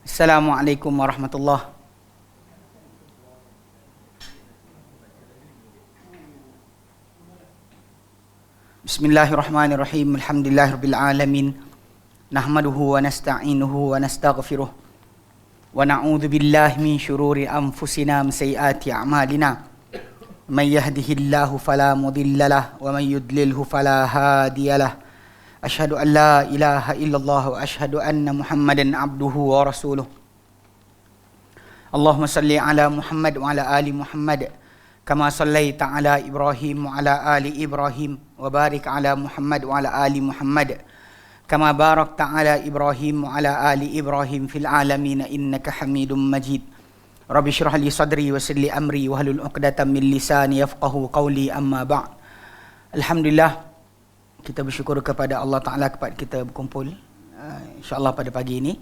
Assalamualaikum warahmatullahi. Bismillahirrahmanirrahim. Alhamdulillahirabbil alamin. Nahmaduhu wa nasta'inuhu wa nastaghfiruh. Wa na'udzu billahi min syururi anfusina wa sayyiati a'malina. May yahdihillahu fala mudilla lahu wa may yudlilhu fala hadiya lahu. Asyhadu an la ilaha illallah wa asyhadu anna Muhammadan abduhu wa rasuluh. Allahumma salli ala Muhammad wa ala ali Muhammad kama sallaita ala Ibrahim wa ala ali Ibrahim wa barik ala Muhammad wa ala ali Muhammad kama barakta ala Ibrahim wa ala ali Ibrahim fil alamin innaka Hamidum Majid. Rabbi shrah li sadri wa yassir li amri wa hlul 'uqdatam min lisani yafqahu qawli, amma ba'd. Alhamdulillah, kita bersyukur kepada Allah Ta'ala kepada kita berkumpul insya-Allah pada pagi ini.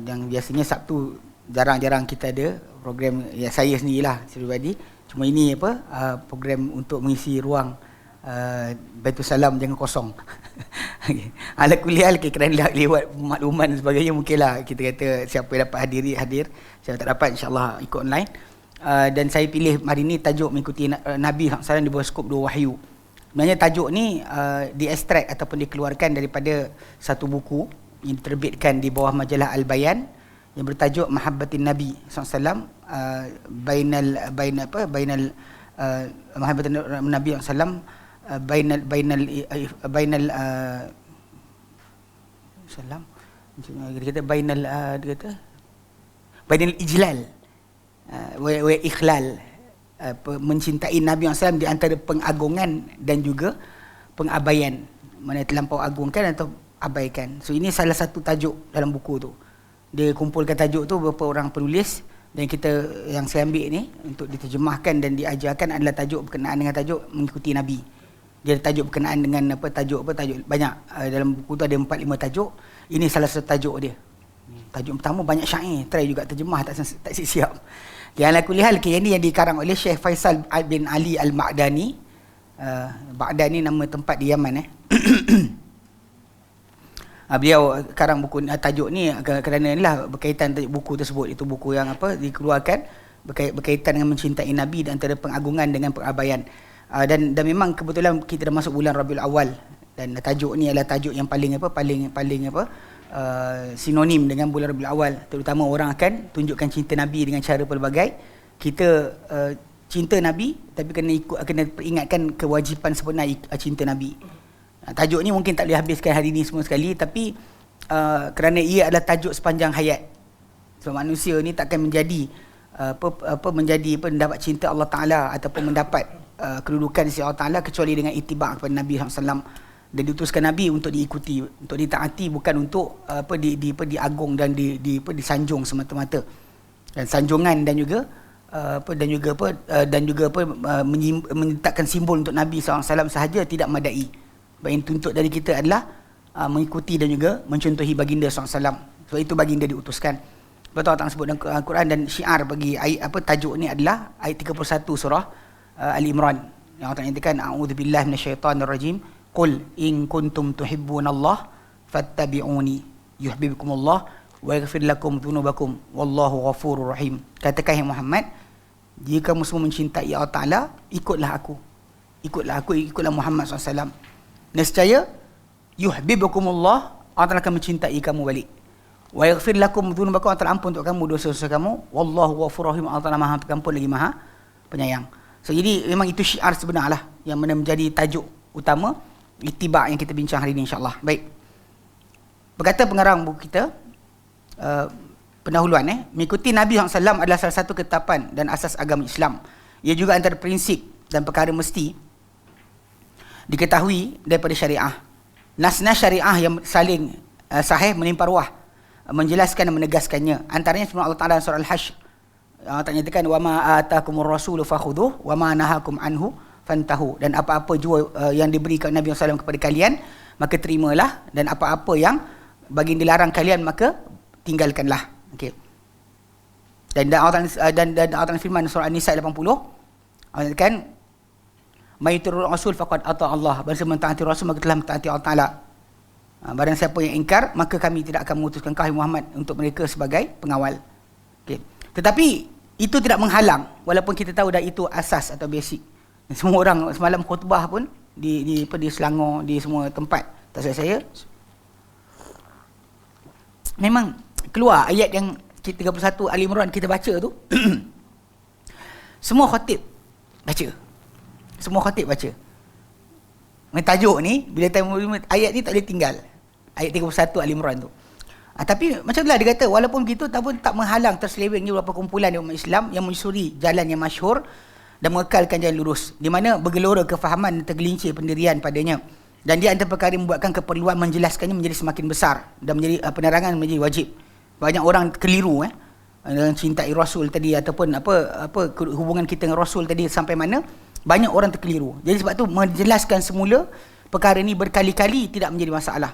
Yang biasanya Sabtu jarang-jarang kita ada program, ya saya sendirilah pribadi. Cuma ini program untuk mengisi ruang Baitul Salam jangan kosong. Ala kuliah kerana lewat makluman dan sebagainya, mungkinlah kita kata siapa yang dapat hadir, siapa tak dapat insya-Allah ikut online. Dan saya pilih hari ini tajuk mengikuti Nabi SAW di bawah skop 2 wahyu. Sebenarnya tajuk ni diekstrak ataupun dikeluarkan daripada satu buku yang diterbitkan di bawah majalah Al-Bayan yang bertajuk Mahabbatin Nabi SAW, bainal Mahabbatin Nabi SAW bainal salam, dia kata bainal ijlal wa ikhlal, mencintai Nabi SAW di antara pengagungan dan juga pengabaian, mana terlampau agungkan atau abaikan. So ini salah satu tajuk dalam buku tu. Dia kumpulkan tajuk tu beberapa orang penulis, dan yang saya ambil ni untuk diterjemahkan dan diajarkan adalah tajuk berkenaan dengan tajuk mengikuti Nabi. Dia ada tajuk berkenaan dengan tajuk banyak. Dalam buku tu ada 4-5 tajuk. Ini salah satu tajuk dia. Tajuk pertama banyak syair, try juga terjemah tak siap. Yang ala kulli hal, ini yang dikarang oleh Syekh Faisal bin Ali Al-Ma'dani. Baghdad ni nama tempat di Yaman. Beliau karang buku tajuk ni kerana inilah berkaitan buku tersebut. Itu buku yang dikeluarkan berkaitan dengan mencintai Nabi dan antara pengagungan dengan pengabaian. Dan memang kebetulan kita dah masuk bulan Rabiul Awal, dan tajuk ni adalah tajuk yang paling sinonim dengan bulan Rabiul Awal. Terutama orang akan tunjukkan cinta Nabi dengan cara pelbagai. Kita cinta Nabi, tapi kena peringatkan kewajipan sebenar cinta Nabi. Tajuk ni mungkin tak boleh habiskan hari ni semua sekali, tapi kerana ia adalah tajuk sepanjang hayat. So manusia ni takkan menjadi mendapat cinta Allah Taala ataupun mendapat kedudukan di sisi Allah Taala kecuali dengan ittiba' kepada Nabi SAW. Dan diutuskan Nabi untuk diikuti, untuk ditaati, bukan untuk diagung dan disanjung semata-mata. Dan sanjungan dan juga menetapkan simbol untuk Nabi SAW sahaja tidak madai. Yang tuntut dari kita adalah mengikuti dan juga mencontohi baginda SAW. Sebab itu baginda diutuskan. Betul Allah sebut dalam Al-Quran, dan syiar bagi tajuk ni adalah ayat 31 surah Ali Imran. Yang Allah nyatakan, a'udzubillahi minasyaitonirrajim. Qul in kuntum tuhibbunallah fattabi'uni yuhibbukumullah wa yaghfir lakum dhunubakum wallahu ghafurur rahim. Katakan, ya Muhammad, jika kamu semua mencintai Allah Ta'ala, ikutlah aku. Ikutlah Muhammad SAW. Nescaya yuhibbukumullah, Allah Ta'ala akan mencintai kamu balik. Wa yaghfir lakum dhunubakum, Allah Ta'ala ampun untuk kamu dosa-dosa kamu. Wallahu ghafurur rahim, Allah Ta'ala Maha Pengampun lagi Maha Penyayang. So jadi memang itu syiar sebenarlah yang mana menjadi tajuk utama ittiba' yang kita bincang hari ini insya-Allah. Baik. Berkata pengarang buku kita pendahuluan, mengikuti Nabi SAW adalah salah satu ketetapan dan asas agama Islam. Ia juga antara prinsip dan perkara mesti diketahui daripada syariah. Nas-nas syariah yang saling sahih menimpa ruah menjelaskan dan menegaskannya. Antaranya firman Allah Taala surah Al-Hasyr. Allah Ta'ala nyatakan, wa ma atakumur rasulu fakhudhuh wa ma nahakum anhu fantahu. Dan apa-apa jua yang diberikan Nabi SAW kepada kalian, maka terimalah, dan apa-apa yang baginda larang kalian, maka tinggalkanlah. Okey. Dan Allah Ta'ala firman surah An-Nisa 80, Allah nyatakan, mayutir rasul faqad ata Allah, barang siapa mentaati rasul maka telah mentaati Allah Ta'ala. Barang siapa yang ingkar, maka kami tidak akan mengutuskan kau Muhammad untuk mereka sebagai pengawal. Okay. Tetapi itu tidak menghalang, walaupun kita tahu dah itu asas atau basic. Semua orang semalam khutbah pun di Selangor, di semua tempat, tak saya memang keluar ayat yang 31 Ali Imran kita baca tu. Semua khatib baca. Semua khatib baca. Tajuk ni, bila ayat ni tak boleh tinggal. Ayat 31 Ali Imran tu. Tapi macam itulah dia kata, walaupun begitu tak menghalang terselewengnya beberapa kumpulan umat Islam yang menyusuri jalan yang masyhur dan mengekalkan jalan lurus, di mana bergelora kefahaman dan tergelincir pendirian padanya. Dan dia antara perkara yang membuatkan keperluan menjelaskannya menjadi semakin besar dan menjadi penerangan menjadi wajib. Banyak orang keliru dengan cintai Rasul tadi, ataupun apa hubungan kita dengan Rasul tadi sampai mana, banyak orang terkeliru. Jadi sebab tu menjelaskan semula perkara ni berkali-kali tidak menjadi masalah.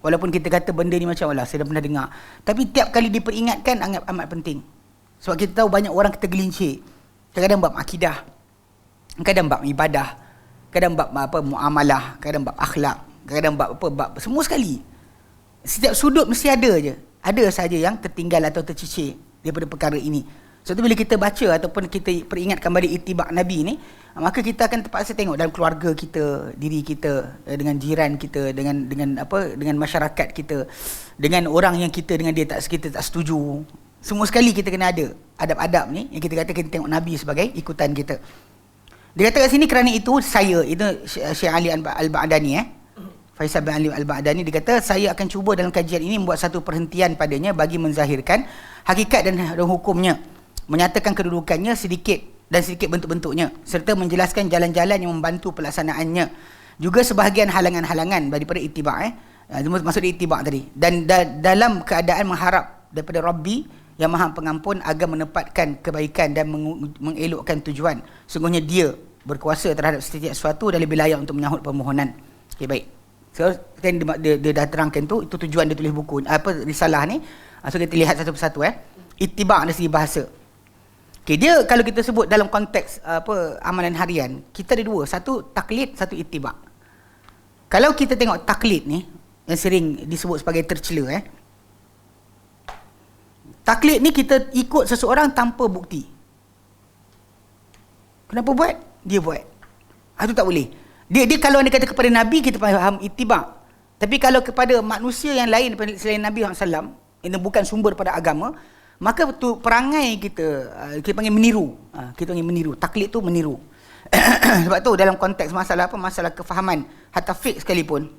Walaupun kita kata benda ni macam Allah, saya dah pernah dengar. Tapi tiap kali diperingatkan amat penting. Sebab kita tahu banyak orang tergelincir. Kadang-kadang bab akidah, kadang bab ibadah, kadang bab muamalah, kadang bab akhlak, kadang bab bab semua sekali. Setiap sudut mesti ada je. Ada saja yang tertinggal atau tercicir daripada perkara ini. Sebab tu bila kita baca ataupun kita peringatkan balik itibak Nabi ni, maka kita akan terpaksa tengok dalam keluarga kita, diri kita, dengan jiran kita, dengan masyarakat kita, dengan orang yang kita dengan dia kita tak setuju. Semua sekali kita kena ada adab-adab ni yang kita kata kita tengok Nabi sebagai ikutan kita. Dia kata kat sini, kerana itu saya, itu Syekh Ali Al-Ba'dani Faisal bin Ali Al-Ba'dani, dia kata saya akan cuba dalam kajian ini membuat satu perhentian padanya bagi menzahirkan hakikat dan hukumnya, menyatakan kedudukannya sedikit bentuk-bentuknya, serta menjelaskan jalan-jalan yang membantu pelaksanaannya, juga sebahagian halangan-halangan daripada itibak maksud itibak tadi, dan dalam keadaan mengharap daripada Rabbi yang Maha Pengampun agar menempatkan kebaikan dan mengelokkan tujuan. Sungguhnya dia berkuasa terhadap setiap sesuatu dan lebih layak untuk menyahut permohonan. Okey, baik. So kan dia dah terangkan tu, itu tujuan dia tulis buku risalah ni. So kita lihat satu persatu itibak dari segi bahasa. Okay, dia kalau kita sebut dalam konteks amalan harian, kita ada dua, satu taklid, satu itibak. Kalau kita tengok taklid ni yang sering disebut sebagai tercela, taklid ni kita ikut seseorang tanpa bukti. Kenapa buat? Dia buat. Itu tak boleh. Dia kalau dia kata kepada Nabi, kita faham itibak. Tapi kalau kepada manusia yang lain selain Nabi SAW, ini bukan sumber pada agama, maka tu perangai kita panggil meniru. Kita panggil meniru. Taklid tu meniru. Sebab tu dalam konteks masalah masalah kefahaman, hatta fiqh sekalipun,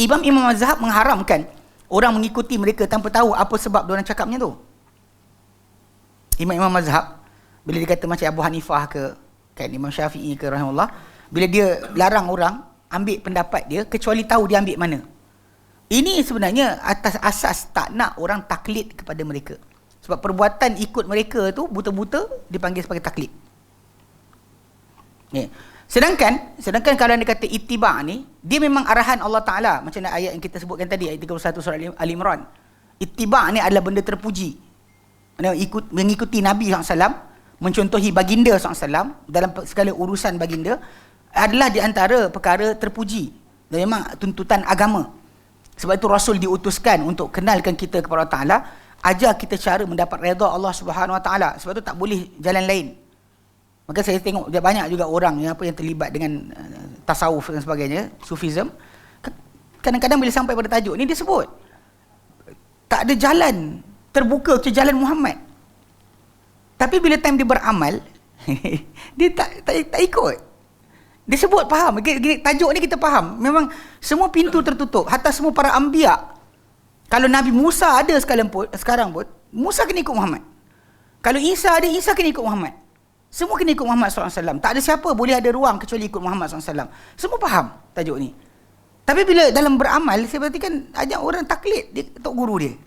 Imam mazhab mengharamkan orang mengikuti mereka tanpa tahu apa sebab diorang cakapnya tu. Imam mazhab, bila dia kata macam Abu Hanifah kan Imam Syafi'i ke rahimahullah, bila dia larang orang ambil pendapat dia kecuali tahu dia ambil mana. Ini sebenarnya atas asas tak nak orang taklid kepada mereka. Sebab perbuatan ikut mereka tu buta-buta dipanggil sebagai taklid. Sedangkan kalau anda kata ittiba' ni, dia memang arahan Allah Ta'ala. Macam ayat yang kita sebutkan tadi, ayat 31 surah Ali Imran. Ittiba' ni adalah benda terpuji. Mengikuti Nabi SAW, mencontohi baginda SAW dalam segala urusan baginda, adalah di antara perkara terpuji. Dan memang tuntutan agama. Sebab itu Rasul diutuskan untuk kenalkan kita kepada Allah Ta'ala, ajar kita cara mendapat redha Allah Subhanahu Wa Ta'ala. Sebab itu tak boleh jalan lain. Maka saya tengok banyak juga orang yang terlibat dengan tasawuf dan sebagainya, sufism. Kadang-kadang bila sampai pada tajuk ni, dia sebut tak ada jalan terbuka ke jalan Muhammad. Tapi bila time dia beramal, dia tak ikut. Dia sebut faham, tajuk ni kita faham. Memang semua pintu tertutup, hatta semua para anbiya. Kalau Nabi Musa ada sekarang pun, Musa kena ikut Muhammad. Kalau Isa ada, Isa kena ikut Muhammad. Semua kena ikut Muhammad SAW. Tak ada siapa boleh ada ruang kecuali ikut Muhammad SAW. Semua faham tajuk ni. Tapi bila dalam beramal, saya perhatikan ajak orang taklid dia, Tok Guru dia.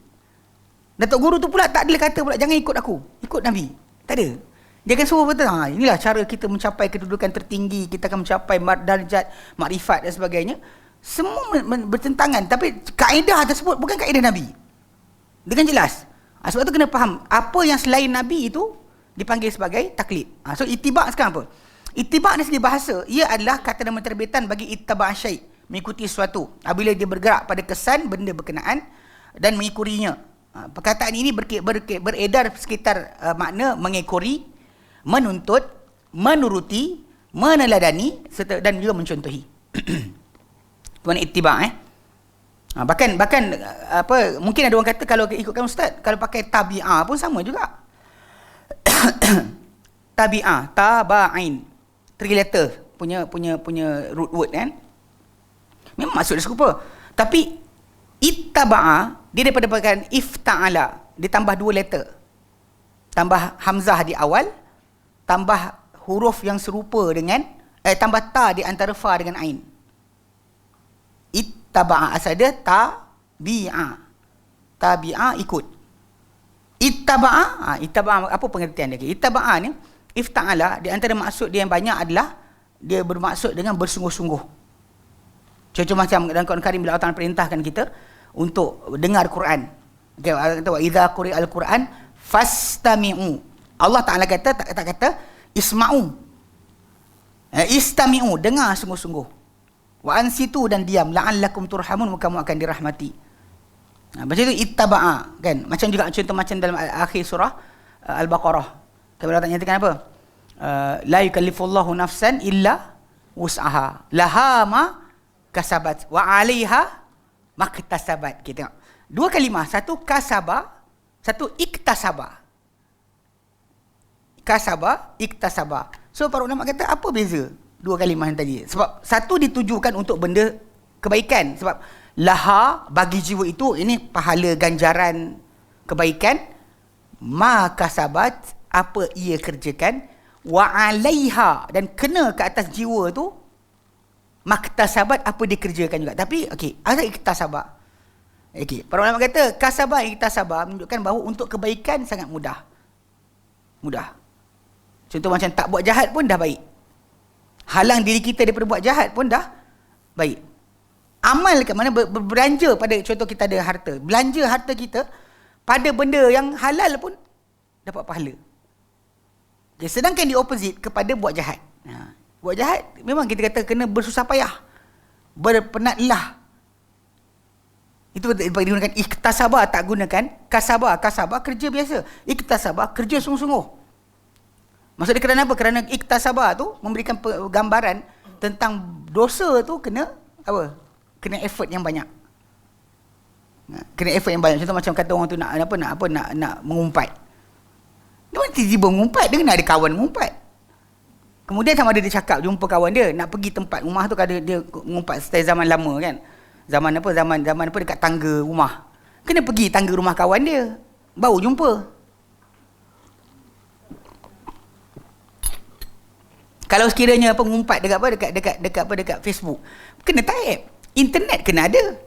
Dan Tok Guru tu pula tak ada kata pula jangan ikut aku, ikut Nabi. Tak ada. Dia akan suruh kata, inilah cara kita mencapai kedudukan tertinggi, kita akan mencapai darjat, makrifat dan sebagainya. Semua bertentangan. Tapi kaedah tersebut bukan kaedah Nabi. Dengan jelas. Sebab tu kena faham, apa yang selain Nabi itu dipanggil sebagai taklid. So itibak sekarang apa? Ittiba' dari segi bahasa, ia adalah kata nama terbitan bagi ittaba' syai', mengikuti sesuatu. Apabila dia bergerak pada kesan benda berkenaan dan mengikutinya. Perkataan ini beredar sekitar makna mengekori, menuntut, menuruti, meneladani serta dan juga mencontohi. Tuan ittiba'. Bahkan apa, mungkin ada orang kata kalau ikutkan ustaz, kalau pakai tabi'ah pun sama juga. Tabi'ah, taba'in, 3 letter punya root word kan. Memang maksud dia serupa. Tapi ittaba'a dia daripada perkataan ifta'ala, dia tambah 2 letter. Tambah hamzah di awal, tambah huruf yang serupa dengan tambah ta di antara fa dengan ain. Ittaba'a asal dia tabi'a. Tabi'a ikut. Ittaba'a, ittaba'a apa pengertian dia? Ittaba'a ni ifta'ala, di antara maksud dia yang banyak adalah dia bermaksud dengan bersungguh-sungguh. Contoh macam dalam Quran Karim bila Allah Ta'ala perintahkan kita untuk dengar Quran. Okay, Allah kata wa idza quri'al Quran fastami'u. Allah Ta'ala kata tak kata isma'u. Istami'u, dengar sungguh-sungguh. Wa ansitu, dan diam, la'allakum turhamun, kamu akan dirahmati. Macam itu ittaba'a kan. Macam juga contoh macam dalam akhir surah Al-Baqarah. Kalau Allah nyatakan apa? La yukallifullahu nafsan illa wus'aha. Laha ma kasabat wa 'alaiha maktasabat. Kita tengok. 2 kalimah, satu kasaba, satu iktasaba. Kasaba, iktasaba. So para ulama kata apa beza 2 kalimah yang tadi? Sebab satu ditujukan untuk benda kebaikan. Sebab laha, bagi jiwa itu, ini pahala ganjaran kebaikan. Ma kasabat, apa ia kerjakan. Wa 'alaiha, dan kena ke atas jiwa tu maktasabat, apa dia kerjakan juga. Tapi okey, ada iktasabah. Okey, para ulama kata kasabah, iktasabah menunjukkan bahawa untuk kebaikan sangat mudah. Contoh macam tak buat jahat pun dah baik. Halang diri kita daripada buat jahat pun dah baik. Amal kat mana berbelanja pada, contoh kita ada harta, belanja harta kita pada benda yang halal pun dapat pahala. Okay, sedangkan di opposite kepada buat jahat. Buat jahat memang kita kata kena bersusah payah, berpenat lelah. Itu digunakan iktasabah, tak gunakan kasabah. Kasabah kerja biasa, iktasabah kerja sungguh-sungguh. Maksud dia kerana apa? Kerana iktasabah tu memberikan gambaran tentang dosa tu kena apa? Kena effort yang banyak. Kena effort yang banyak. Contoh macam kata orang tu nak mengumpat. Dia tiba-tiba mengumpat, dia kena ada kawan mengumpat. Kemudian sama ada dia cakap jumpa kawan dia nak pergi tempat rumah tu, kada dia mengumpat style zaman lama kan. Zaman apa dekat tangga rumah. Kena pergi tangga rumah kawan dia baru jumpa. Kalau sekiranya pengumpat dekat Facebook, kena type. Internet kena ada.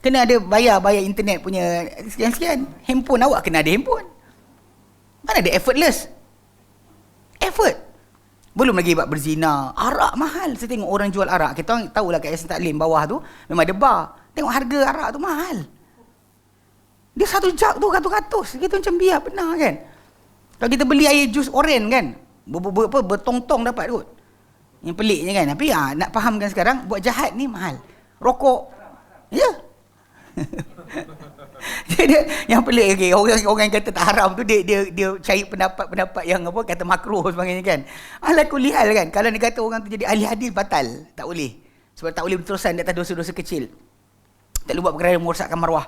Kena ada bayar internet punya sekian-sekian. Handphone awak kena ada handphone. Mana ada effortless? Effort. Belum lagi bab berzina. Arak mahal. Saya tengok orang jual arak. Kita orang tahulah kat Yayasan Taklim bawah tu memang ada bar. Tengok harga arak tu mahal. Dia 1 jug tu ratus-ratus. Kita macam biar benar kan. Kalau kita beli air jus oren kan, bertong-tong dapat kot. Yang peliknya kan. Tapi nak fahamkan sekarang, buat jahat ni mahal. Rokok. Ya. Dia yang pelik, okay, orang yang kata tak haram tu dia cari pendapat yang apa, kata makruh sebagainya kan. Ala kulli hal kan. Kalau dia kata orang tu jadi ahli hadis, batal. Tak boleh. Sebab tak boleh berterusan di atas dosa-dosa kecil. Tak boleh buat perkara yang merosakkan maruah.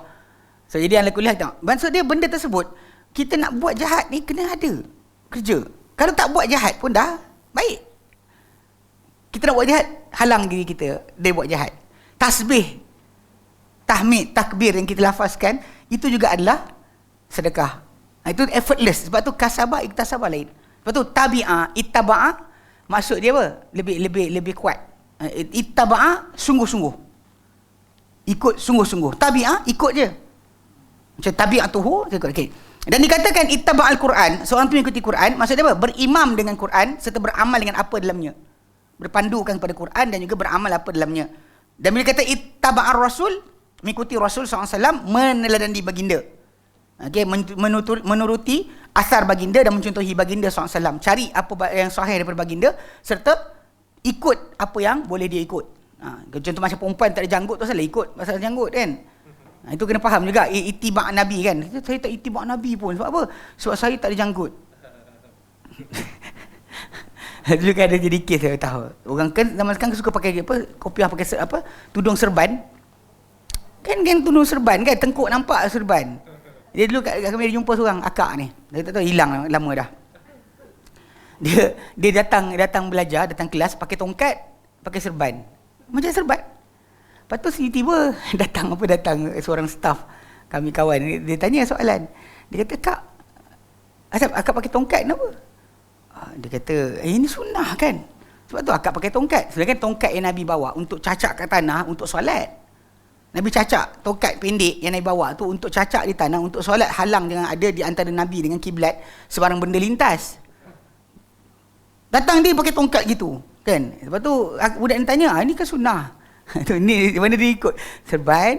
So jadi ala kulli hal tengok. Maksud dia benda tersebut, kita nak buat jahat ni kena ada kerja. Kalau tak buat jahat pun dah baik. Kita nak buat jahat, halang diri kita dia buat jahat. Tasbih, tahmid, takbir yang kita lafazkan, itu juga adalah sedekah. Itu effortless. Sebab tu kasabah, iktasabah lain. Sebab tu tabi'ah, ittaba'ah, maksud dia apa? Lebih kuat. Ittaba'ah, sungguh-sungguh. Ikut sungguh-sungguh. Tabi'ah, ikut je. Macam tabi'atuhu, ikut. Okay. Dan dikatakan ittaba'al Quran, seorang tu mengikuti Quran, maksud dia apa? Berimam dengan Quran serta beramal dengan apa dalamnya. Berpandukan kepada Quran dan juga beramal apa dalamnya. Dan bila kata ittaba'ar Rasul, mengikuti Rasul SAW, meneladani baginda. Okey, menuruti asar baginda dan mencontohi baginda SAW. Cari apa yang sahih daripada baginda serta ikut apa yang boleh dia ikut. Contoh macam perempuan tak ada janggut tu salah ikut pasal janggut kan. Itu kena faham juga ittiba' Nabi kan. Saya tak ittiba' Nabi pun sebab apa? Sebab saya tak ada janggut. Dulu kan ada jadi kes saya tahu. Orang kan zaman sekarang suka pakai apa? Kopiah pakai apa? Tudung serban. Kan tudung serban kan tengkuk nampak serban. Dia dulu kat kami jumpa seorang akak ni. Dia tak tahu hilang lama dah. Dia datang belajar, datang kelas pakai tongkat, pakai serban. Macam serban. Lepas tu tiba-tiba datang seorang staff kami kawan. Dia tanya soalan. Dia kata, "Kak, asal akak pakai tongkat kenapa?" Dia kata, "Ini sunnah kan. Sebab tu akak pakai tongkat. Sebenarnya tongkat yang Nabi bawa untuk cacak kat tanah untuk solat. Nabi cacak tongkat pendek yang Nabi bawa tu untuk cacak di tanah untuk solat, halang jangan ada di antara Nabi dengan kiblat sebarang benda lintas." Datang dia pakai tongkat gitu kan. Lepas tu budak ni tanya, "Ini kan sunnah." Tu ni mana dia ikut serban.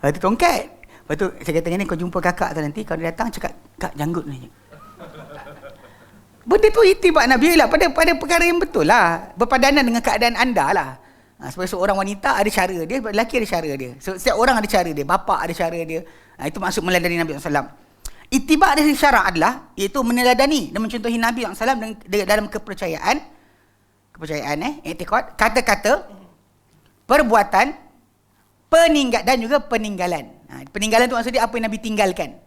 Lepas tu tongkat. Lepas tu saya kata ni kau jumpa kakak tu nanti, kalau dia datang cakap, "Kak janggut ni." Benda tu ittiba' Nabi lah, pada perkara yang betul lah, berpadanan dengan keadaan anda lah. Sebagai seorang wanita ada cara dia, lelaki ada cara dia. Setiap orang ada cara dia, bapa ada cara dia. Itu maksud meneladani Nabi SAW. Ittiba' dari syarak adalah iaitu meneladani dan mencontohi Nabi SAW dalam kepercayaan, i'tiqad, kata-kata, perbuatan, dan juga peninggalan. Peninggalan tu maksud dia apa yang Nabi tinggalkan.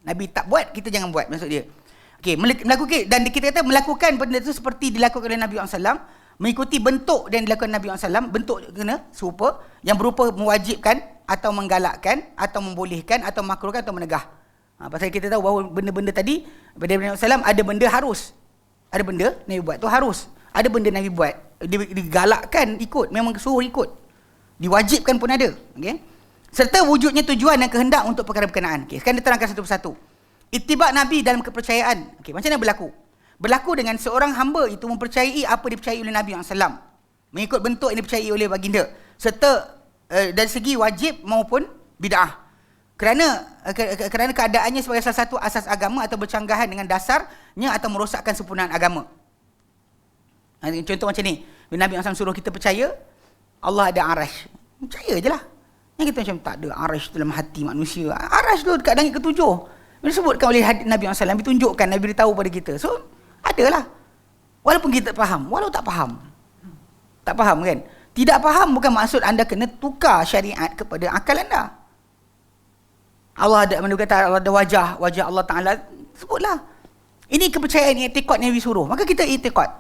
Nabi tak buat, kita jangan buat maksud dia. Okey, melakukan, dan kita kata melakukan benda itu seperti dilakukan oleh Nabi SAW, mengikuti bentuk yang dilakukan Nabi SAW, bentuk kena serupa yang berupa mewajibkan atau menggalakkan atau membolehkan atau makruhkan atau menegah. Pasal kita tahu bahawa benda-benda tadi daripada Nabi SAW ada benda harus, ada benda Nabi buat tu harus, ada benda Nabi buat digalakkan ikut, memang suruh ikut, diwajibkan pun ada. Okey, serta wujudnya tujuan dan kehendak untuk perkara berkenaan. Okey, sekarang diterangkan satu persatu. Ittiba' Nabi dalam kepercayaan. Okey, macam mana berlaku? Berlaku dengan seorang hamba itu mempercayai apa dipercayai oleh Nabi SAW, mengikut bentuk yang dipercayai oleh baginda, serta dari segi wajib maupun bid'ah. Kerana keadaannya sebagai salah satu asas agama atau bercanggahan dengan dasarnya atau merosakkan sempurnaan agama. Contoh macam ni, bila Nabi SAW suruh kita percaya Allah ada arash, percaya je lah. Yang kita macam tak ada arash dalam hati manusia. Arash tu dekat langit ketujuh, disebutkan oleh Nabi SAW, ditunjukkan, Nabi beritahu pada kita. So, adalah. Walaupun kita faham, walau tak faham. Tak faham kan? Tidak faham bukan maksud anda kena tukar syariat kepada akal anda. Allah ada, mana kata Allah ada wajah Allah Ta'ala, sebutlah. Ini kepercayaan i'tiqad Nabi suruh. Maka kita i'tiqad.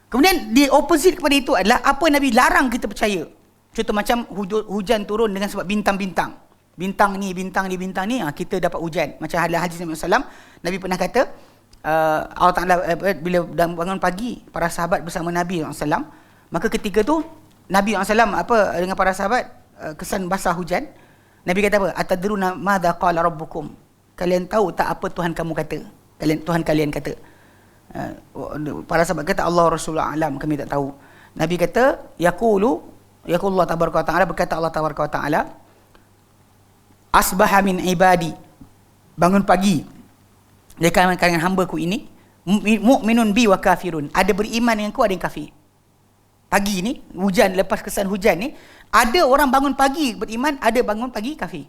Kemudian di opposite kepada itu adalah apa Nabi larang kita percaya. Contoh macam hujan turun dengan sebab bintang-bintang. Bintang ni, kita dapat hujan. Macam hadis Nabi SAW, Nabi pernah kata, Allah Ta'ala bila bangun pagi, para sahabat bersama Nabi SAW, maka ketika tu Nabi SAW dengan para sahabat kesan basah hujan. Nabi kata apa? Atadruna madza qala rabbukum? Kalian tahu tak apa Tuhan kamu kata? Tuhan kalian kata. Para sahabat kata Allah Rasulullah alam, kami tak tahu. Nabi kata yaqulullah tabaraka wa ta'ala, berkata Allah tabaraka wa ta'ala, asbaha min ibadi, bangun pagi dari kalangan hamba-Ku ini, mu'minun bi wa kafirun, ada beriman dengan Ku, ada yang kafir. Pagi ni, hujan, lepas kesan hujan ni, ada orang bangun pagi beriman, ada bangun pagi kafir.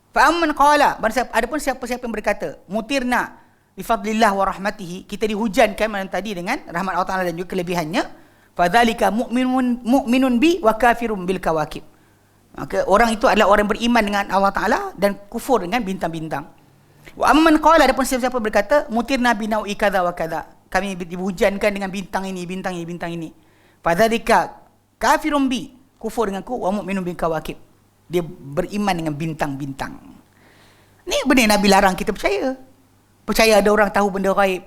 Fa amman qala, adapun siapa-siapa yang berkata, mutirna bi fadlillah wa rahmatihi, kita dihujankan malam tadi dengan rahmat Allah Taala dan juga kelebihannya, fadzalika mu'minun bi wa kafirun bil kawakib. Maka orang itu adalah orang beriman dengan Allah Ta'ala dan kufur dengan bintang-bintang. Wa amman qala, adapun siapa-siapa berkata, mutirna binau'i kadza wa kadza, kami dihujankan dengan bintang ini. Fadzalika kafirun bi, kufur dengan ku, wa mu'minun bil kawakib, dia beriman dengan bintang-bintang. Ni benda Nabi larang kita percaya. Percaya ada orang tahu benda ghaib.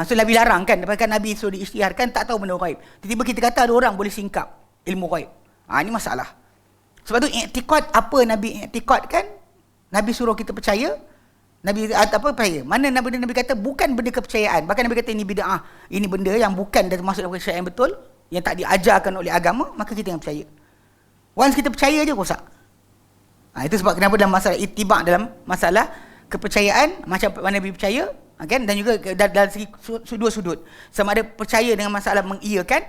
So Nabi larang kan, dapatkan Nabi suruh diisytiharkan tak tahu benda ghaib. Tiba-tiba kita kata ada orang boleh singkap ilmu ghaib. Ini masalah. Sebab tu i'tiqad, apa Nabi i'tiqadkan, Nabi suruh kita percaya, Nabi percaya. Mana Nabi kata bukan benda kepercayaan. Bahkan Nabi kata ini bid'ah, ini benda yang bukan termasuk dalam kepercayaan betul, yang tak diajarkan oleh agama, maka kita yang percaya. Once kita percaya je rosak. Itu sebab kenapa dalam masalah ittiba', dalam masalah kepercayaan macam mana Nabi percaya, kan, dan juga dalam segi dua sudut, sama ada percaya dengan masalah mengiyakan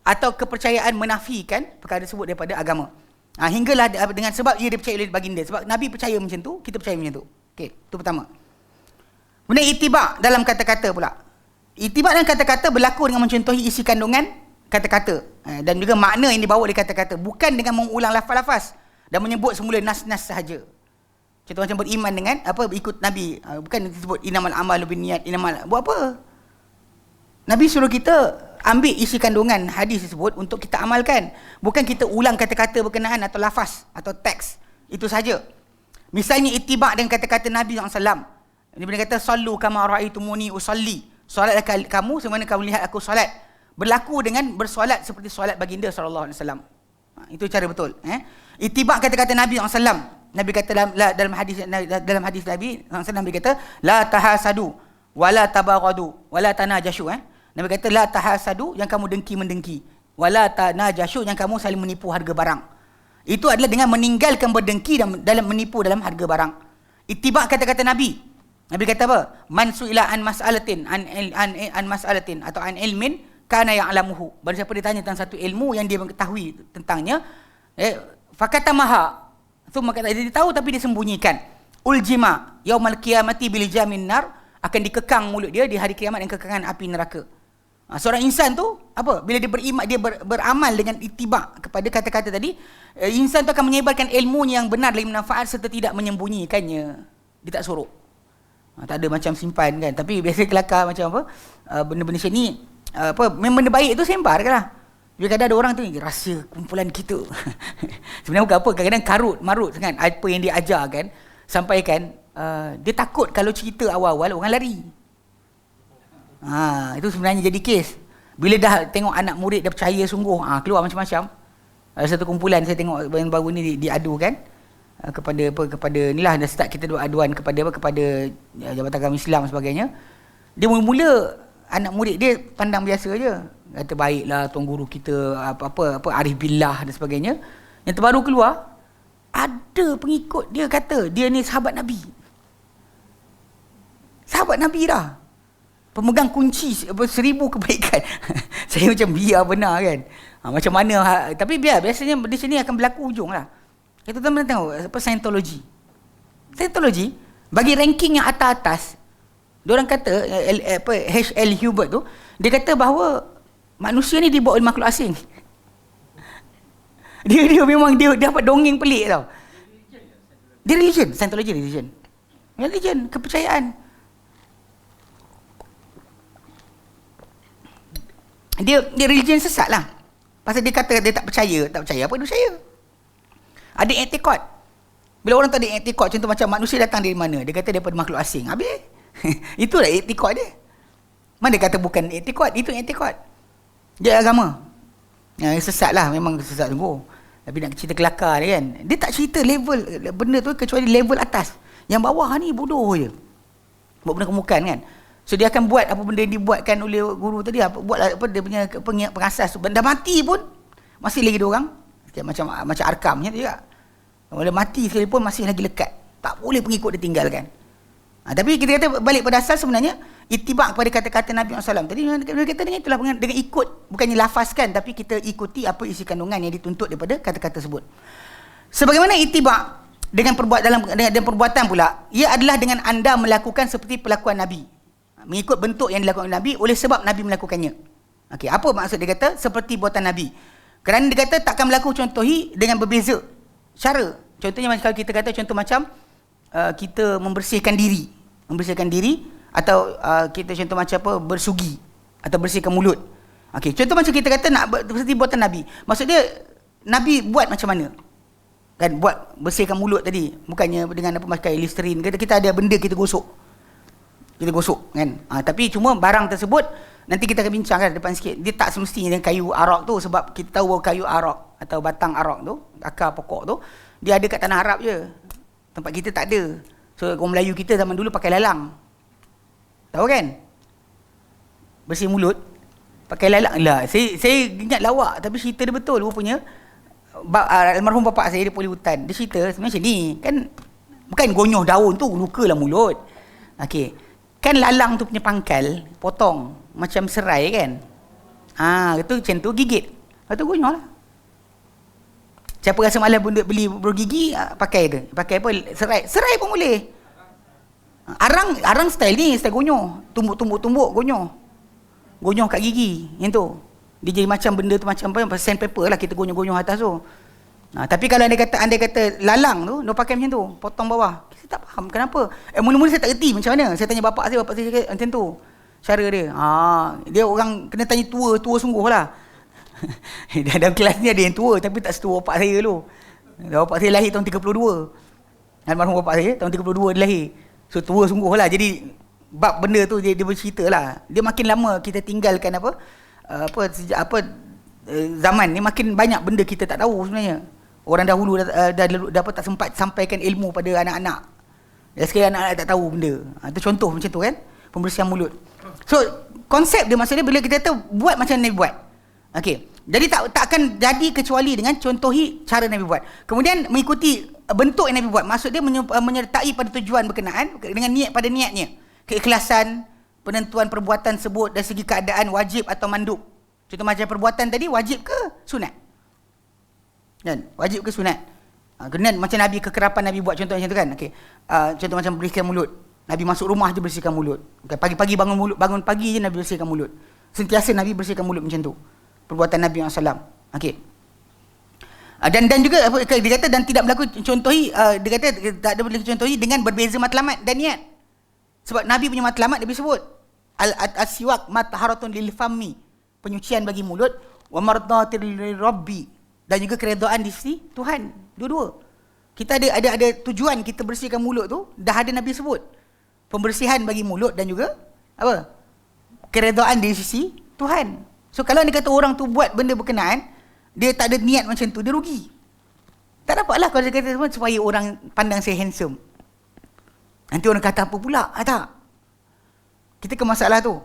atau kepercayaan menafikan perkara tersebut daripada agama. Hinggalah dengan sebab ia dipercayai oleh baginda, sebab Nabi percaya macam tu, kita percaya macam tu. Okey, itu pertama. Kemudian itibak dalam kata-kata pula. Itibak dalam kata-kata berlaku dengan mencontohi isi kandungan kata-kata, dan juga makna yang dibawa oleh kata-kata, bukan dengan mengulang lafaz-lafaz dan menyebut semula nas-nas sahaja. Contoh macam beriman dengan ikut Nabi, bukan disebut inamal amalu binniat, buat apa? Nabi suruh kita ambil isi kandungan hadis tersebut untuk kita amalkan, bukan kita ulang kata-kata berkenaan atau lafaz atau teks. Itu saja. Misalnya itibak dengan kata-kata Nabi SAW. Nabi kata sallu kama ra'aitumuni usalli. Solatlah kamu sebagaimana kamu lihat aku solat. Berlaku dengan bersolat seperti solat baginda sallallahu alaihi wasallam. Itu cara betul. Itibak kata-kata Nabi SAW. Nabi kata dalam hadis Nabi SAW, Nabi kata la tahasadu wala tabaghadu wala tanajashu. Nabi kata la tahasadu, yang kamu dengki-mendengki, wala tanajashu, yang kamu saling menipu harga barang. Itu adalah dengan meninggalkan berdengki dan dalam menipu dalam harga barang. Itibak kata-kata Nabi. Nabi kata apa? Man su'ila an mas'alatin an mas'alatin atau an ilmin kana ya'lamuhu. Barang siapa ditanya tentang satu ilmu yang dia mengetahui tentangnya, fakatamaha, thumma kata dia tahu tapi dia sembunyikan. Uljima yaumal qiyamati bil jamin nar, akan dikekang mulut dia di hari kiamat dengan kekangan api neraka. Seorang insan tu apa? Bila dia beriman, dia beramal dengan itibak kepada kata-kata tadi, insan tu akan menyebarkan ilmu yang benar lagi manfaat serta tidak menyembunyikannya. Dia tak sorok. Tak ada macam simpan kan. Tapi biasa kelakar macam apa? Benda-benda macam ni, benda baik tu sembarkanlah. Bila kadang ada orang tu, rahsia kumpulan kita. Sebenarnya bukan apa, kadang-kadang karut-marut kan apa yang dia ajarkan, sampaikan, dia takut kalau cerita awal-awal orang lari. Itu sebenarnya jadi kes. Bila dah tengok anak murid dah percaya sungguh, keluar macam-macam. Ada satu kumpulan saya tengok baru ni diadukan kepada inilah, dah start kita buat aduan kepada Jabatan Agama Islam dan sebagainya. Dia mula-mula anak murid dia pandang biasa je, kata baiklah tuan guru kita apa arif billah dan sebagainya. Yang terbaru keluar, ada pengikut dia kata dia ni sahabat Nabi. Sahabat Nabi dah, pemegang kunci 1000 kebaikan. Saya macam biar benar kan. Macam mana tapi biasanya di sini akan berlaku ujung lah. Kita teman-teman tengok apa Scientology. Scientology bagi ranking yang atas-atas, diorang kata H.L. Hubert tu, dia kata bahawa manusia ni dibawa oleh makhluk asing. Dia memang dia dapat dongeng pelik tau. Dia religion, Scientology religion, kepercayaan. Dia religion sesat lah. Pasal dia kata dia tak percaya apa dia percaya. Ada etikot. Bila orang tak ada etikot, contoh macam manusia datang dari mana, dia kata daripada makhluk asing. Habis. Itulah etikot dia. Mana dia kata bukan etikot, itu etikot. Dia agama. Sesat lah, memang sesat sungguh. Tapi nak cerita kelakar dia kan, dia tak cerita level benda tu kecuali level atas. Yang bawah ni bodoh je, buat benda kemukan kan. So dia akan buat apa benda yang dibuatkan oleh guru tadi, buat apa dia punya pengasas tu. Dah mati pun masih lagi ada orang macam Arkamnya tu juga. Bila mati sekalipun masih lagi lekat, tak boleh pengikut dia tinggalkan. Tapi kita kata balik pada asal sebenarnya itibak kepada kata-kata Nabi SAW tadi. Dia kata dengan itulah, dengan ikut, bukannya lafazkan, tapi kita ikuti apa isi kandungan yang dituntut daripada kata-kata tersebut. Sebagaimana itibak dengan perbuatan pula, ia adalah dengan anda melakukan seperti perlakuan Nabi, mengikut bentuk yang dilakukan oleh Nabi oleh sebab Nabi melakukannya. Okey, apa maksud dia kata seperti buatan Nabi? Kerana dia kata takkan berlaku contohi dengan berbeza cara. Contohnya macam kalau kita kata contoh macam kita membersihkan diri atau kita contoh macam apa, bersugi atau bersihkan mulut. Okey, contoh macam kita kata nak seperti buatan Nabi. Maksud dia Nabi buat macam mana? Kan buat bersihkan mulut tadi, bukannya dengan apa pakai Listerine. Kita ada benda kita gosok kan. Tapi cuma barang tersebut nanti kita akan bincang kan depan sikit. Dia tak semestinya dengan kayu arak tu, sebab kita tahu kayu arak atau batang arak tu, akar pokok tu, dia ada kat tanah Arab je. Tempat kita tak ada. So orang Melayu kita zaman dulu pakai lalang. Tahu kan? Bersih mulut pakai lalang lah. Saya ingat lawak tapi cerita dia betul rupanya. Almarhum bapak saya, dia poli hutan. Dia cerita sebenarnya macam ni kan, Bukan gonyoh daun tu, lukalah mulut. Okey. Kan lalang tu punya pangkal, potong. Macam serai kan. Itu macam tu, gigit. Lepas tu gonyoh lah. Siapa rasa malas beli bergigi, pakai tu. Pakai apa? Serai pun boleh. Arang style ni, style gonyoh. Tumbuk gonyoh. Gonyoh kat gigi, yang tu. Dia jadi macam benda tu macam apa? Sandpaper lah, kita gonyoh-gonyoh atas tu. Tapi kalau anda kata lalang tu, dia pakai macam tu, potong bawah. Saya tak faham kenapa. Mula-mula saya tak reti macam mana. Saya tanya bapak saya cakap macam tu. Cara dia. Dia orang kena tanya tua sungguh lah. Dalam kelas ni ada yang tua, tapi tak setua bapak saya dulu. Bapak saya lahir tahun 32. Almarhum bapak saya, tahun 32 dia lahir. So tua sungguh lah. Jadi, bab benda tu dia bercerita lah. Dia makin lama kita tinggalkan zaman ni, makin banyak benda kita tak tahu sebenarnya. Orang dahulu dah tak sempat sampaikan ilmu pada anak-anak. Sekarang anak-anak tak tahu benda. Itu contoh macam tu kan, pembersihan mulut. So konsep dia maksudnya bila kita kata buat macam Nabi buat. Okey. Jadi tak akan jadi kecuali dengan contohi cara Nabi buat. Kemudian mengikuti bentuk yang Nabi buat. Maksud dia menyertai pada tujuan berkenaan dengan pada niatnya. Keikhlasan, penentuan perbuatan sebut dari segi keadaan wajib atau mandub. Contoh macam perbuatan tadi, wajib ke sunat? Kan? Wajib ke sunat? Kemudian macam Nabi, kekerapan Nabi buat contoh macam tu kan. Okay. Contoh macam bersihkan mulut. Nabi masuk rumah je bersihkan mulut. Okay. Pagi-pagi bangun pagi je Nabi bersihkan mulut. Sentiasa Nabi bersihkan mulut macam tu. Perbuatan Nabi SAW. Okay. Dan juga dia kata dan tidak berlaku contohi, dia kata tak ada boleh contohi dengan berbeza matlamat dan niat. Sebab Nabi punya matlamat dia sebut al-siwak matharatun lil fammi, penyucian bagi mulut, wa mardatil rabbi, dan juga keredaan di sisi Tuhan. Dua-dua. Kita ada tujuan kita bersihkan mulut tu, dah ada Nabi sebut. Pembersihan bagi mulut dan juga apa? Keredaan di sisi Tuhan. So kalau dia kata orang tu buat benda berkenaan, dia tak ada niat macam tu, dia rugi. Tak dapatlah kalau dia kata supaya orang pandang saya handsome. Nanti orang kata apa pula? Tak. Kita ke masalah tu.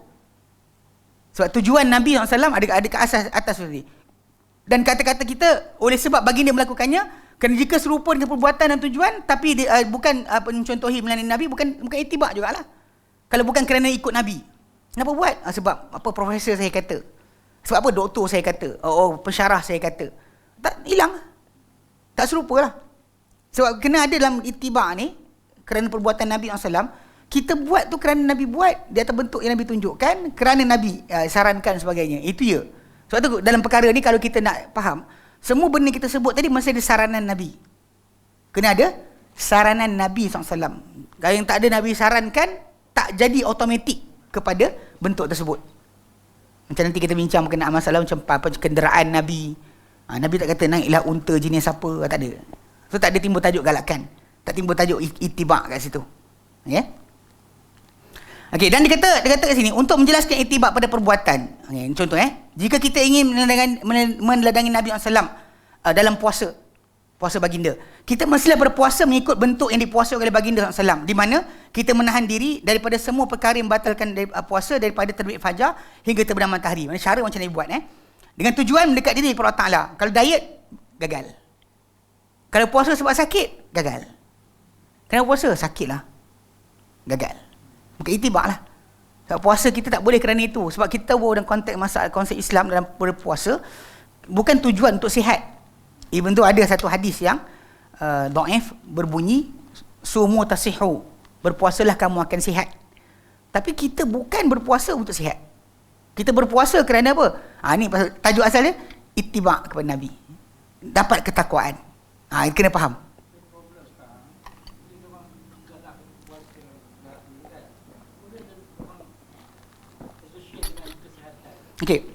Sebab tujuan Nabi SAW ada ke atas tadi. Dan kata-kata kita, oleh sebab baginda melakukannya, kerana jika serupa dengan perbuatan dan tujuan, tapi dia, bukan mencontohi melalui Nabi, bukan itibak jugalah. Kalau bukan kerana ikut Nabi. Kenapa buat? Sebab apa profesor saya kata. Sebab apa doktor saya kata. Pensyarah saya kata. Tak hilang. Tak serupa lah. Sebab kena ada dalam itibak ni, kerana perbuatan Nabi SAW, kita buat tu kerana Nabi buat, di atas bentuk yang Nabi tunjukkan, kerana Nabi sarankan sebagainya. Itu ya. Sebab tu dalam perkara ni kalau kita nak faham, semua benda kita sebut tadi mesti ada saranan Nabi. Kena ada saranan Nabi SAW. Kalau yang tak ada Nabi sarankan, tak jadi automatik kepada bentuk tersebut. Macam nanti kita bincang berkenaan masalah macam apa kenderaan Nabi. Nabi tak kata naiklah unta jenis apa, tak ada. So tak ada timbul tajuk galakan. Tak timbul tajuk itibak kat situ. Okay? Okey, dan dia kata kat sini untuk menjelaskan itibak pada perbuatan. Okay, contoh jika kita ingin meneladani Nabi SAW dalam puasa baginda, kita mestilah berpuasa mengikut bentuk yang dipuasa oleh baginda SAW, di mana kita menahan diri daripada semua perkara yang membatalkan puasa daripada terbit fajar hingga terbenam matahari. Mana cara macam Nabi buat dengan tujuan mendekat diri kepada Allah Taala. Kalau diet gagal. Kalau puasa sebab sakit gagal. Kenapa puasa? Sakitlah. Gagal. Bukan itibak lah. Sebab puasa kita tak boleh kerana itu. Sebab kita tahu dalam konteks masalah konsep Islam dalam berpuasa, bukan tujuan untuk sihat. Even tu ada satu hadis yang dhaif berbunyi, sumu tasihu, berpuasalah kamu akan sihat. Tapi kita bukan berpuasa untuk sihat. Kita berpuasa kerana apa? Ni tajuk asalnya, itibak kepada Nabi. Dapat ketakwaan. Kena faham. Okey.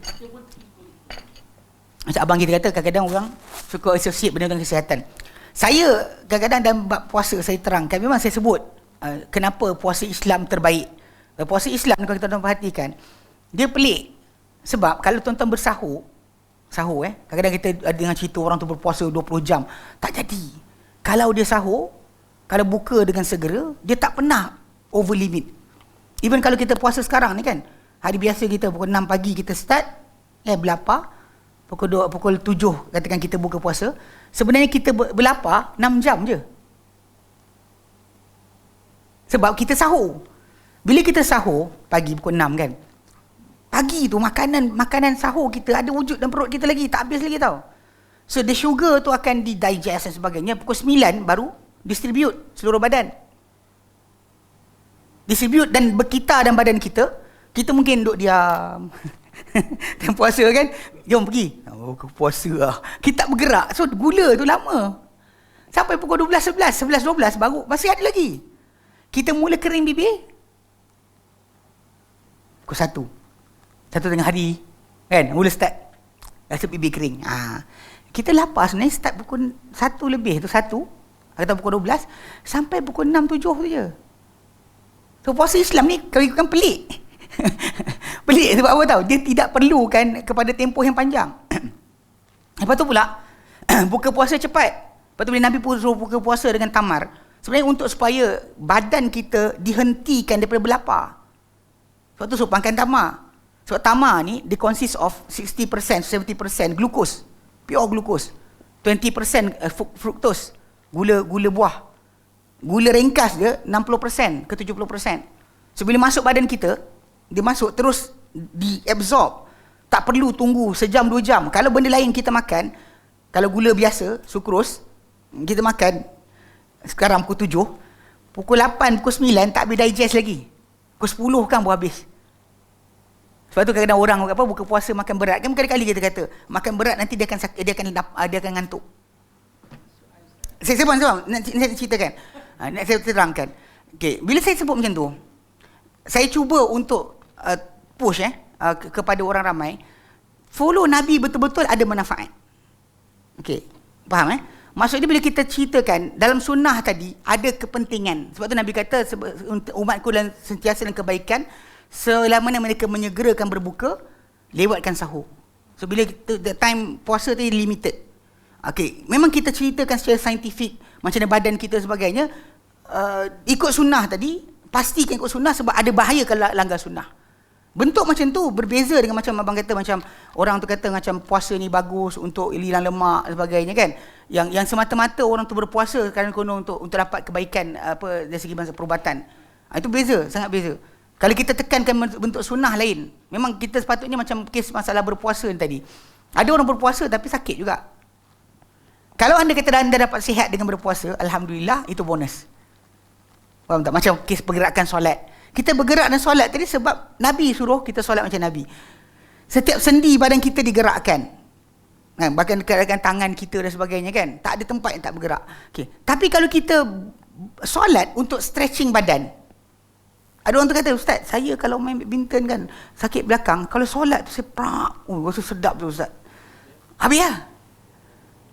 Macam abang kita kata, kadang-kadang orang suka associate benda dengan kesihatan. Saya kadang-kadang dalam bab puasa saya terangkan, memang saya sebut kenapa puasa Islam terbaik. Puasa Islam kalau kita perhatikan, dia pelik. Sebab kalau tuan-tuan bersahur, kadang-kadang kita dengar cerita orang tu berpuasa 20 jam. Tak jadi. Kalau dia sahur, kalau buka dengan segera, dia tak pernah over limit. Even kalau kita puasa sekarang ni kan, hari biasa kita pukul 6 pagi kita start, berlapar, pukul 7 katakan kita buka puasa, sebenarnya kita berlapar 6 jam je. Sebab kita sahur. Bila kita sahur, pagi pukul 6 kan, pagi tu makanan sahur kita ada wujud dalam perut kita lagi, tak habis lagi tau. So the sugar tu akan di-digest dan sebagainya. Pukul 9 baru distribute seluruh badan. Distribute dan berkitar dalam badan kita. Kita mungkin duduk diam. Dan puasa kan, jom pergi. Oh, puasa lah. Kita tak bergerak. So gula tu lama. Sampai pukul 12, 12 baru masih ada lagi. Kita mula kering bibir pukul 1 tengah hari kan, mula start rasa bibir kering. Kita lapar sebenarnya start pukul 1 lebih tu, 1 atau pukul 12 sampai pukul 6, 7 tu je. So puasa Islam ni kalau ikutkan pelik. Pelik sebab apa tahu? Dia tidak perlukan kepada tempoh yang panjang. Lepas tu pula buka puasa cepat. Lepas tu bila Nabi suruh buka puasa dengan tamar, sebenarnya untuk supaya badan kita dihentikan daripada berlapar. Sebab tu suruh makan tamar. Sebab tamar ni dia consist of 60%, 70% glukos, pure glukos, 20% fruktos, gula buah. Gula ringkas dia 60% ke 70%. So bila masuk badan kita, dia masuk terus diabsorb. Tak perlu tunggu sejam 2 jam. Kalau benda lain kita makan, kalau gula biasa, sukros, kita makan sekarang pukul 7, pukul 8, pukul 9 tak habis digest lagi. Pukul 10 kan baru habis. Sebab tu kadang-kadang orang buka puasa makan berat. Kan berkali-kali kita kata makan berat nanti dia akan ngantuk. Saya nak ceritakan. Nak saya terangkan. Okay. Bila saya sebut macam tu, saya cuba untuk push kepada orang ramai, follow Nabi betul-betul ada manfaat. Okay. Faham Maksudnya bila kita ceritakan dalam sunnah tadi ada kepentingan. Sebab tu Nabi kata umatku dan sentiasa dalam kebaikan selama mereka menyegerakan berbuka, lewatkan sahur. So bila the time puasa tadi limited. Okay, memang kita ceritakan secara saintifik macam mana badan kita sebagainya. Ikut sunnah tadi, pastikan ikut sunnah sebab ada bahaya kalau langgar sunnah. Bentuk macam tu berbeza dengan macam abang kata, macam orang tu kata macam puasa ni bagus untuk hilang lemak dan sebagainya kan. Yang semata-mata orang tu berpuasa kerana untuk dapat kebaikan dari segi perubatan. Itu beza, sangat beza. Kalau kita tekankan bentuk sunnah lain, memang kita sepatutnya macam kes masalah berpuasa ni tadi. Ada orang berpuasa tapi sakit juga. Kalau anda kata anda dapat sihat dengan berpuasa, alhamdulillah, itu bonus. Faham tak? Macam kes pergerakan solat. Kita bergerak dan solat tadi sebab Nabi suruh kita solat macam Nabi. Setiap sendi badan kita digerakkan. Bahkan gerakkan tangan kita dan sebagainya kan. Tak ada tempat yang tak bergerak. Okay. Tapi kalau kita solat untuk stretching badan. Ada orang tu kata, Ustaz, saya kalau main badminton kan, sakit belakang. Kalau solat tu saya prak. Rasa sedap tu Ustaz. Habis lah.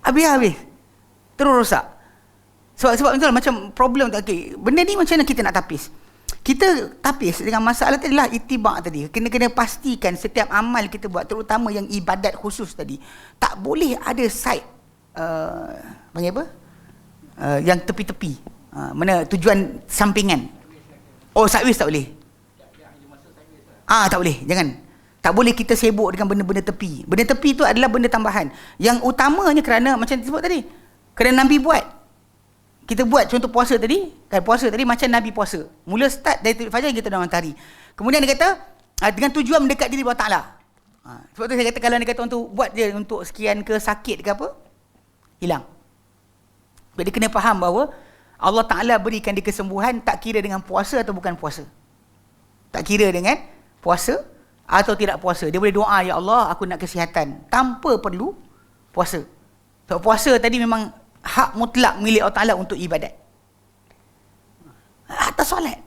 Habis. Terus rosak. Sebab betul macam problem tak. Okay. Benda ni macam mana kita nak tapis? Kita tapis dengan masalah tadi lah, itibak tadi. Kena pastikan setiap amal kita buat, terutama yang ibadat khusus tadi, tak boleh ada side panggil apa? Yang tepi-tepi. Mana tujuan sampingan. Oh, sideways tak boleh. Tak boleh. Jangan. Tak boleh kita sibuk dengan benda-benda tepi. Benda tepi tu adalah benda tambahan. Yang utamanya kerana macam disebut tadi, kerana Nabi buat. Kita buat contoh puasa tadi, kan puasa tadi macam Nabi puasa. Mula start dari fajar kita dah matahari. Kemudian dia kata dengan tujuan mendekat diri Allah Taala. Sebab tu saya kata kalau dia kata untuk buat dia untuk sekian ke sakit ke apa, hilang. Sebab dia kena faham bahawa Allah Taala berikan dia kesembuhan tak kira dengan puasa atau bukan puasa. Tak kira dengan puasa atau tidak puasa. Dia boleh doa, ya Allah, aku nak kesihatan tanpa perlu puasa. Sebab puasa tadi memang hak mutlak milik Allah Ta'ala untuk ibadat. Hatta solat.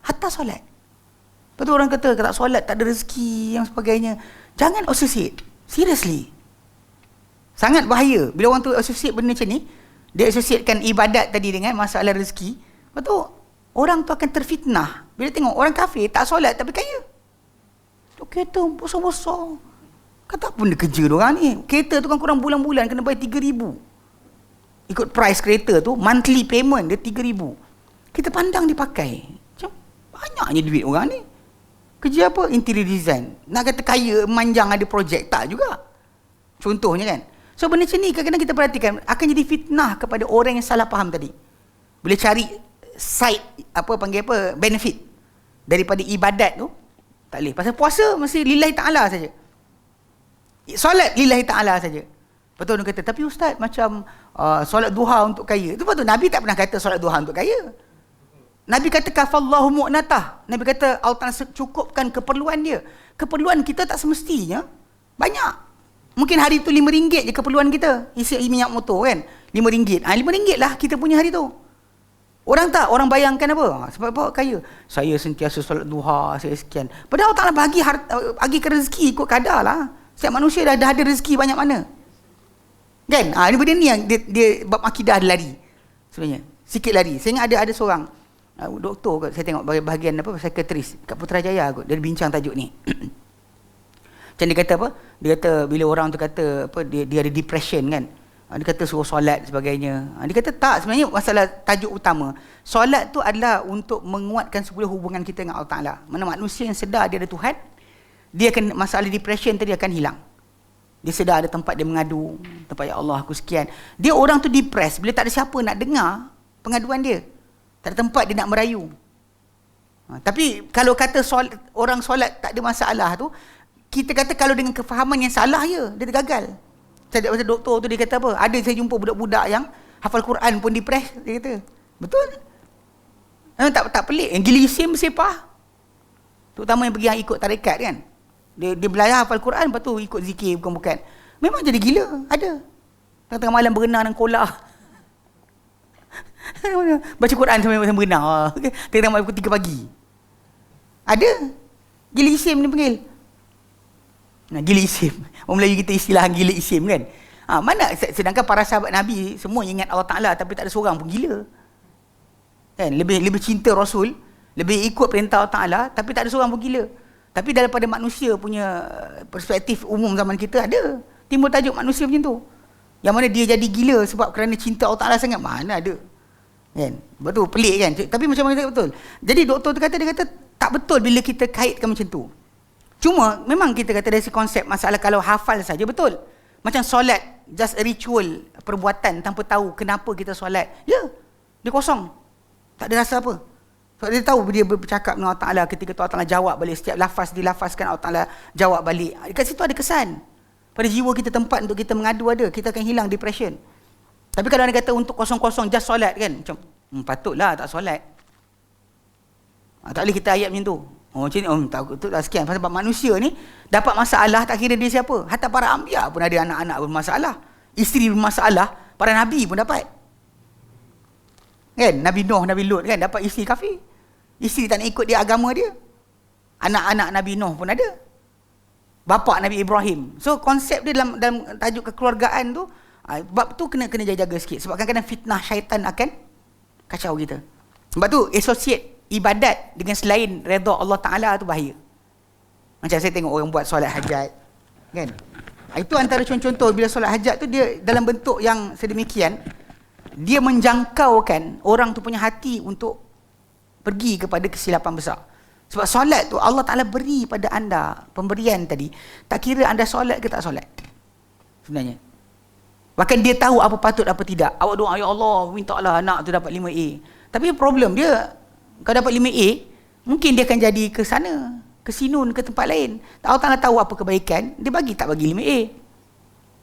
Lepas tu orang kata, tak solat tak ada rezeki yang sebagainya. Jangan associate. Seriously. Sangat bahaya. Bila orang tu associate benda macam ni, dia associatekan ibadat tadi dengan masalah rezeki. Lepas tu, orang tu akan terfitnah. Bila tengok orang kafir tak solat tapi kaya. Tu kereta besar-besar. Kata apa benda kerja diorang ni? Kereta tu kan kurang bulan-bulan kena bayar 3,000. Ikut price kereta tu, monthly payment dia 3,000. Kita pandang dia pakai. Macam banyaknya duit orang ni. Kerja apa? Interior design. Nak kata kaya, manjang ada projek. Tak juga. Contohnya kan. So benda macam ni kadang-kadang kita perhatikan akan jadi fitnah kepada orang yang salah faham tadi. Bila cari side benefit daripada ibadat tu, tak boleh. Pasal puasa mesti lillahi ta'ala saja. Solat lillahi ta'ala saja. Betul dia kata, tapi ustaz macam solat duha untuk kaya. Itu betul, Nabi tak pernah kata solat duha untuk kaya. Nabi kata kafallahu mu'natah. Nabi kata Allah Ta'ala cukupkan keperluan dia. Keperluan kita tak semestinya banyak. Mungkin hari tu RM5 je keperluan kita. Isi minyak motor kan, RM5. RM5 lah kita punya hari tu. Orang bayangkan apa? Sebab apa kaya? Saya sentiasa solat duha, saya sekian. Padahal Allah Ta'ala bagi ke rezeki ikut kadar lah. Setiap manusia dah ada rezeki banyak mana. Kan? Ini benda ni yang dia bab akidah ada lari. Sebenarnya. Sikit lari. Saya ingat ada seorang doktor kot, saya tengok bahagian psikiatris kat Putrajaya kot, dia bincang tajuk ni. Macam dia kata apa? Dia kata bila orang tu kata dia ada depression kan. Dia kata suruh solat sebagainya. Dia kata tak, sebenarnya masalah tajuk utama. Solat tu adalah untuk menguatkan sebuah hubungan kita dengan Allah Ta'ala. Mana manusia yang sedar dia ada Tuhan, dia akan, masalah depression tadi akan hilang. Dia sedar ada tempat dia mengadu, tempat ya Allah aku sekian. Dia orang tu depres bila tak ada siapa nak dengar pengaduan dia. Tak ada tempat dia nak merayu. Tapi kalau kata orang solat tak ada masalah tu, kita kata kalau dengan kefahaman yang salah dia gagal. Saya doktor tu dia kata apa? Ada saya jumpa budak-budak yang hafal Quran pun depres, dia kata. Betul? Tak pelik. Yang gila isim bersepah. Terutama yang pergi yang ikut tarekat kan. Dia belajar hafal Quran, lepas tu ikut zikir bukan-bukan. Memang jadi gila, ada. Tengah-tengah malam berenang dan kolah. Baca Quran sambil berenang. Tengah-tengah malam pukul 3 pagi. Ada. Gila isim ni panggil. Gila isim. Orang Melayu kita istilah gila isim kan. Mana sedangkan para sahabat Nabi semua ingat Allah Ta'ala, tapi tak ada seorang pun gila. Kan? Lebih cinta Rasul, lebih ikut perintah Allah Ta'ala, tapi tak ada seorang pun gila. Tapi daripada manusia punya perspektif umum zaman kita ada. Timbul tajuk manusia macam tu. Yang mana dia jadi gila sebab kerana cinta Allah Ta'ala sangat, mana ada. Kan? Betul, pelik kan? Tapi macam mana betul. Jadi doktor tu dia kata tak betul bila kita kaitkan macam tu. Cuma memang kita kata dari konsep masalah kalau hafal saja betul. Macam solat, just a ritual, perbuatan tanpa tahu kenapa kita solat. Ya, dia kosong. Tak ada rasa apa. Sebab dia tahu dia bercakap dengan Allah Ta'ala, ketika Allah Ta'ala jawab balik, setiap lafaz dilafazkan Allah Ta'ala jawab balik. Dekat situ ada kesan. Pada jiwa kita tempat untuk kita mengadu ada, kita akan hilang depression. Tapi kalau dia kata untuk kosong-kosong, just solat kan, macam patutlah tak solat. Tak boleh kita ayat macam tu. Macam ni, takutlah sekian. Sebab manusia ni dapat masalah, tak kira dia siapa. Hatta para anbiya pun ada anak-anak bermasalah. Isteri bermasalah, para nabi pun dapat. Kan? Nabi Nuh, Nabi Lut kan, dapat isteri kafir. Isteri tak nak ikut dia agama dia. Anak-anak Nabi Nuh pun ada. Bapa Nabi Ibrahim. So konsep dia dalam tajuk kekeluargaan tu, bab tu kena jaga sikit. Sebab kadang-kadang fitnah syaitan akan kacau kita. Sebab tu associate ibadat dengan selain redha Allah Ta'ala tu bahaya. Macam saya tengok orang buat solat hajat kan. Itu antara contoh-contoh bila solat hajat tu dia dalam bentuk yang sedemikian, dia menjangkaukan orang tu punya hati untuk pergi kepada kesilapan besar. Sebab solat tu Allah Ta'ala beri pada anda pemberian tadi, tak kira anda solat ke tak solat sebenarnya. Bahkan dia tahu apa patut apa tidak. Awak doa, ya Allah mintalah anak tu dapat 5A. Tapi problem dia, kalau dapat 5A, mungkin dia akan jadi ke sana, ke sinun, ke tempat lain. Allah Ta'ala tahu apa kebaikan, dia bagi tak bagi 5A.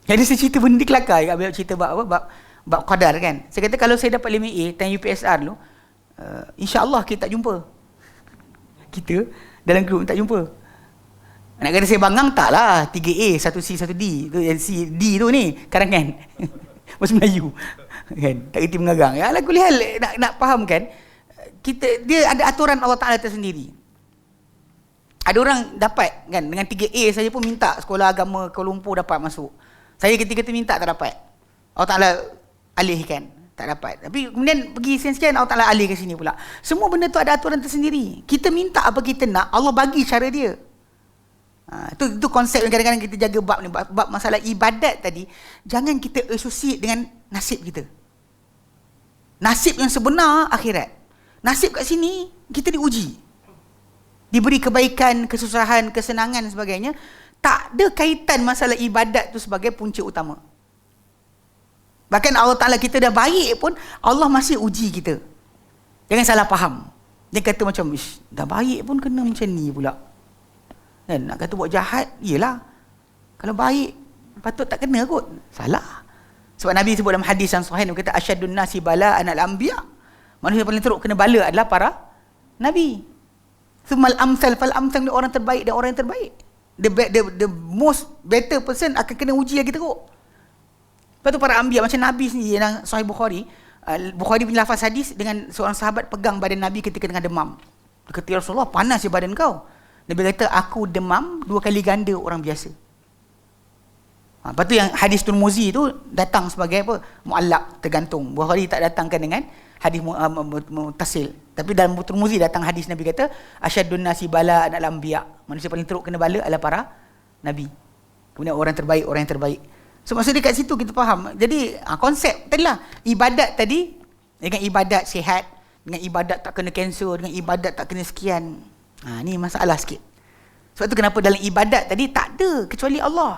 Jadi saya cerita benda kelakar, bila cerita bab qadar kan. Saya kata kalau saya dapat 5A, time UPSR dulu, insya-Allah kita tak jumpa. Kita dalam grup tak jumpa. Nak kata saya bangang, taklah. 3A, 1C, 1D. Tu C, D tu ni, karangan. Bahasa Melayu. Kan? Tak kerti mengarang. Ya, ala kulihal, nak faham kan? Dia ada aturan Allah Ta'ala tersendiri. Ada orang dapat kan, dengan 3A saja pun minta sekolah agama Kuala Lumpur dapat masuk. Saya ketika-ketika minta tak dapat. Allah Ta'ala alihkan, tak dapat. Tapi kemudian pergi sekian, Allah Ta'ala alihkan sini pula. Semua benda tu ada aturan tersendiri. Kita minta apa kita nak, Allah bagi cara dia. Itu konsep yang kadang-kadang kita jaga bab ni, bab masalah ibadat tadi. Jangan kita associate dengan nasib kita. Nasib yang sebenar akhirat. Nasib kat sini kita diuji, diberi kebaikan, kesusahan, kesenangan dan sebagainya. Tak ada kaitan masalah ibadat tu sebagai punca utama. Bahkan Allah Ta'ala kita dah baik pun, Allah masih uji kita. Jangan salah faham. Dia kata macam, dah baik pun kena macam ni pula. Dan nak kata buat jahat, yelah. Kalau baik, patut tak kena kot. Salah. Sebab Nabi sebut dalam hadis yang sahih, dia kata, asyadun nasi bala'an al-anbiya. Manusia paling teruk kena bala adalah para Nabi. Sumal amsal fal amsal, orang terbaik dan orang yang terbaik. The most better person akan kena uji lagi teruk. Lepas tu para anbiya, macam Nabi sendiri dalam Sahih Bukhari, Bukhari punya lafaz hadis dengan seorang sahabat pegang badan Nabi ketika tengah demam. Dia kata, ya Rasulullah, panas ya badan kau. Nabi kata, aku demam 2 kali ganda orang biasa. Lepas tu yang hadis Tirmizi tu datang sebagai apa? Mu'allaq, tergantung. Bukhari tak datangkan dengan hadis muttasil. Tapi dalam Tirmizi datang hadis Nabi kata, asyadun nasi bala'an al-anbiya. Manusia paling teruk kena bala adalah para Nabi. Kemudian orang terbaik, orang yang terbaik. So maksudnya kat situ kita faham. Jadi konsep tadilah ibadat tadi, dengan ibadat sihat, dengan ibadat tak kena kanser, dengan ibadat tak kena sekian. Ni masalah sikit. Sebab tu kenapa dalam ibadat tadi tak ada kecuali Allah.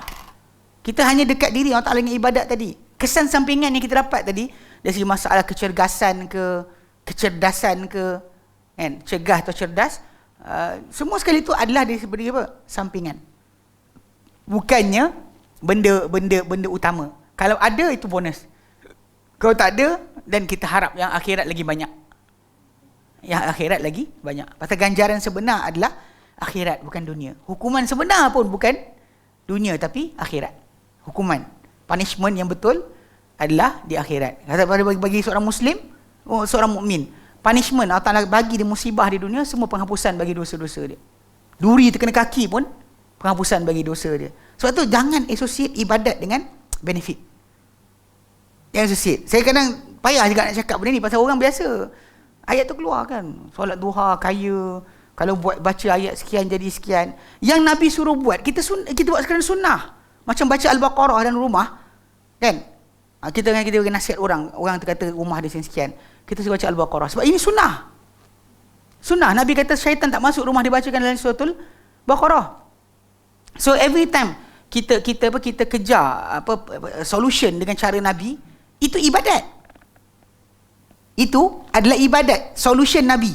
Kita hanya dekat diri Allah Ta'ala dengan ibadat tadi. Kesan sampingan yang kita dapat tadi, dari segi masalah kecergasan ke, kecerdasan ke, kan, cegah atau cerdas, semua sekali itu adalah dari segi apa? Sampingan. Bukannya benda utama. Kalau ada, itu bonus. Kalau tak ada, dan kita harap yang akhirat lagi banyak. Yang akhirat lagi banyak. Pasal ganjaran sebenar adalah akhirat, bukan dunia. Hukuman sebenar pun bukan dunia, tapi akhirat. Hukuman, punishment yang betul adalah di akhirat. Kata bagi seorang Muslim, seorang mukmin, punishment Allah Ta'ala bagi dia musibah di dunia, semua penghapusan bagi dosa-dosa dia. Duri terkena kaki pun penghapusan bagi dosa dia. Sebab tu jangan associate ibadat dengan benefit. Jangan associate. Saya kadang payah juga nak cakap benda ni pasal orang biasa. Ayat tu keluar kan, solat duha kaya, kalau baca ayat sekian jadi sekian. Yang Nabi suruh buat, kita buat sekarang sunnah. Macam baca Al-Baqarah dalam rumah, kan? Kita bagi nasihat orang tu kata rumah dia sekian. Kita suruh baca Al-Baqarah sebab ini sunnah. Sunnah. Nabi kata syaitan tak masuk rumah dibacakan dalam suratul Baqarah. So every time kita kejar solution dengan cara Nabi, itu ibadat. Itu adalah ibadat, solution Nabi.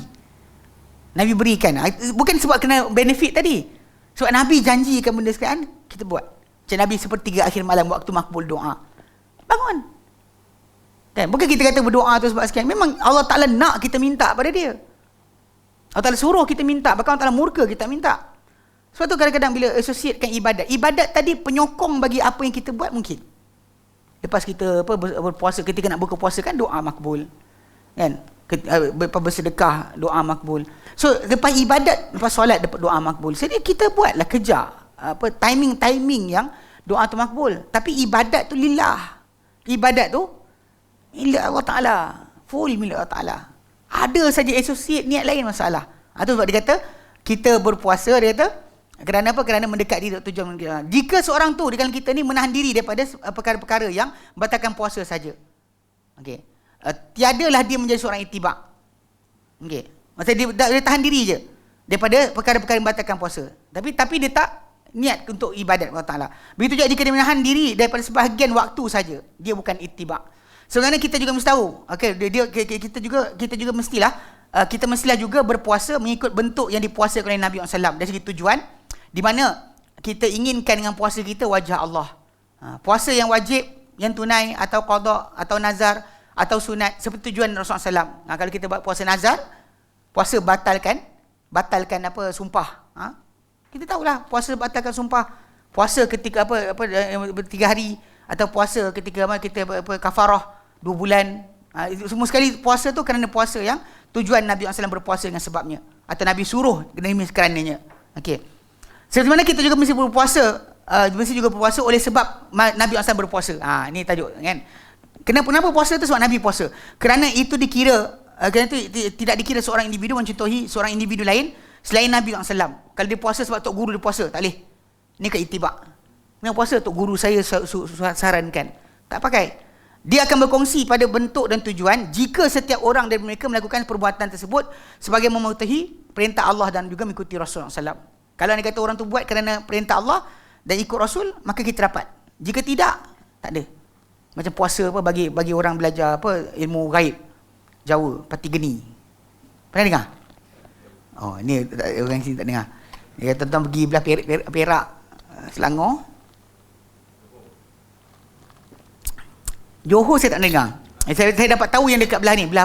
Nabi berikan. Bukan sebab kena benefit tadi. Sebab Nabi janjikan benda sekian, kita buat. Macam Nabi sepertiga akhir malam waktu makbul doa. Bangun. Kan? Bukan kita kata berdoa tu sebab sekian. Memang Allah Ta'ala nak kita minta pada dia. Allah Ta'ala suruh kita minta. Bahkan Allah Ta'ala murka kita minta. Sebab tu kadang-kadang bila associatekan ibadat. Ibadat tadi penyokong bagi apa yang kita buat mungkin. Lepas kita berpuasa, ketika nak buka puasa kan doa makbul. Kan? Bersedekah, doa makbul. So lepas ibadat, lepas solat dapat doa makbul. Jadi kita buatlah, kejar timing yang doa tu makbul. Tapi ibadat tu lillah. Ibadat tu milik Allah Ta'ala, full milik Allah Ta'ala. Ada saja associate niat lain masalah. Itu sebab dia kata kita berpuasa, dia kata kerana apa? Kerana mendekat diri tujuan kita. Jika seorang tu di dalam kita ni menahan diri daripada perkara-perkara yang batalkan puasa saja, okey, tiadalah dia menjadi seorang ittiba'. Okey, maksudnya dia tahan diri je daripada perkara-perkara yang batalkan puasa. Tapi dia tak niat untuk ibadat Allah Ta'ala. Begitu juga jika dia menahan diri daripada sebahagian waktu saja, dia bukan ittiba'. Sebenarnya kita juga mesti tahu, okey, kita juga mestilah kita mestilah juga berpuasa mengikut bentuk yang dipuasakan oleh Nabi SAW dari segi tujuan, di mana kita inginkan dengan puasa kita wajah Allah. Puasa yang wajib, yang tunai atau qada atau nazar atau sunat seperti tujuan Rasulullah SAW. Kalau kita buat puasa nazar, puasa batalkan apa, sumpah. Kita tahulah puasa batalkan sumpah. Puasa ketika 3 hari, atau puasa ketika kita kafarah 2 bulan. Semua sekali puasa tu kerana puasa yang tujuan Nabi SAW berpuasa dengan sebabnya, atau Nabi suruh demi kerananya. Okey. Seperti mana kita juga mesti berpuasa oleh sebab Nabi SAW berpuasa. Ini tajuk kan. Kenapa puasa tu? Sebab Nabi puasa. Kerana itu kerana itu tidak dikira seorang individu mencontohi seorang individu lain selain Nabi SAW. Kalau dia puasa sebab tok guru dia puasa, tak boleh. Ini ke ittiba'. Yang puasa tok guru saya sarankan, tak pakai. Dia akan berkongsi pada bentuk dan tujuan jika setiap orang dari mereka melakukan perbuatan tersebut sebagai mematuhi perintah Allah dan juga mengikuti Rasulullah SAW. Kalau anda kata orang tu buat kerana perintah Allah dan ikut Rasul, maka kita dapat. Jika tidak, tak ada. Macam puasa bagi orang belajar ilmu gaib Jawa, pati geni. Pernah dengar? Oh, ni orang sini tak dengar. Dia kata tuan pergi belah Perak, Selangor. Johor saya tak dengar. Saya dapat tahu yang dekat belah ni, belah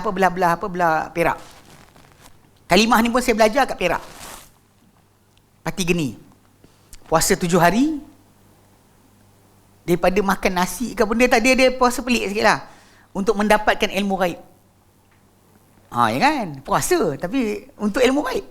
Perak. Kalimah ni pun saya belajar kat Perak. Pati Geni. Puasa 7 hari. Daripada makan nasi ke benda tak, dia puasa pelik sikit lah. Untuk mendapatkan ilmu gaib. Ya kan? Puasa tapi untuk ilmu gaib.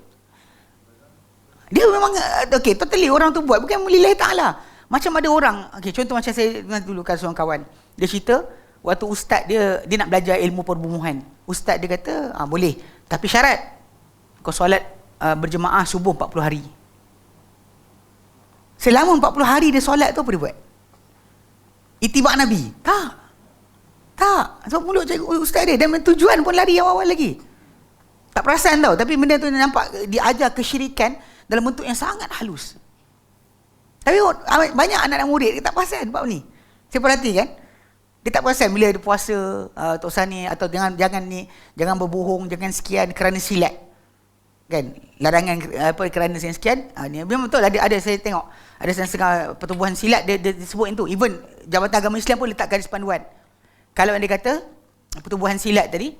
Dia memang okey, totally orang tu buat bukan lillahi ta'ala. Macam ada orang, okey, contoh macam saya dulu kan seorang kawan. Dia cerita waktu ustaz dia nak belajar ilmu perbunuhan. Ustaz dia kata, boleh, tapi syarat kau solat berjemaah subuh 40 hari. Selama 40 hari dia solat tu apa dia buat? Itibak Nabi? Tak. Sebab mulut cikgu ustaz dia, dan tujuan pun lari awal-awal lagi. Tak perasan tau, tapi benda tu nampak dia ajar kesyirikan dalam bentuk yang sangat halus. Tapi banyak anak-anak murid dia tak perasan bab ni. Saya perhati kan, dia tak perasan bila dia puasa Tok Sani atau jangan berbohong, jangan sekian kerana silat. Kan? Larangan kerana sekian. Ni memang betul ada saya tengok ada setengah pertubuhan silat dia sebut itu. Even Jabatan Agama Islam pun letak garis panduan. Kalau dia kata pertubuhan silat tadi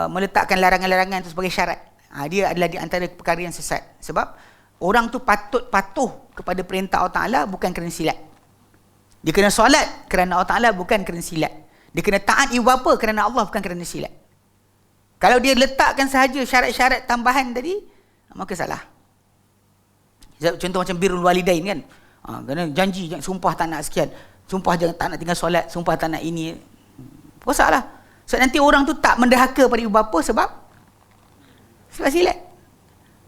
meletakkan larangan-larangan itu sebagai syarat. Dia adalah di antara perkara yang sesat. Sebab orang tu patut patuh kepada perintah Allah Ta'ala bukan kerana silat. Dia kena solat kerana Allah Ta'ala bukan kerana silat. Dia kena taat ibu bapa kerana Allah bukan kerana silat. Kalau dia letakkan sahaja syarat-syarat tambahan tadi, maka salah. Contoh macam birrul walidain kan. Kerana janji, sumpah tak nak sekian. Sumpah tak nak tinggal solat, sumpah tak nak ini. Rosak lah. Sebab nanti orang tu tak mendahaka pada ibu bapa sebab silat.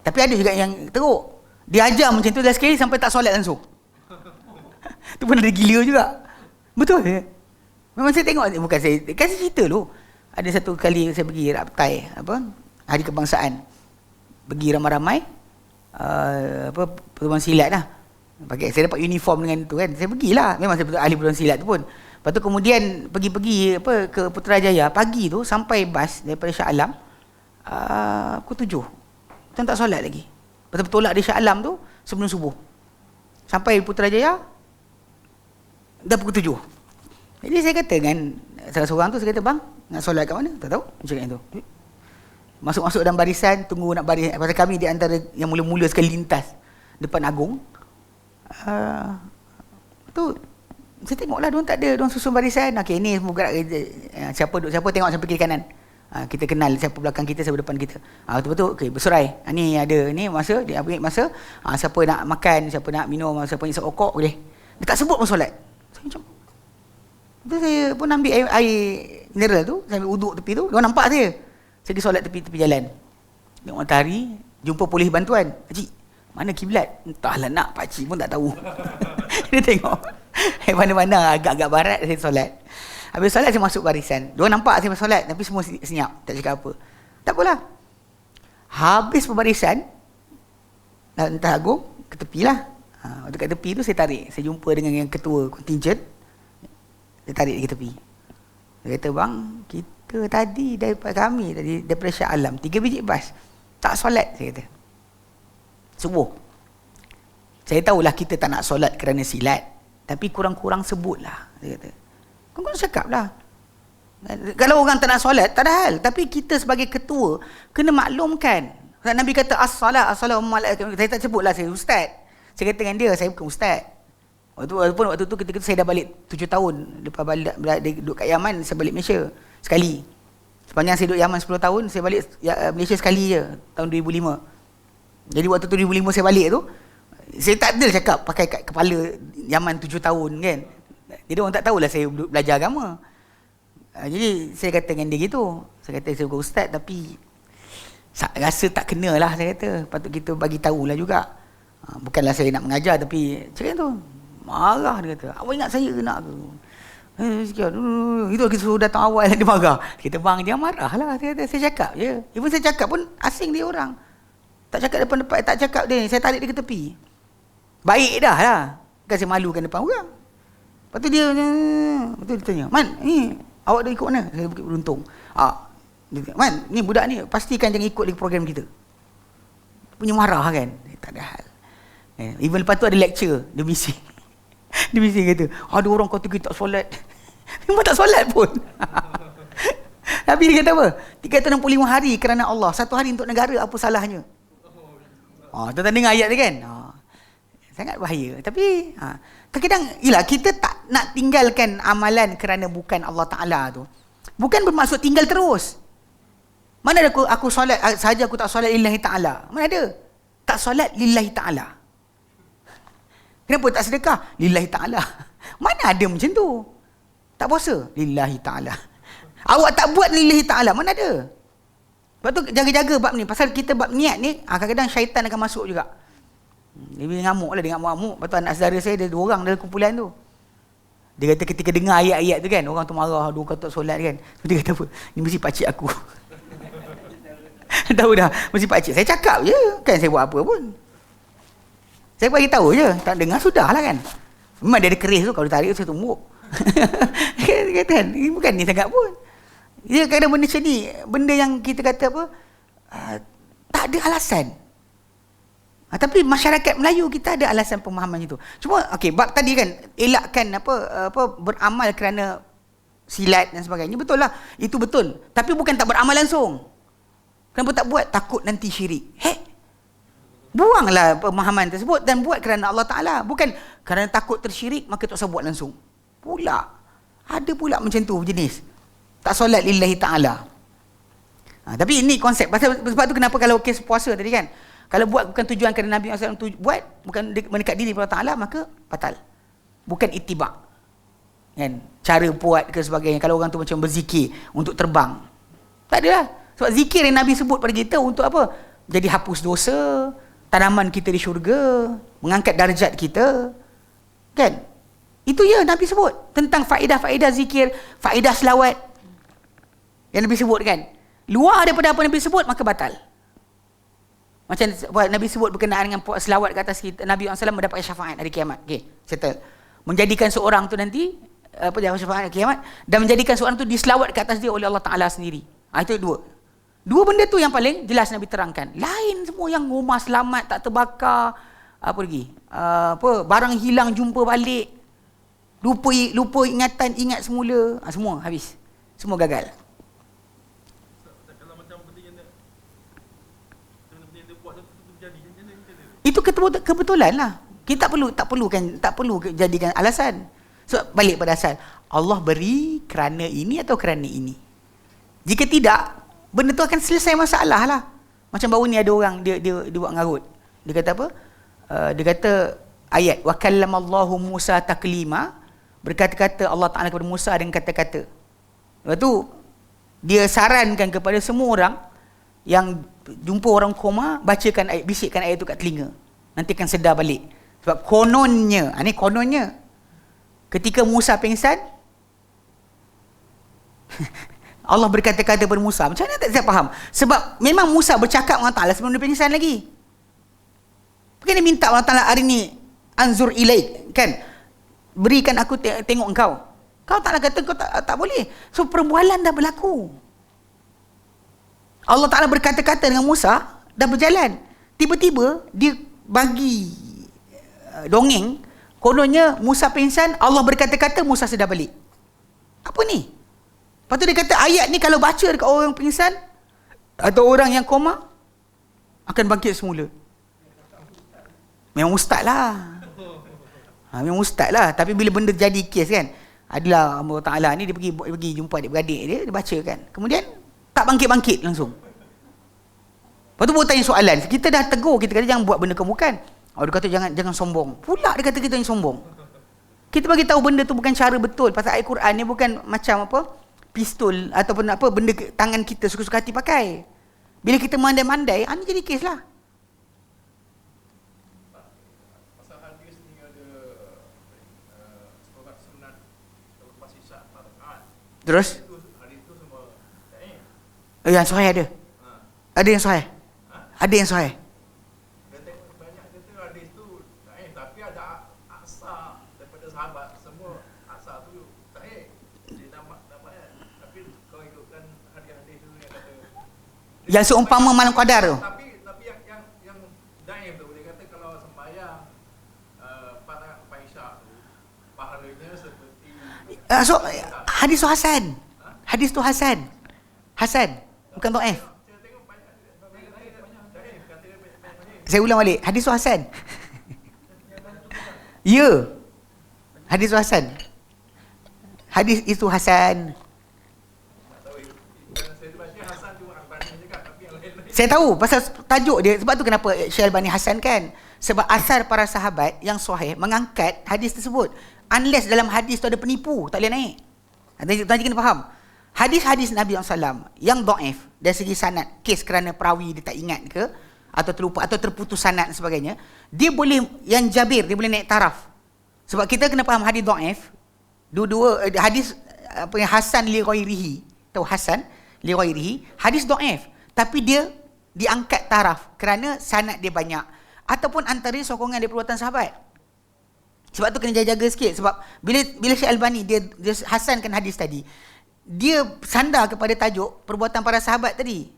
Tapi ada juga yang teruk. Dia ajar macam tu dah sekali sampai tak solat langsung. Tu pun ada gila juga. Betul ya? Memang saya tengok, bukan saya kasih cerita dulu. Ada satu kali saya pergi Raptai, hari kebangsaan. Pergi ramai-ramai pertubuhan silat lah. Saya dapat uniform dengan tu kan. Saya pergilah. Memang saya betul ahli pertubuhan silat tu pun. Lepas tu kemudian pergi ke Putrajaya pagi tu sampai bas daripada Shah Alam pukul 7. Tuan tak solat lagi. Lepas tu bertolak di Shah Alam tu sebelum subuh. Sampai Putrajaya dah pukul 7. Jadi saya kata dengan salah seorang tu, saya kata, bang, nak solat kat mana? Tak tahu. Macam tu. Masuk-masuk dalam barisan, tunggu nak baris. Pasal kami di antara yang mula-mula sekali lintas depan Agung. Tu saya tengoklah diorang tak ada, diorang susun barisan. Okey, ni semua gerak siapa tengok sampai kiri kanan. Kita kenal siapa belakang kita, siapa depan kita. Betul-betul. Okey, bersurai. Ni ada ni masa, dia ambil masa. Siapa nak makan, siapa nak minum, siapa nak isap rokok boleh. Dia tak sebut pun solat. Saya macam tu, saya pun ambil air mineral tu, saya ambil uduk tepi tu, dia nampak saya. Saya pergi solat tepi jalan. Tengok matahari, jumpa polis bantuan. Pakcik, mana kiblat? Entahlah nak, pakcik pun tak tahu. Dia tengok. Mana-mana agak-agak barat saya solat. Habis solat saya masuk barisan. Dia nampak saya solat tapi semua senyap, tak cakap apa. Tak apalah. Habis pembarisan, entah Agung ke tepilah. Dekat tepi tu saya tarik. Saya jumpa dengan yang ketua contingent. Dia tarik dia ke tepi. Dia kata, bang, kita tadi daripada Shah Alam 3 biji bas tak solat, saya kata. Subuh. Saya tahulah kita tak nak solat kerana silat, tapi kurang-kurang sebutlah, saya kata. Kurang-kurang cakap lah. Kalau orang tak nak solat, tak ada hal. Tapi kita sebagai ketua kena maklumkan. Nabi kata as-salat saya tak sebutlah saya ustaz. Saya kata dengan dia, saya bukan ustaz. Waktu tu ketika saya dah balik 7 tahun. Lepas balik duduk kat Yaman, saya balik Malaysia sekali. Sepanjang saya duduk Yaman 10 tahun, saya balik Malaysia sekali je, tahun 2005. Jadi waktu tu 2005 saya balik tu, saya tak ada cakap pakai kat kepala Yaman 7 tahun kan. Jadi orang tak tahulah saya belajar agama. Jadi saya kata dengan dia gitu. Saya kata saya bukan ustaz tapi rasa tak kena lah, saya kata. Patut kita bagi tahulah juga. Bukanlah saya nak mengajar tapi cakap tu. Marah dia kata. Awak ingat saya ke nak ke? Itu kita suruh datang awal dia marah. Kita bang dia marah lah. Saya cakap je. Even saya cakap pun asing dia orang. Tak cakap depan-depan, tak cakap dia. Saya tarik dia ke tepi. Baik dah lah. Bukan saya malukan depan orang. Lepas tu dia tanya, Man, ni awak dah ikut mana? Saya Bukit Beruntung. Man, ni budak ni pastikan jangan ikut lagi program kita. Punya marah kan. Tak ada hal. Even lepas tu ada lecture, dia bising. Dia bising kata, ada orang kata kita tak solat. Memang tak solat pun. Tapi dia kata apa? 365 hari kerana Allah, 1 hari untuk negara, apa salahnya? Tuan-tuan dengar ayat dia kan? Sangat bahaya. Tapi kadang-kadang ialah kita tak nak tinggalkan amalan kerana bukan Allah Ta'ala tu. Bukan bermaksud tinggal terus. Mana ada aku solat saja, aku tak solat lillahi ta'ala. Mana ada? Tak solat lillahi ta'ala. Kenapa tak sedekah? Lillahi ta'ala. Mana ada macam tu? Tak puasa? Lillahi ta'ala. Awak tak buat lillahi ta'ala. Mana ada? Sebab tu jaga-jaga bab ni. Pasal kita bab niat ni, kadang-kadang syaitan akan masuk juga. Dia ngamuk lah, dia ngamuk-ngamuk. Lepas tu anak saudara saya, ada 2 orang dalam kumpulan tu. Dia kata ketika dengar ayat-ayat tu kan, orang tu marah, dia kata tak solat kan. Dia kata apa? Ni mesti pakcik aku. Tahu dah, mesti pakcik. Saya cakap je, kan saya buat apa pun. Saya bagi tahu je, tak dengar sudahlah kan. Memang dia ada keris tu, kalau tarik saya tumbuk. Kata kan, ini bukan ni sangat pun. Dia kadang benda macam ni, benda yang kita kata apa, tak ada alasan. Tapi masyarakat Melayu kita ada alasan pemahaman itu. Cuma okey, bab tadi kan elakkan apa beramal kerana silat dan sebagainya, betul lah. Itu betul. Tapi bukan tak beramal langsung. Kenapa tak buat? Takut nanti syirik. Buanglah pemahaman tersebut dan buat kerana Allah Ta'ala. Bukan kerana takut tersyirik maka tak usah buat langsung. Pula ada pula macam tu jenis. Tak solat lillahi ta'ala. Tapi ini konsep. Sebab tu kenapa kalau kes puasa tadi kan, kalau buat bukan tujuan kerana Nabi SAW buat, bukan mendekat diri kepada Allah Ta'ala, maka batal. Bukan itibak. Kan? Cara buat ke sebagainya. Kalau orang tu macam berzikir untuk terbang. Tak ada lah. Sebab zikir yang Nabi sebut pada kita untuk apa? Jadi hapus dosa, tanaman kita di syurga, mengangkat darjat kita. Kan? Itu ya Nabi sebut. Tentang faedah-faedah zikir, faedah selawat. Yang Nabi sebut kan. Luar daripada apa Nabi sebut, maka batal. Macam Nabi sebut berkenaan dengan selawat ke atas kita, Nabi SAW mendapat syafaat hari kiamat. Okay, settle. Menjadikan seorang tu nanti, syafaat hari kiamat, dan menjadikan seorang tu diselawat ke atas dia oleh Allah Ta'ala sendiri. Itu dua benda tu yang paling jelas Nabi terangkan. Lain semua yang rumah selamat, tak terbakar, apa lagi, barang hilang jumpa balik, lupa ingatan, ingat semula, semua habis. Semua gagal. Itu kebetulan lah. Kita tak perlu jadikan alasan. So balik pada asal. Allah beri kerana ini atau kerana ini. Jika tidak, benda tu akan selesai masalah lah. Macam baru ni ada orang dia buat ngarut. Dia kata apa? Dia kata ayat wa kallamallahu Musa taklima, berkata-kata Allah Taala kepada Musa dengan kata-kata. Lepas tu dia sarankan kepada semua orang yang jumpa orang koma, bacakan ayat, bisikkan ayat itu kat telinga. Nanti akan sedar balik. Sebab kononnya, ini kononnya, ketika Musa pingsan, Allah berkata-kata kepada Musa. Macam mana tak saya faham? Sebab memang Musa bercakap dengan Allah Ta'ala sebelum dia pingsan lagi. Mungkin dia minta Allah Ta'ala hari ni, anzur ilaik, kan? Berikan aku tengok engkau. Kau Ta'ala kata kau tak boleh. So perbualan dah berlaku. Allah Ta'ala berkata-kata dengan Musa, dah berjalan. Tiba-tiba, dia bagi dongeng, kononnya Musa pingsan, Allah berkata-kata, Musa sedar balik. Apa ni? Lepas tu dia kata, ayat ni kalau baca dekat orang pingsan, atau orang yang koma, akan bangkit semula. Memang ustaz lah. Memang ustaz lah. Tapi bila benda jadi kes kan, adalah Allah Ta'ala ni, dia pergi jumpa adik-beradik dia baca kan. Kemudian, tak bangkit-bangkit langsung. Lepas tu tanya soalan. Kita dah tegur, kita kata jangan buat benda kebukan. Dia kata jangan sombong. Pula dia kata kita jangan sombong. Kita bagi tahu benda tu bukan cara betul. Pasal ayat Quran ni bukan macam apa, pistol ataupun apa, benda tangan kita suka-suka hati pakai. Bila kita mandai-mandai, ni jadi kes lah. Pasal hadis ni ada solat sunat lepas isyak 4 rakaat. Terus? Hadis tu semua sahih. Yang sahih ada. Ada yang sahih. Ada yang sahih. Banyak kata hadis tu sahih, tapi ada asar daripada sahabat, semua asar tu sahih. Dia nama tapi kau ikutkan hadis-hadis tu yang kata Yang seumpama malam qadar tu. Tapi yang daif tu dia kata kalau sembahyang Pak Isyak tu pahalanya seperti So hadis tu hasan. Hadis tu hasan. Hasan, bukan dhaif. saya tengok banyak daif kata dia banyak. Saya ulang balik. Hadis tu hasan. Ya. Hadis tu hasan. Hadis itu hasan. Saya baca Hasan tu Albani cakap tapi yang lain-lain. Saya tahu pasal tajuk dia. Sebab tu kenapa Syekh Albani hasan kan. Sebab asar para sahabat yang sahih mengangkat hadis tersebut. Unless dalam hadis tu ada penipu, tak boleh naik. Tuan-tuan kena faham. Hadis-hadis Nabi SAW yang dhaif dari segi sanad, kes kerana perawi dia tak ingat ke, atau terlupa, atau terputus sanad dan sebagainya, dia boleh, yang jabir, dia boleh naik taraf. Sebab kita kena faham hadis dhaif, dua-dua hadis apa yang hasan li ghairihi, tahu hasan li ghairihi, hadis dhaif, tapi dia diangkat taraf kerana sanad dia banyak, ataupun antara sokongan dari perbuatan sahabat. Sebab tu kena jaga sikit. Sebab bila Syekh Albani dia hasankan hadis tadi, dia sandar kepada tajuk perbuatan para sahabat tadi.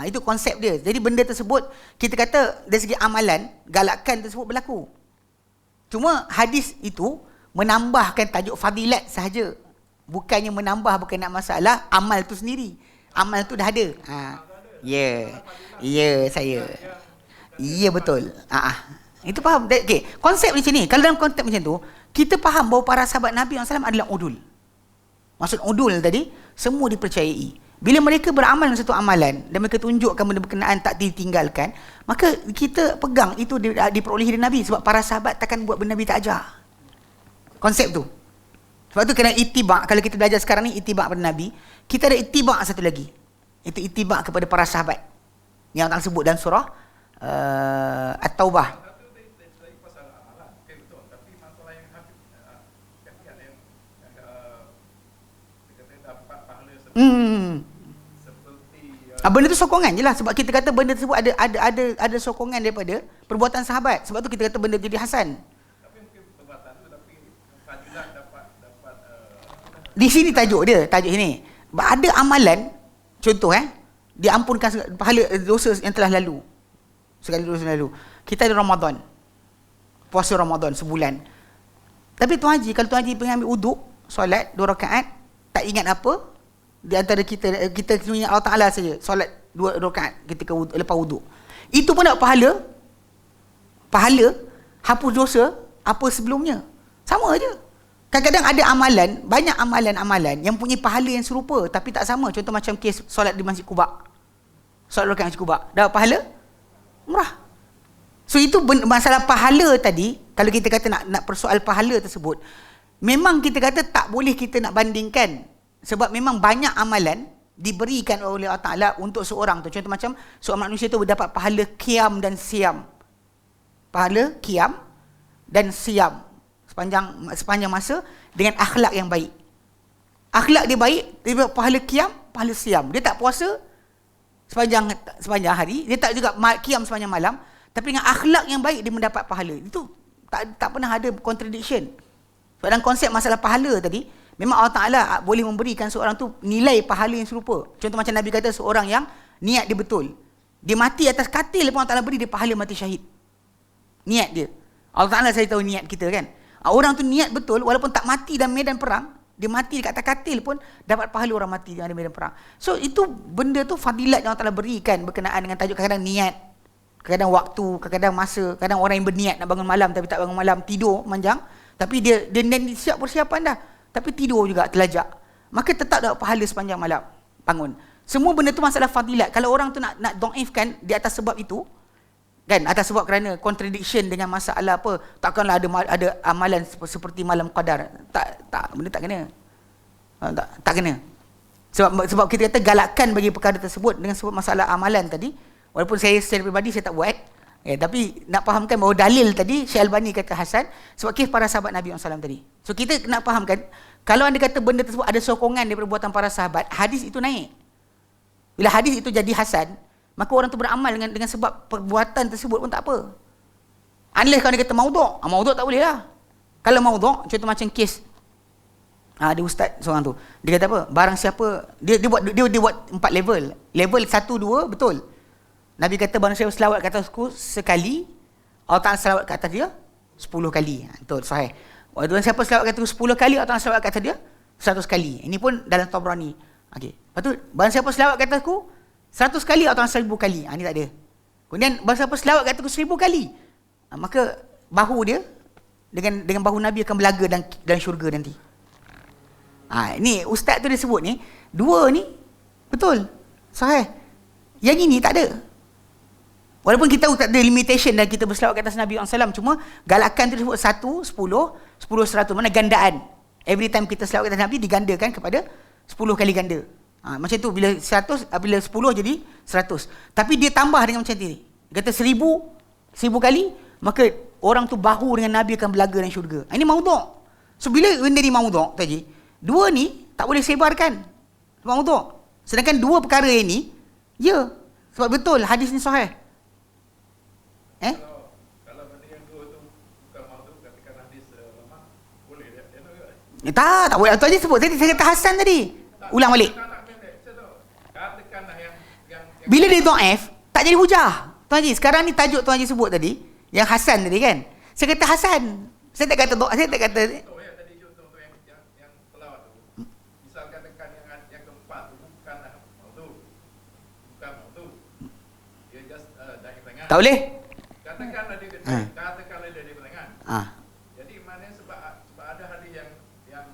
Itu konsep dia. Jadi benda tersebut kita kata dari segi amalan, galakkan tersebut berlaku. Cuma hadis itu menambahkan tajuk fadilat sahaja. Bukannya menambah, bukan nak masalah amal tu sendiri. Amal tu dah ada. Ya. Ya, saya. Ya, betul. Itu faham. Okay. Konsep macam ni. Kalau dalam konsep macam tu, kita faham bahawa para sahabat Nabi SAW adalah udul. Maksud udul tadi, semua dipercayai. Bila mereka beramal dengan satu amalan dan mereka tunjukkan benda berkenaan tak ditinggalkan, maka kita pegang itu diperolehi dari Nabi. Sebab para sahabat takkan buat benda Nabi tak ajar. Konsep tu. Sebab tu kena itibak. Kalau kita belajar sekarang ni itibak pada Nabi, kita ada itibak satu lagi. Itu itibak kepada para sahabat. Yang Allah sebut dalam surah At-Taubah. Benda tu sokongan je lah. Sebab kita kata benda tersebut ada sokongan daripada perbuatan sahabat. Sebab tu kita kata benda jadi hasan. Tapi mungkin perbuatan tu tapi fadilat dapat di sini tajuk dia, tajuk sini. Ada amalan, contoh diampunkan pahala dosa yang telah lalu. Segala dosa yang lalu. Kita ada Ramadan. Puasa Ramadan sebulan. Tapi Tuan Haji, kalau Tuan Haji pergi ambil uduk, solat 2 rakaat, tak ingat apa, di antara kita ingat Allah Ta'ala saja, solat 2 rakaat ketika lepas wuduk, itu pun dapat pahala hapus dosa apa sebelumnya. Sama aja. Kadang-kadang ada amalan, banyak amalan-amalan yang punya pahala yang serupa tapi tak sama. Contoh macam kes solat di Masjid Quba, solat rakaat Masjid Quba, dapat pahala umrah. So itu masalah pahala tadi. Kalau kita kata nak persoal pahala tersebut, memang kita kata tak boleh kita nak bandingkan. Sebab memang banyak amalan diberikan oleh Allah Ta'ala untuk seorang tu. Contoh macam seorang manusia tu dapat pahala qiyam dan siam. Pahala qiyam dan siam sepanjang masa dengan akhlak yang baik. Akhlak dia baik, dia dapat pahala qiyam, pahala siam. Dia tak puasa sepanjang hari, dia tak juga qiyam sepanjang malam, tapi dengan akhlak yang baik dia mendapat pahala. Itu tak pernah ada contradiction. Sebab dalam konsep masalah pahala tadi, memang Allah Ta'ala boleh memberikan seorang tu nilai pahala yang serupa. Contoh macam Nabi kata seorang yang niat dia betul, dia mati atas katil pun Allah Ta'ala beri dia pahala mati syahid. Niat dia. Allah Ta'ala saya tahu niat kita kan. Orang tu niat betul, walaupun tak mati dalam medan perang, dia mati dekat atas katil pun dapat pahala orang mati dalam medan perang. So itu benda tu fadilat yang Allah Ta'ala berikan berkenaan dengan tajuk kadang-kadang niat, kadang-kadang waktu, kadang-kadang masa, kadang orang yang berniat nak bangun malam tapi tak bangun malam, tidur manjang, tapi dia siap persiapan dah, tapi tidur juga terlajak, maka tetap dapat pahala sepanjang malam bangun. Semua benda tu masalah fadilat. Kalau orang tu nak dhaifkan di atas sebab itu kan, atas sebab kerana contradiction dengan masalah apa, takkanlah ada amalan seperti malam qadar. Tak benda tak kena. Tak kena. Sebab kita kata galakkan bagi perkara tersebut dengan sebab masalah amalan tadi. Walaupun saya secara peribadi saya tak buat, tapi nak fahamkan bahawa dalil tadi Syekh Albani kata hasan sebab kes para sahabat Nabi SAW tadi. So kita nak fahamkan, kalau anda kata benda tersebut ada sokongan daripada perbuatan para sahabat, hadis itu naik. Bila hadis itu jadi hasan, maka orang tu beramal dengan sebab perbuatan tersebut pun tak apa. Unless kalau dia kata maudhu', maudhu' tak boleh lah. Kalau maudhu', contoh macam kes Ada ustaz seorang tu. Dia kata apa? Barang siapa dia buat 4 level. Level 1 2 betul. Nabi kata barang siapa selawat ke atasku sekali, Allah Taala selawat ke atas dia 10 kali. Betul, sahih. Barang siapa selawat ke atasku 10 kali, Allah Taala selawat ke atas dia 100 kali. Ini pun dalam Tabrani. Okey. Lepas tu barang siapa selawat ke atasku 100 kali, Allah Taala 1000 kali. Ini tak ada. Kemudian barang siapa selawat ke atasku 1000 kali, maka bahu dia dengan bahu Nabi akan belaga dalam syurga nanti. Ni ustaz tu dia sebut ni, dua ni betul, sahih. Yang ini tak ada. Walaupun kita tahu tak ada limitation dan kita berselawat ke atas Nabi SAW, cuma galakan tu disebut 1, 10, 10, 100. Mana gandaan. Every time kita selawat ke atas Nabi digandakan kepada 10 kali ganda. Macam tu, bila 100, bila 10 jadi 100. Tapi dia tambah dengan macam ni. Dia kata 1000 kali, maka orang tu bahu dengan Nabi akan belaga dalam syurga. Ini maudhu'. So bila benda ni maudhu' tadi, dua ni tak boleh sebarkan. Maudhu'. Sedangkan dua perkara ini, ya, sebab betul hadis ni sahih. Kalau benda yang dua tu bukan maudhu', katakan hadis lemah, boleh dia Tak boleh. Tu aja sebut. Tadi saya kata Hasan tadi. Ulang balik. Katakanlah yang bila dia dhaif, tak jadi hujah. Tuan Haji, sekarang ni tajuk Tuan Haji sebut tadi, yang Hasan tadi kan. Saya kata Hasan. Saya tak kata dhaif, saya tak kata contoh yang pelawat tu. Misal katakan yang keempat tu bukanlah maudhu'. Bukan maudhu'. Dia just da'i tangan. tak boleh. Katakanlah dia di pertengahan. Jadi maknanya sebab ada hadis yang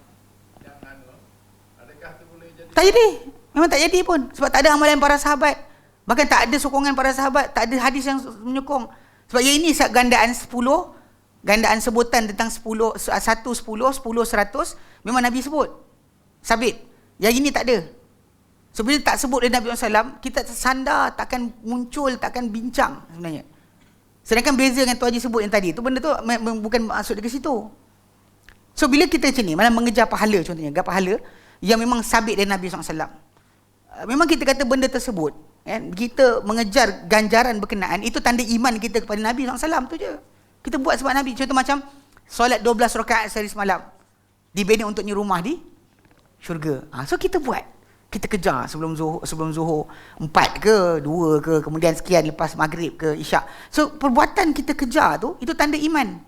adakah tu boleh jadi? Tak jadi. Memang tak jadi pun. Sebab tak ada amalan para sahabat. Bahkan tak ada sokongan para sahabat. Tak ada hadis yang menyokong. Sebab yang ini gandaan 10, gandaan sebutan tentang 1, 10, 10, 100, memang Nabi sebut. Sabit. Yang ini tak ada. So bila tak sebut dari Nabi SAW, kita sandar, takkan muncul, takkan bincang sebenarnya. Sedangkan beza dengan Tuan Haji sebut yang tadi, tu benda tu bukan maksud dia ke situ. So bila kita macam ni, malah mengejar pahala contohnya, pahala yang memang sabit dari Nabi SAW. Memang kita kata benda tersebut, kita mengejar ganjaran berkenaan, itu tanda iman kita kepada Nabi SAW, tu je. Kita buat sebab Nabi. Contoh macam solat 12 rakaat sehari semalam, dibina untuknya rumah di syurga. So kita buat. Kita kejar sebelum zuhur 4 ke 2 ke, kemudian sekian lepas maghrib ke isyak. So perbuatan kita kejar tu, itu tanda iman.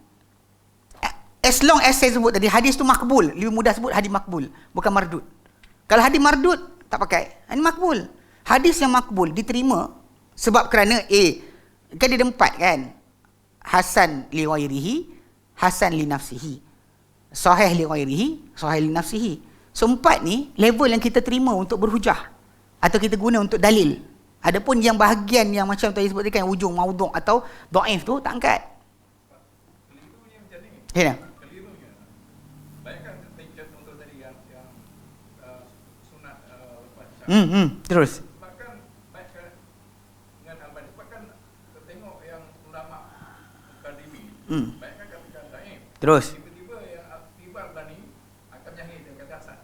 As long as saya sebut tadi, hadis tu makbul. Lebih mudah sebut hadis makbul, bukan mardud. Kalau hadis mardud, tak pakai. Ini makbul. Hadis yang makbul diterima sebab kerana kan dia ada 4 kan. Hasan li ghairihi, hasan li nafsihi, sahih li ghairihi, sahih li nafsihi. So 4 ni level yang kita terima untuk berhujah atau kita guna untuk dalil. Adapun yang bahagian yang macam tadi sebut kan, ujung maudhu' atau dhaif tu tak angkat. Kelirunya macam ni. Ya. Kelirunya. Bayangkan contoh tadi yang sunat lepas isyak. Terus. Bahkan dengan Al-Bani, bahkan kita tengok yang ulama mukadimi. Bayangkan katakan dhaif. Terus. Tiba-tiba yang tiba Al-Bani akan menyahih dan kata hasan.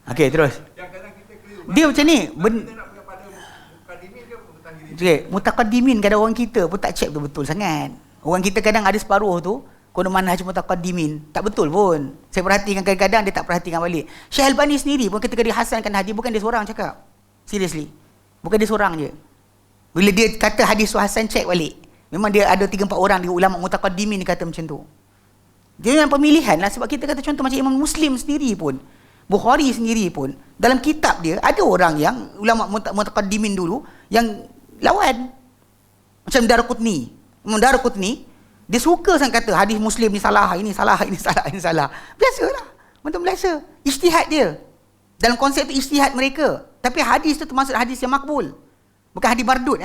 Okey, terus. Yang kadang kita keliru. Dia macam ni. Kita nak pergi pada mukadimi ke mutahirin. Okay, mutaqaddimin kadang orang kita pun tak check betul sangat. Orang kita kadang ada separuh tu, kono manhaj mutaqaddimin, tak betul pun. Saya perhatikan kadang-kadang dia tak perhatikan balik. Syekh Albani sendiri pun ketika dia hasankan hadis, bukan dia seorang cakap. Seriously. Bukan dia seorang je. Bila dia kata hadis tu hasan, check balik. Memang dia ada 3-4 orang di ulama mutaqaddimin dia kata macam tu. Dia memang pemilihan lah, sebab kita kata contoh macam Imam Muslim sendiri pun, Bukhari sendiri pun, dalam kitab dia ada orang yang ulama mutaqaddimin dulu yang lawan. Macam Daraqutni. Imam Daraqutni, dia suka sangat kata hadis Muslim ni salah, ini salah, ini salah, ini salah. Biasalah. Macam biasa. Ijtihad dia. Dalam konsep tu ijtihad mereka. Tapi hadis tu termasuk hadis yang makbul. Bukan hadis mardud.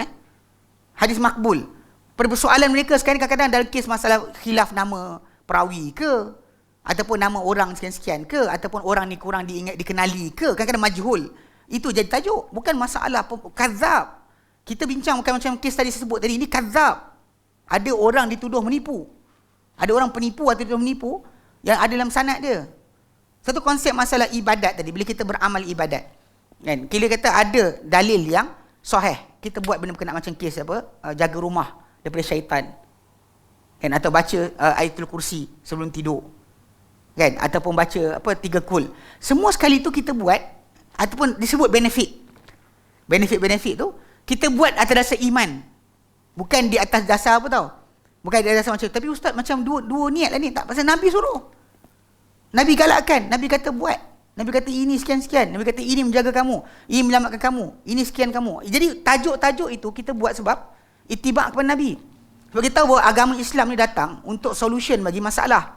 Hadis makbul. Persoalan mereka sekarang kadang-kadang dalam kes masalah khilaf nama perawi ke, ataupun nama orang sekian-sekian ke, ataupun orang ni kurang dikenali ke, kadang-kadang majhul. Itu jadi tajuk. Bukan masalah kadzab. Kita bincang bukan macam kes tadi saya sebut tadi, ini kadzab. Ada orang dituduh menipu. Ada orang penipu atau dituduh menipu yang ada dalam sanad dia. Satu konsep masalah ibadat tadi, bila kita beramal ibadat, kan, kita kata ada dalil yang sahih, kita buat benda berkenaan macam kes jaga rumah daripada syaitan, kan, atau baca ayatul kursi sebelum tidur, kan, ataupun baca 3 kul. Semua sekali tu kita buat ataupun disebut benefit. Benefit tu kita buat atas dasar iman. Bukan di atas dasar apa tau. Bukan di atas dasar macam, tapi ustaz macam dua niat lah ni. Tak, pasal Nabi suruh. Nabi galakkan, Nabi kata buat. Nabi kata ini sekian-sekian. Nabi kata ini menjaga kamu, ini menyelamatkan kamu, ini sekian kamu. Jadi tajuk-tajuk itu kita buat sebab itibak kepada Nabi. Sebab kita tahu bahawa agama Islam ni datang untuk solution bagi masalah.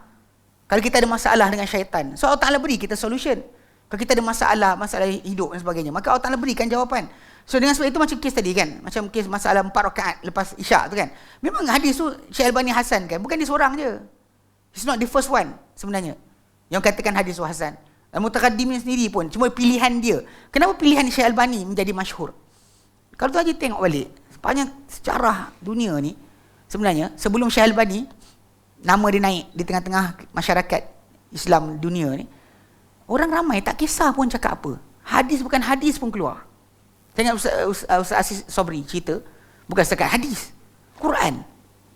Kalau kita ada masalah dengan syaitan, so Allah Ta'ala beri kita solution. Kalau kita ada masalah hidup dan sebagainya, maka Allah Ta'ala berikan jawapan. So dengan sebab itu macam kes tadi kan, macam kes masalah 4 rakaat lepas isyak tu kan. Memang hadis tu Syekh Albani Hasan kan, bukan dia seorang je. He's not the first one sebenarnya yang katakan hadis tu Hasan. Al-Mutaqaddimin sendiri pun, cuma pilihan dia. Kenapa pilihan Syekh Albani menjadi masyhur? Kalau tu aja tengok balik, sepanjang sejarah dunia ni, sebenarnya sebelum Syekh Albani, nama dia naik di tengah-tengah masyarakat Islam dunia ni, orang ramai tak kisah pun cakap apa. Hadis bukan hadis pun keluar. Saya ingat Ustaz Aziz Sobri cerita, bukan setakat hadis, Quran.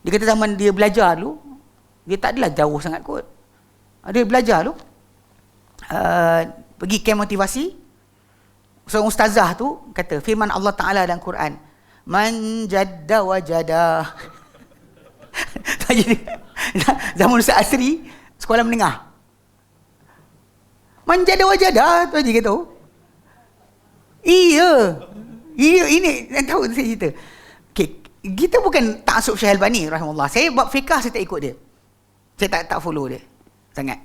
Dia kata zaman dia belajar dulu, dia tak adalah jauh sangat kot. Dia belajar dulu, pergi camp motivasi. Seorang ustazah tu kata, firman Allah Ta'ala dalam Quran, man jadda wajada. Jadi zaman Ustaz Asri, sekolah menengah, man jadda wajada tu aja kata. Iya, ini yang tahu saya cerita. Okay, kita bukan taksub Syekh Albani rahimahullah. Saya bab fiqah saya tak ikut dia. Saya tak follow dia sangat.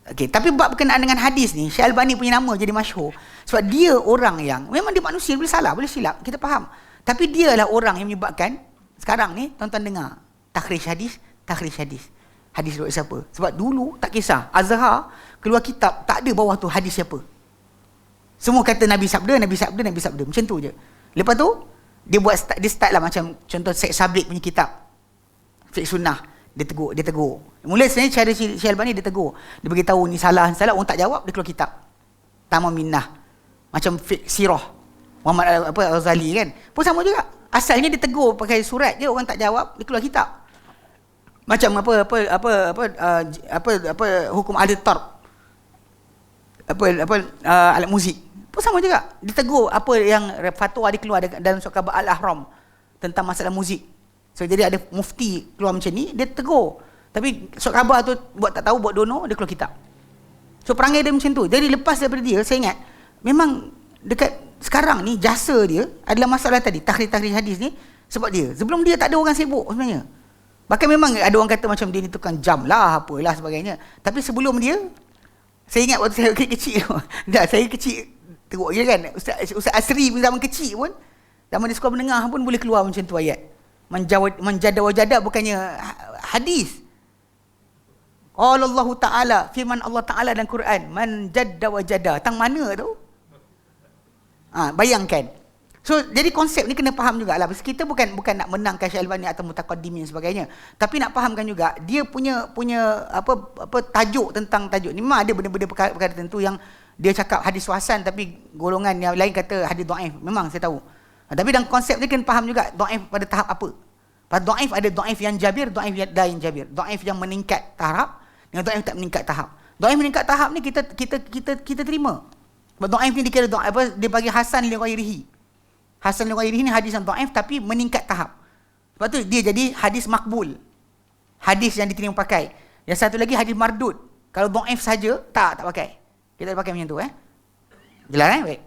Okay, tapi bab berkenaan dengan hadis ni, Syekh Albani punya nama jadi masyhur sebab dia orang yang memang dia manusia, boleh salah, boleh silap, kita faham. Tapi dia lah orang yang menyebabkan sekarang ni tuan-tuan dengar takhrij hadis. Hadis riwayat siapa? Sebab dulu tak kisah, Azhar keluar kitab tak ada bawah tu hadis siapa. Semua kata Nabi sabda. Macam tu je. Lepas tu, dia start lah macam contoh Syekh Sabrik punya kitab. Fiqh Sunnah. Dia tegur. Mula sebenarnya cara Syekh Albani dia tegur. Dia beritahu ni salah, orang tak jawab, dia keluar kitab. Tamam Minnah. Macam Fiqh Sirah. Muhammad Al-Ghazali kan. Pun sama juga. Asalnya dia tegur pakai surat je, orang tak jawab, dia keluar kitab. Macam hukum ahli tarb. Alat muzik. Pun sama juga. Ditegur apa yang fatwa dia keluar dalam surat khabar Al-Ahram tentang masalah muzik. So jadi ada mufti keluar macam ni, dia tegur. Tapi surat khabar tu buat tak tahu, buat dono, dia keluar kitab. So perangai dia macam tu. Jadi lepas daripada dia, saya ingat memang dekat sekarang ni jasa dia adalah masalah tadi, takhrij hadis ni sebab dia. Sebelum dia tak ada orang sibuk sebenarnya. Bahkan memang ada orang kata macam dia ni tukang jam lah, apalah sebagainya. Tapi sebelum dia, saya ingat waktu saya kecil tu. Saya kecil teruk je kan. Ustaz Asri pun zaman kecil pun, zaman di sekolah menengah pun boleh keluar macam tu ayat. Manjada wajada bukannya hadis. Qala Allah Ta'ala, firman Allah Ta'ala dalam Quran, man jadda wajada. Tang mana tu? Bayangkan. So jadi konsep ni kena faham jugalah. Kita bukan nak menangkan Syekh Albani atau Mutaqaddimin sebagainya, tapi nak fahamkan juga dia punya apa tajuk tentang tajuk ni. Memang ada benda-benda perkara tertentu yang dia cakap hadis hasan, tapi golongan yang lain kata hadis dhaif. Memang saya tahu. Tapi dalam konsep ni kena faham juga dhaif pada tahap apa. Pada dhaif ada dhaif yang jabir, dhaif yang lain jabir. Dhaif yang meningkat tahap dengan dhaif tak meningkat tahap. Dhaif meningkat tahap ni kita terima. Sebab dhaif ni dikira dhaif, dia bagi hasan li ghairihi. Hasan li ghairihi ni hadis yang dhaif tapi meningkat tahap. Sebab tu dia jadi hadis makbul. Hadis yang diterima pakai. Yang satu lagi hadis mardud. Kalau dhaif saja tak pakai. Kita pakai macam tu Jelas baik.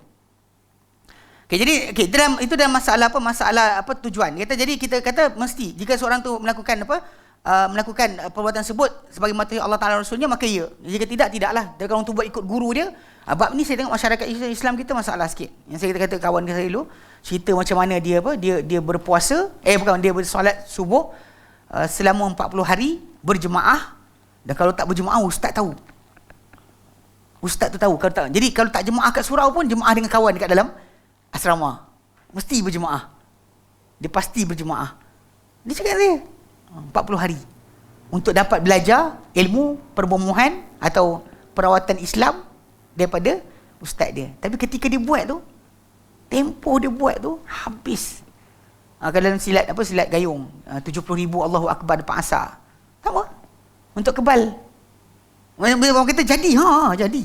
Okey, jadi itu dalam masalah tujuan. Jadi kita kata mesti jika seorang tu melakukan perbuatan tersebut sebagai mata Allah Taala Rasulnya, maka ya. Jika tidaklah. Dan kalau tu buat ikut guru dia, bab ni saya tengok masyarakat Islam kita masalah sikit. Yang saya kata kawan saya dulu cerita macam mana dia berpuasa, dia bersolat subuh selama 40 hari berjemaah, dan kalau tak berjemaah ustaz tahu. Ustaz tu tahu kalau tak. Jadi kalau tak jemaah kat surau pun jemaah dengan kawan dekat dalam asrama. Mesti berjemaah. Dia pasti berjemaah. Dia cakap dia 40 hari untuk dapat belajar ilmu perbomohan atau perawatan Islam daripada ustaz dia. Tapi ketika dia buat tu, tempoh dia buat tu habis. Kalau dalam silat gayung 70,000 Allahu Akbar depan asar. Sama. Untuk kebal Bila orang kata jadi, jadi.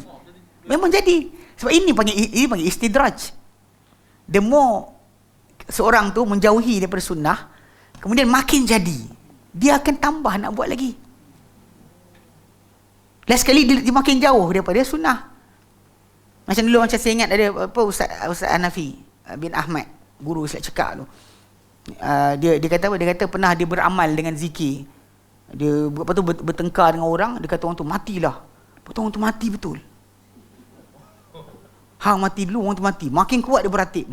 Memang jadi. Sebab ini panggil istidraj. The more seorang tu menjauhi daripada sunnah, kemudian makin jadi, dia akan tambah nak buat lagi. Last sekali dia makin jauh daripada sunnah. Macam dulu, macam saya ingat ada Ustaz Hanafi bin Ahmad, guru Islam cekak tu. Dia kata apa? Dia kata pernah dia beramal dengan zikir. Dia lepas tu bertengkar dengan orang, dia kata orang tu matilah. Lepas tu orang tu mati betul. Hang mati dulu, orang tu mati. Makin kuat dia beratib.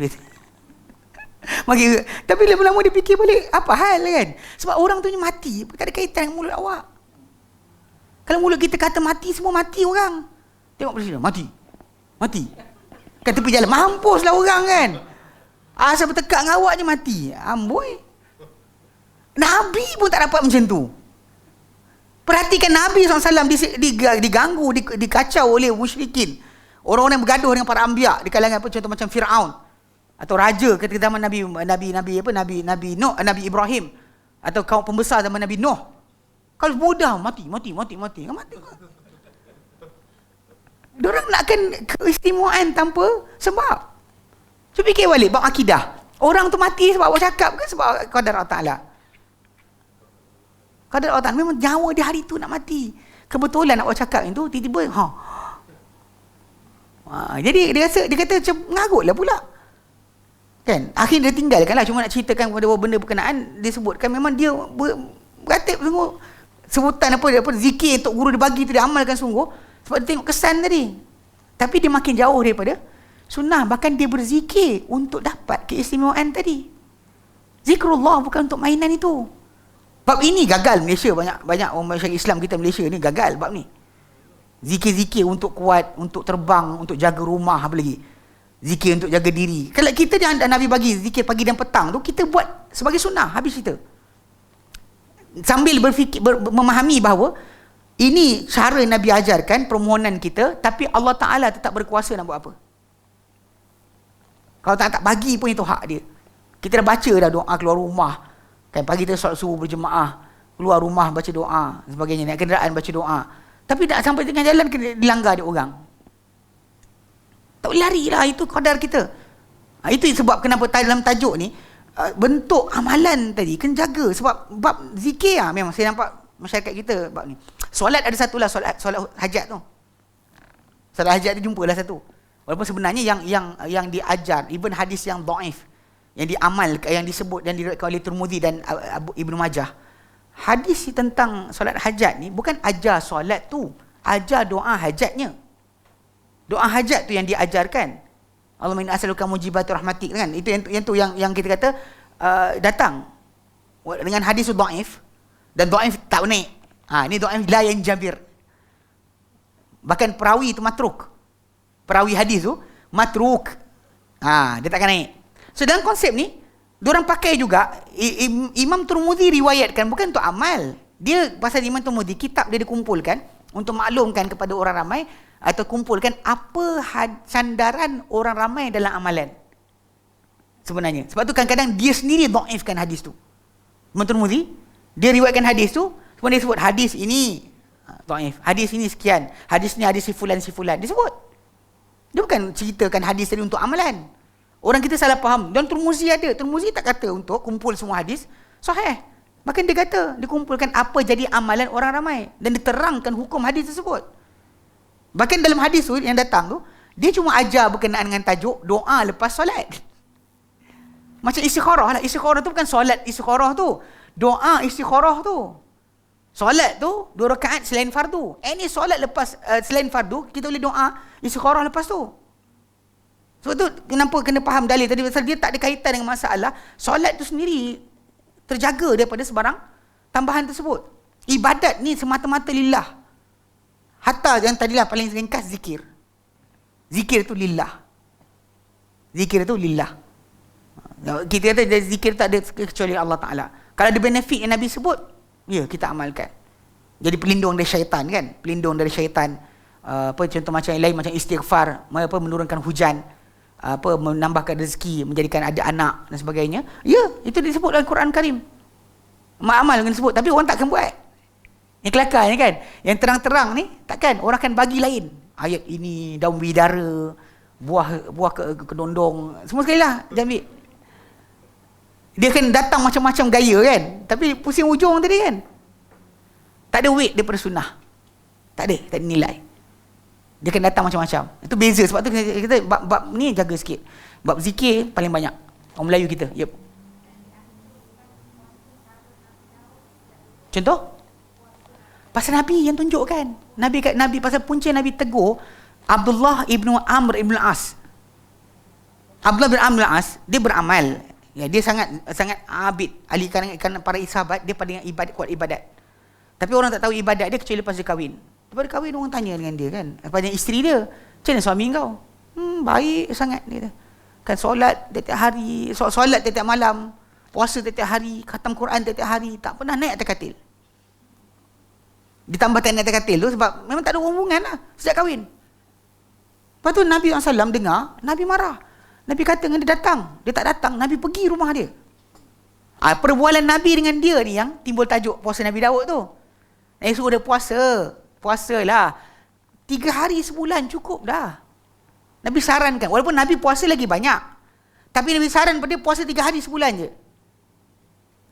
Tapi lama-lama dia fikir balik, apa hal kan? Sebab orang tu ni mati, tak ada kaitan dengan mulut awak. Kalau mulut kita kata mati, semua mati orang. Tengok presiden, mati. Kat tepi jalan, mampuslah orang kan. Asal bertekak dengan awak je mati. Amboi. Nabi pun tak dapat macam tu. Perhatikan Nabi SAW diganggu, dikacau oleh musyrikin. Orang-orang yang bergaduh dengan para anbiya di kalangan apa, contoh macam Firaun atau raja ketika zaman Nabi Nuh, Nabi Ibrahim, atau kaum pembesar zaman Nabi Nuh. Kalau mudah mati. Diorang nakkan keistimewaan tanpa sebab. So fikir balik bab akidah. Orang tu mati sebab awak cakap ke sebab qadar Allah Ta'ala? Qadar Allah Ta'ala memang nyawa dia hari tu nak mati. Kebetulan awak cakap itu tiba-tiba jadi dia kata macam mengarutlah pula. Kan? Akhirnya dia tinggalkanlah, cuma nak ceritakan kepada benda berkenaan, dia sebutkan memang dia beratib sungguh. Sebutan apa zikir untuk guru dia bagi tu dia amalkan sungguh sebab dia tengok kesan tadi. Tapi dia makin jauh daripada sunnah, bahkan dia berzikir untuk dapat keistimewaan tadi. Zikrullah bukan untuk mainan itu. Bab ini gagal Malaysia, banyak orang masyarakat Islam kita Malaysia ni gagal bab ni. Zikir-zikir untuk kuat, untuk terbang, untuk jaga rumah, apa lagi? Zikir untuk jaga diri. Kalau kita yang Nabi bagi zikir pagi dan petang tu, kita buat sebagai sunnah, habis kita. Sambil memahami bahawa ini cara Nabi ajarkan, permohonan kita, tapi Allah Ta'ala tetap berkuasa nak buat apa. Kalau tak bagi pun itu hak dia. Kita dah baca dah doa keluar rumah. Kan pagi kita solat subuh berjemaah, keluar rumah baca doa, sebagainya, naik kenderaan baca doa. Tapi tak sampai tengah jalan kena dilanggar dia orang. Tak boleh larilah, itu qadar kita. Itu sebab kenapa dalam tajuk ni bentuk amalan tadi kena jaga, sebab bab zikir memang saya nampak masyarakat kita bab ni. Solat ada satulah, solat hajat tu. Solat hajat tu jumpalah satu. Walaupun sebenarnya yang diajar even hadis yang dhaif, yang diamal, yang disebut dan diriwayatkan oleh Tirmizi dan Ibnu Majah. Hadis tentang solat hajat ni bukan ajar solat tu, ajar doa hajatnya. Doa hajat tu yang diajarkan. Allahumma inni as'aluka mujibatur rahmatik kan. Itu yang kita kata datang dengan hadis dhaif, dan dhaif tak naik. Ini dhaif la yanjabir. Bahkan perawi itu matruk. Perawi hadis tu matruk. Dia takkan naik. So dalam konsep ni diorang pakai juga Imam Tirmizi riwayatkan bukan untuk amal. Dia pasal Imam Tirmizi, kitab dia dikumpulkan untuk maklumkan kepada orang ramai, atau kumpulkan apa sandaran orang ramai dalam amalan. Sebenarnya. Sebab tu kadang-kadang dia sendiri dhaifkan hadis tu. Imam Tirmizi, dia riwayatkan hadis tu, kemudian dia sebut hadis ini dhaif, hadis ini sekian, hadis ni hadis si fulan. Dia sebut. Dia bukan ceritakan hadis tadi untuk amalan. Orang kita salah faham. Dan Tirmizi ada. Tirmizi tak kata untuk kumpul semua hadis sahih. Bahkan dia kata, dikumpulkan apa jadi amalan orang ramai. Dan diterangkan hukum hadis tersebut. Bahkan dalam hadis tu yang datang tu, dia cuma ajar berkenaan dengan tajuk doa lepas solat. Macam istikharah lah. Istikharah tu bukan solat istikharah tu. Doa istikharah tu. Solat tu 2 rakaat selain fardu. Any solat lepas selain fardu, kita boleh doa istikharah lepas tu. Sebab tu kenapa kena faham dalil tadi, pasal dia tak ada kaitan dengan masalah solat tu sendiri terjaga daripada sebarang tambahan tersebut. Ibadat ni semata-mata lillah. Hatta yang tadilah paling ringkas zikir. Zikir tu lillah. Zikir tu lillah. Kita kata zikir tak ada kecuali Allah Ta'ala. Kalau ada benefit yang Nabi sebut, ya kita amalkan. Jadi pelindung dari syaitan kan. Pelindung dari syaitan. Contoh macam yang lain, macam istighfar, menurunkan hujan, menambahkan rezeki, menjadikan ada anak dan sebagainya. Ya, itu disebut dalam Quran Karim. Amal kena sebut, tapi orang takkan buat. Yang kelakar ni kan, yang terang-terang ni takkan orang akan bagi lain. Ayat ini daun bidara, buah kedondong, semua sekali lah dia ambil. Dia akan datang macam-macam gaya kan, tapi pusing ujung tadi kan. Tak ada weight daripada sunnah. Tak ada nilai. Dia akan datang macam-macam. Itu beza, sebab tu kita bab ni jaga sikit. Bab zikir paling banyak orang Melayu kita. Yep. Contoh? Pasal Nabi yang tunjuk kan. Nabi pasal punca Nabi tegur Abdullah ibnu Amr ibn As. Abdullah bin Amr bin As, dia beramal. Ya, dia sangat abid, ahli kalangan para sahabat, dia pada kuat ibadat. Tapi orang tak tahu ibadat dia kecuali lepas dia kahwin. Lepas dia kahwin orang tanya dengan dia kan. Lepas isteri dia, "Macam mana suami kau?" Baik sangat dia. Kan solat tiap hari, solat tiap malam, puasa tiap hari, khatam Quran tiap hari, tak pernah naik atas katil. Ditambah tak naik atas katil tu sebab memang tak ada hubungan lah sejak kahwin. Lepas tu Nabi SAW dengar, Nabi marah. Nabi kata dengan dia datang. Dia tak datang, Nabi pergi rumah dia. Perbualan Nabi dengan dia ni yang timbul tajuk puasa Nabi Daud tu. Nabi suruh dia puasalah 3 hari sebulan cukup dah. Nabi sarankan, walaupun Nabi puasa lagi banyak, tapi Nabi saran pada dia puasa 3 hari sebulan je.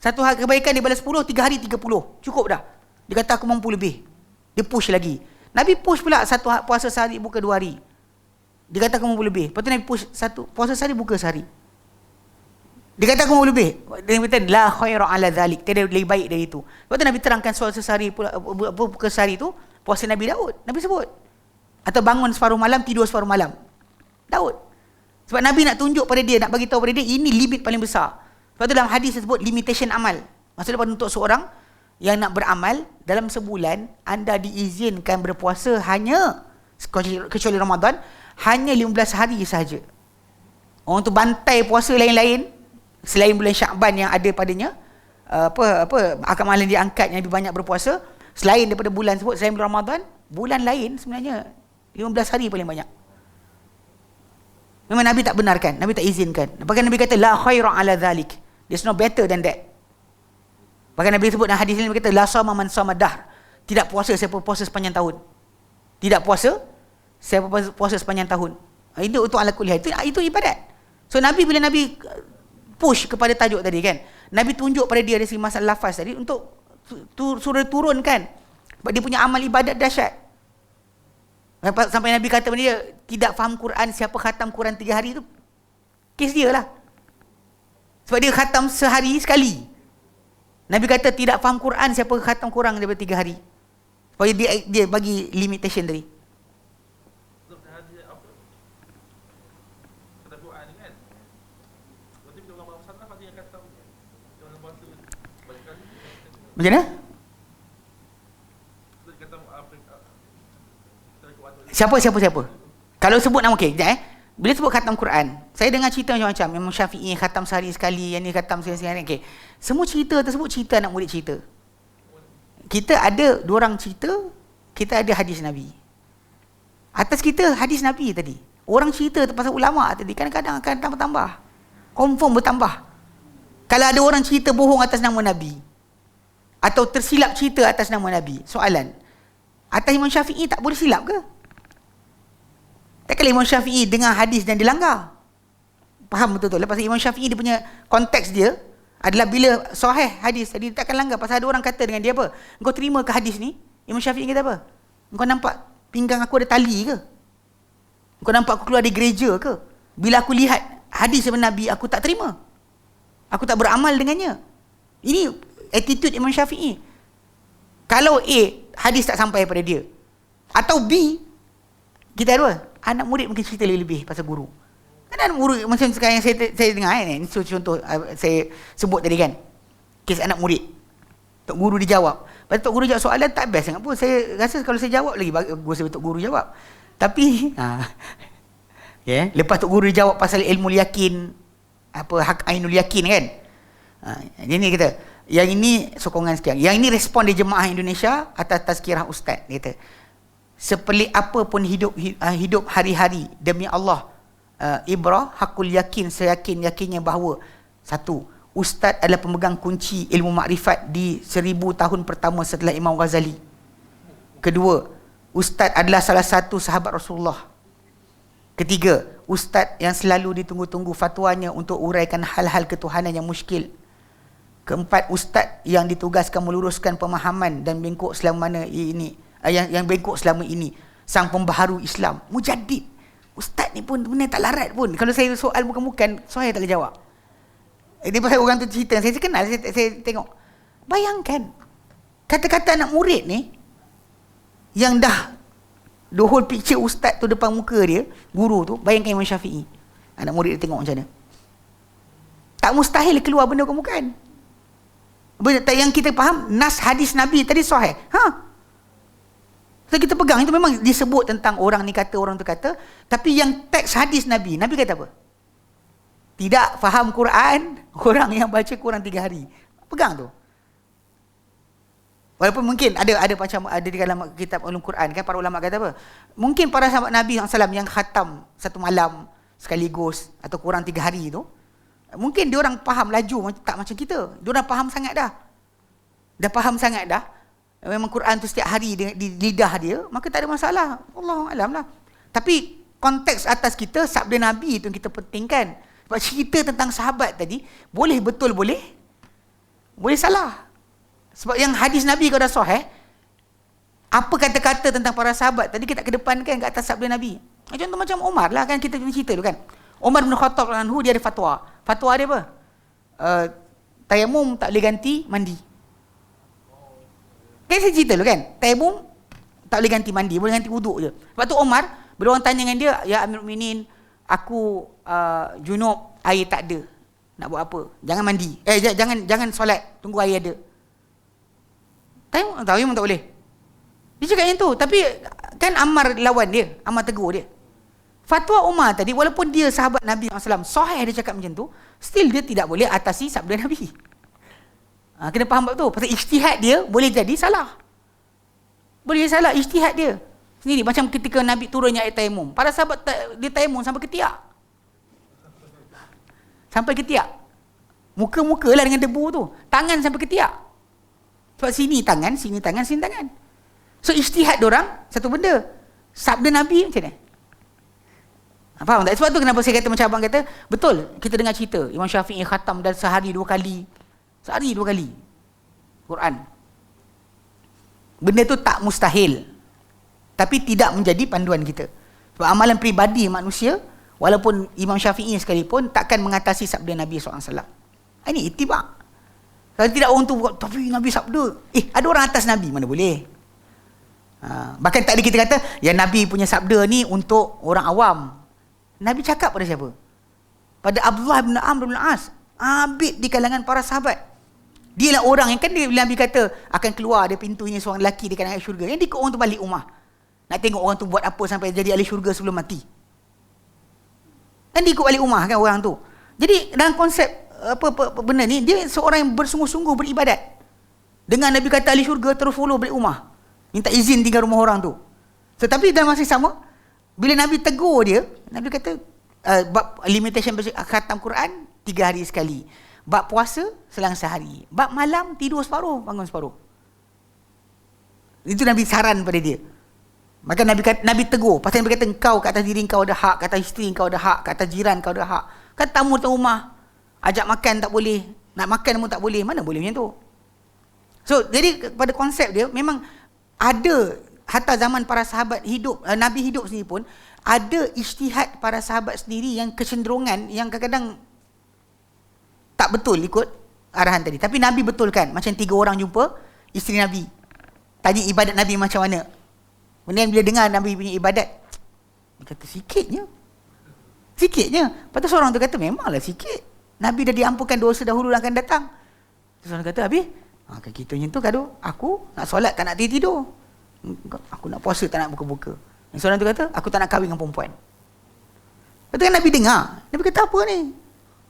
Satu hari kebaikan dia balas 10, 3 hari 30, cukup dah. Dia kata aku mampu lebih. Dia push lagi. Nabi push pula puasa sehari buka 2 hari. Dia kata aku mampu lebih. Lepas tu Nabi push puasa sehari buka sehari. Dia kata aku mampu lebih. Dia kata la khaira ala zalik, tiada lebih baik dari itu. Lepas tu Nabi terangkan soal sehari buka sehari tu puasa Nabi Daud. Nabi sebut. Atau bangun separuh malam, tidur separuh malam. Daud. Sebab Nabi nak tunjuk pada dia, nak bagi tahu pada dia ini limit paling besar. Sebab tu dalam hadis disebut limitation amal. Maksudnya untuk seorang yang nak beramal dalam sebulan, anda diizinkan berpuasa hanya kecuali Ramadan, hanya 15 hari sahaja. Orang tu bantai puasa lain-lain selain bulan Syakban yang ada padanya amalan dia angkat yang lebih banyak berpuasa selain daripada bulan sebut, selain bulan Ramadan, bulan lain sebenarnya 15 hari paling banyak. Memang Nabi tak benarkan, Nabi tak izinkan. Bahkan Nabi kata la khaira ala zalik, there's no better than that. Bahkan Nabi sebut dalam hadis ini, Nabi kata la sama man sama dahr, tidak puasa siapa puasa sepanjang tahun. Tidak puasa siapa puasa sepanjang tahun. Itu untuk ala kulli hal, itu ibadat. So Nabi, bila Nabi push kepada tajuk tadi kan, Nabi tunjuk pada dia dari segi masalah lafaz tadi untuk suruh turunkan sebab dia punya amal ibadat dahsyat. Sampai Nabi kata pada dia, tidak faham Quran siapa khatam Quran 3 hari tu, kes dia lah. Sebab dia khatam sehari sekali. Nabi kata tidak faham Quran siapa khatam kurang daripada 3 hari. Supaya dia bagi limitation tadi. Macam mana? Siapa? Kalau sebut nama, okey, sekejap bila sebut khatam Quran, saya dengar cerita macam-macam. Imam Syafi'i khatam sehari sekali, yang ni khatam sehari-hari. Okey. Semua cerita tersebut cerita anak murid cerita. Kita ada 2 orang cerita, kita ada hadis Nabi. Atas kita hadis Nabi tadi. Orang cerita pasal ulama tadi kadang-kadang akan tambah-tambah. Confirm bertambah. Kalau ada orang cerita bohong atas nama Nabi atau tersilap cerita atas nama Nabi, soalan, atas Imam Syafi'i tak boleh silap ke? Tak kala Imam Syafi'i dengar hadis dan dilanggar. Faham betul-betul. Lepas Imam Syafi'i dia punya konteks dia adalah bila sahih hadis tadi dia takkan langgar. Pasal ada orang kata dengan dia apa? Engkau terima ke hadis ni? Imam Syafi'i kata apa? Engkau nampak pinggang aku ada tali ke? Engkau nampak aku keluar dari gereja ke? Bila aku lihat hadis daripada Nabi, aku tak terima. Aku tak beramal dengannya. Ini attitude Imam Syafi'i. Kalau A, hadis tak sampai pada dia. Atau B, kita ada anak murid mungkin cerita lebih pasal guru. Kan anak murid macam sekarang yang saya dengar ni, contoh saya sebut tadi kan. Kes anak murid. Tok guru dijawab. Lepas Tok guru jawab soalan tak best sangat pun. Saya rasa kalau saya jawab lagi bagus Tok guru jawab. Tapi lepas Tok guru jawab pasal ilmu yakin, apa hak ainul yakin kan. Ini kita, yang ini sokongan sekian. Yang ini respon di jemaah Indonesia atas tazkirah ustaz. Dia kata, sepelik apa pun hidup hari-hari demi Allah, ibrah hakul yakin, seyakin-yakinnya bahawa satu, Ustaz adalah pemegang kunci ilmu makrifat di 1000 tahun pertama setelah Imam Ghazali. Kedua, Ustaz adalah salah satu sahabat Rasulullah. Ketiga, Ustaz yang selalu ditunggu-tunggu fatwanya untuk uraikan hal-hal ketuhanan yang muskil. Keempat, Ustaz yang ditugaskan meluruskan pemahaman dan bengkok selama mana ini, yang bengkok selama ini, sang pembaharu Islam, mujaddid. Ustaz ni pun benar tak larat pun. Kalau saya soal bukan-bukan, saya tak boleh jawab. Dia pasal orang tu cerita, saya kenal, saya tengok. Bayangkan, kata-kata anak murid ni, yang dah the whole picture ustaz tu depan muka dia, guru tu, bayangkan Imam Syafi'i. Anak murid dia tengok macam mana. Tak mustahil keluar benda bukan-bukan. Yang kita faham, nas hadis Nabi tadi sahih. So kita pegang, itu memang disebut tentang orang ni kata, orang tu kata. Tapi yang teks hadis Nabi, Nabi kata apa? Tidak faham Quran, orang yang baca kurang 3 hari. Pegang tu. Walaupun mungkin ada macam ada di dalam kitab ulum Quran kan, para ulama kata apa? Mungkin para sahabat Nabi SAW yang khatam satu malam sekaligus atau kurang 3 hari tu, mungkin dia orang faham laju tak macam kita. Dia orang faham sangat dah. Dah faham sangat dah. Memang Quran tu setiap hari di lidah dia, maka tak ada masalah. Allahu alam lah. Tapi konteks atas kita, sabda Nabi tu yang kita pentingkan. Sebab cerita tentang sahabat tadi, boleh betul boleh salah. Sebab yang hadis Nabi kalau dah sahih, apa kata-kata tentang para sahabat tadi kita kedepankan ke atas sabda Nabi. Contoh macam Umar lah kan, kita cerita tu kan. Umar bin Khattab anhu, dia ada fatwa. Fatwa dia apa? Tayamum tak boleh ganti mandi. Kan saya cerita tu kan, tayamum tak boleh ganti mandi, boleh ganti wuduk je. Sebab tu Umar, bila orang tanya dengan dia, ya Amirul Mukminin, aku junub, air tak ada. Nak buat apa? Jangan mandi. Jangan solat, tunggu air ada. Tayamum tak boleh. Dia cakap yang tu. Tapi kan Ammar lawan dia, Ammar tegur dia. Fatwa Umar tadi, walaupun dia sahabat Nabi SAW, sahih dia cakap macam tu, still dia tidak boleh atasi sabda Nabi. Kena faham bab tu. Pasal ijtihad dia boleh jadi salah. Boleh jadi salah ijtihad dia sendiri. Macam ketika Nabi turunnya ayat tayamum, para sahabat dia tayamum sampai ketiak. Sampai ketiak. Muka-muka lah dengan debu tu. Tangan sampai ketiak. Sebab sini tangan, sini tangan, sini tangan. So ijtihad diorang satu benda. Sabda Nabi macam mana? Faham tak? Sebab tu kenapa saya kata macam abang kata, betul, kita dengar cerita Imam Syafi'i khatam dan sehari 2 kali. Sehari 2 kali Quran. Benda tu tak mustahil, tapi tidak menjadi panduan kita. Sebab amalan peribadi manusia, walaupun Imam Syafi'i sekalipun, takkan mengatasi sabda Nabi SAW. Ini itibak. Kalau tidak orang tu buat, tapi Nabi sabda, ada orang atas Nabi, mana boleh. Bahkan tak ada kita kata, ya Nabi punya sabda ni untuk orang awam. Nabi cakap pada siapa? Pada Abdullah bin Amr bin As, abid di kalangan para sahabat. Dialah orang yang kan bila Nabi kata akan keluar ada pintunya seorang lelaki di kalangan syurga. Yang dia orang tu balik rumah. Nak tengok orang tu buat apa sampai jadi ahli syurga sebelum mati. Kan dia ikut balik rumah kan orang tu. Jadi dalam konsep apa benda ni, dia seorang yang bersungguh-sungguh beribadat. Dengan Nabi kata ahli syurga, terus follow balik rumah. Minta izin tinggal rumah orang tu. Tetapi dalam masa yang sama, bila Nabi tegur dia, Nabi kata bab limitation khatam Quran 3 hari sekali. Bab puasa selang sehari. Bab malam tidur separuh, bangun separuh. Itu Nabi saran pada dia. Maka Nabi tegur. Pasal Nabi kata engkau kat atas diri kau ada hak, kat atas isteri kau ada hak, kat atas jiran kau ada hak. Kan tamu datang rumah, ajak makan tak boleh, nak makan pun tak boleh. Mana boleh macam tu? So jadi pada konsep dia memang ada, hatta zaman para sahabat hidup, Nabi hidup sendiri pun ada ijtihad para sahabat sendiri yang kecenderungan yang kadang-kadang tak betul ikut arahan tadi. Tapi Nabi betulkan. Macam 3 orang jumpa isteri Nabi, tanya ibadat Nabi macam mana. Kemudian bila dengar Nabi punya ibadat, dia kata sikitnya. Lepas tu seorang tu kata memanglah sikit, Nabi dah diampunkan dosa dahulu dan akan datang. Seorang kata habis kan kita macam tu gaduh, aku nak solat tak nak tidur, aku nak puasa tak nak buka-buka. Seorang tu kata aku tak nak kahwin dengan perempuan. Lepas tu kan Nabi dengar, Nabi kata apa ni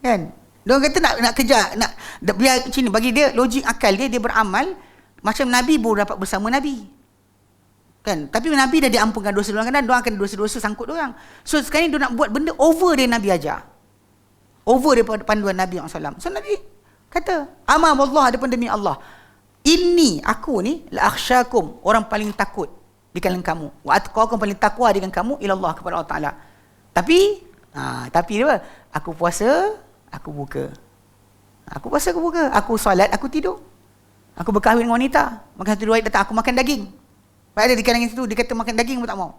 kan. Dia kata nak kejar, nak biar macam ni, bagi dia logik akal dia beramal macam Nabi baru dapat bersama Nabi. Kan? Tapi Nabi dah diampunkan dosa orang, kadang dia akan dosa-dosa sangkut dia orang. So sekarang dia nak buat benda over dia Nabi ajar. Over daripada panduan Nabi SAW. So Nabi Kata, amam Allah, adapun demi Allah. Inni, aku ni, la akhsyakum, orang paling takut di kalangan kamu. Wa atqakum, paling takwa dengan kamu, ilallah, kepada Allah Ta'ala. Tapi dia apa? Aku puasa, aku buka. Aku puasa, aku buka. Aku solat, aku tidur. Aku berkahwin dengan wanita. Makan satu riwayat datang, aku makan daging. Ada di kalangan situ, dia kata makan daging pun tak mau.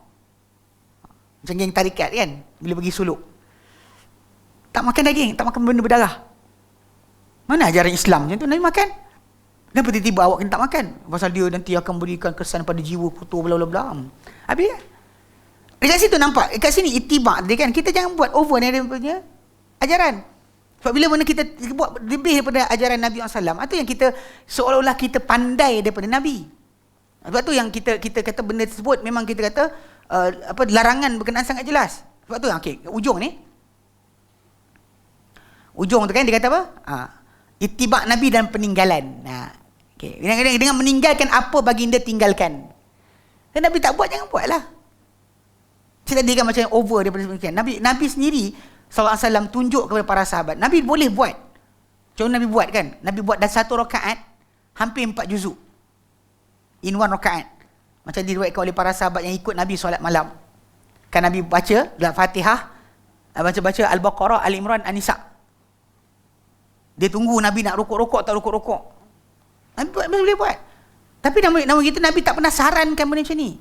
Macam geng tarikat kan, bila pergi suluk. Tak makan daging, tak makan benda berdarah. Mana ajaran Islam macam tu? Nabi makan. Kenapa tiba-tiba awak kena tak makan? Pasal dia nanti akan berikan kesan pada jiwa kotor, bla bla bla. Habis kan? Dekat situ nampak, dekat sini itibak dia kan. Kita jangan buat over ni dia punya ajaran. Sebab bila mana kita buat lebih daripada ajaran Nabi SAW, itu yang kita seolah-olah kita pandai daripada Nabi. Sebab tu yang kita kata benda tersebut memang kita kata larangan berkenaan sangat jelas. Sebab tu ujung ni. Ujung tu kan dia kata apa? Itibak Nabi dan peninggalan. Dengan meninggalkan apa baginda tinggalkan. Dan Nabi tak buat, jangan buatlah. Saya tadi kan macam over daripada sekian. Nabi sendiri SAW tunjuk kepada para sahabat. Nabi boleh buat. Contoh Nabi buat kan. Nabi buat dalam satu rakaat hampir 4 juzuk. In one rakaat. Macam diriwayatkan oleh para sahabat yang ikut Nabi solat malam. Kan Nabi baca dalam Fatihah, baca Al-Baqarah, Al-Imran, An-Nisa. Dia tunggu Nabi nak rukuk-rukuk tak rukuk-rukuk. Nabi boleh buat. Tapi nama kita Nabi tak pernah sarankan benda macam ni.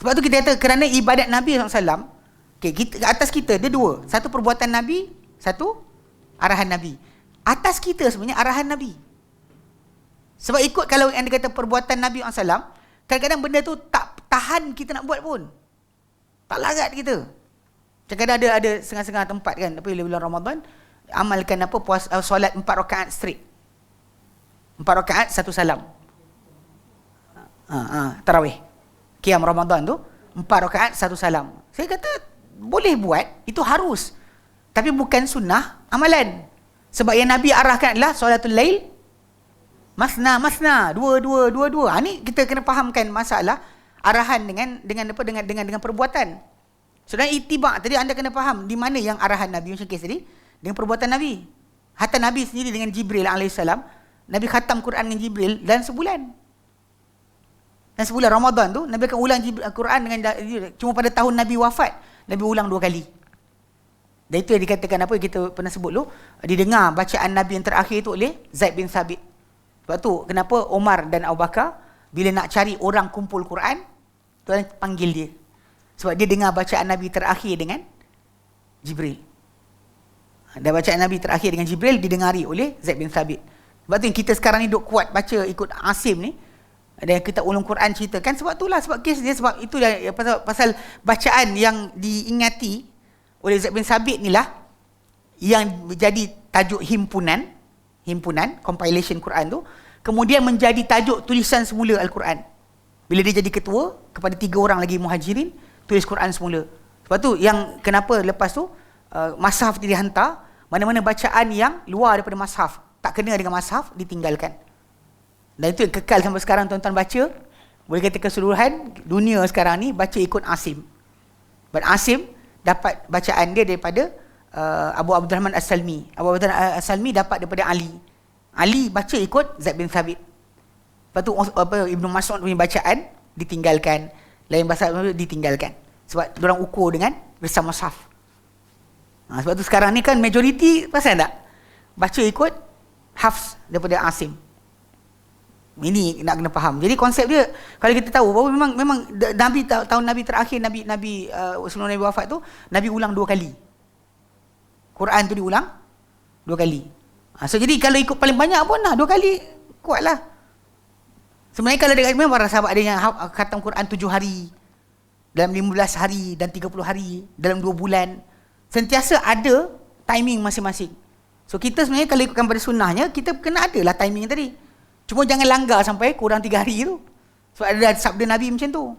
Sebab tu kita kata kerana ibadat Nabi SAW, atas kita dia dua. Satu perbuatan Nabi, satu arahan Nabi. Atas kita sebenarnya arahan Nabi. Sebab ikut kalau yang dia kata perbuatan Nabi SAW, kadang-kadang benda tu tak tahan kita nak buat pun. Tak larat kita. Kadang-kadang ada setengah-setengah tempat kan, bila bulan Ramadan, amalkan solat 4 rakaat straight. 4 rakaat, 1 salam. Tarawih. Qiyam Ramadan tu 4 rakaat, 1 salam. Saya kata boleh buat, itu harus. Tapi bukan sunnah amalan. Sebab yang Nabi arahkan adalah solatul lail masna, dua. Ni kita kena fahamkan masalah arahan dengan perbuatan. Sebenarnya itibak tadi anda kena faham di mana yang arahan Nabi macam kes tadi dengan perbuatan Nabi. Hatta Nabi sendiri dengan Jibril alaihissalam, Nabi khatam Quran dengan Jibril dalam sebulan. Dan sebulan Ramadan tu Nabi akan ulang Quran dengan cuma pada tahun Nabi wafat Nabi ulang 2 kali. Dan itu yang dikatakan apa kita pernah sebut dulu, didengar bacaan Nabi yang terakhir itu oleh Zaid bin Thabit. Sebab tu kenapa Umar dan Abu Bakar bila nak cari orang kumpul Quran, Tuhan panggil dia. Sebab dia dengar bacaan Nabi terakhir dengan Jibril. Dan bacaan Nabi terakhir dengan Jibril didengari oleh Zaid bin Thabit. Sebab tu yang kita sekarang ni duk kuat baca ikut Asim ni, dan kita ulung Quran ceritakan sebab itulah, sebab kes dia, sebab itu pasal bacaan yang diingati oleh Zaid bin Thabit ni lah yang menjadi tajuk himpunan compilation Quran tu, kemudian menjadi tajuk tulisan semula Al-Quran. Bila dia jadi ketua kepada 3 orang lagi muhajirin tulis Quran semula. Sebab tu yang kenapa lepas tu mashaf dihantar, mana-mana bacaan yang luar daripada mashaf, tak kena dengan mashaf, ditinggalkan. Dan itu yang kekal sampai sekarang tuan-tuan baca. Boleh kata keseluruhan dunia sekarang ni baca ikut Asim. Dan Asim dapat bacaan dia daripada Abu Abdurrahman As-Salmi. Abu Abdurrahman As-Salmi dapat daripada Ali. Ali baca ikut Zaid bin Thabit. Lepas tu Ibnu Mas'ud punya bacaan ditinggalkan, lain bahasa ditinggalkan. Sebab diorang ukur dengan resam mushaf. Sebab tu sekarang ni kan majoriti pasal tak? Baca ikut Hafs daripada Asim. Ini nak kena faham. Jadi konsep dia kalau kita tahu bahawa memang Nabi tahun Nabi terakhir Nabi sebelum Nabi wafat tu Nabi ulang 2 kali. Quran tu diulang 2 kali. So jadi kalau ikut paling banyak pun 2 kali kuatlah. Sebenarnya kalau dekat memang para sahabat ada yang khatam Quran 7 hari, dalam 15 hari dan 30 hari, dalam 2 bulan. Sentiasa ada timing masing-masing. So kita sebenarnya kalau ikutkan pada sunnahnya, kita kena adalah timing tadi. Cuma jangan langgar sampai kurang 3 hari tu. Sebab ada sabda Nabi macam tu.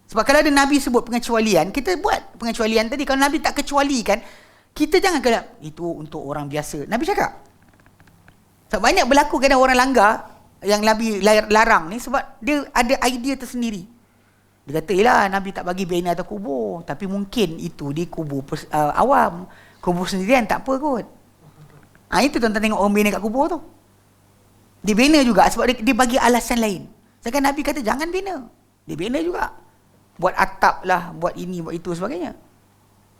Sebab kalau ada Nabi sebut pengecualian, kita buat pengecualian tadi. Kalau Nabi tak kecualikan, kita jangan kena itu untuk orang biasa. Nabi cakap. Sebab banyak berlaku kadang orang langgar yang Nabi larang ni sebab dia ada idea tersendiri. Dia kata, yelah Nabi tak bagi bina atau kubur, tapi mungkin itu di kubur awam. Kubur sendirian tak apa kot. Itu tuan-tuan tengok orang bina kat kubur tu. Dia bina juga sebab dia bagi alasan lain. Sedangkan Nabi kata jangan bina. Dia bina juga. Buat atap lah, buat ini, buat itu sebagainya.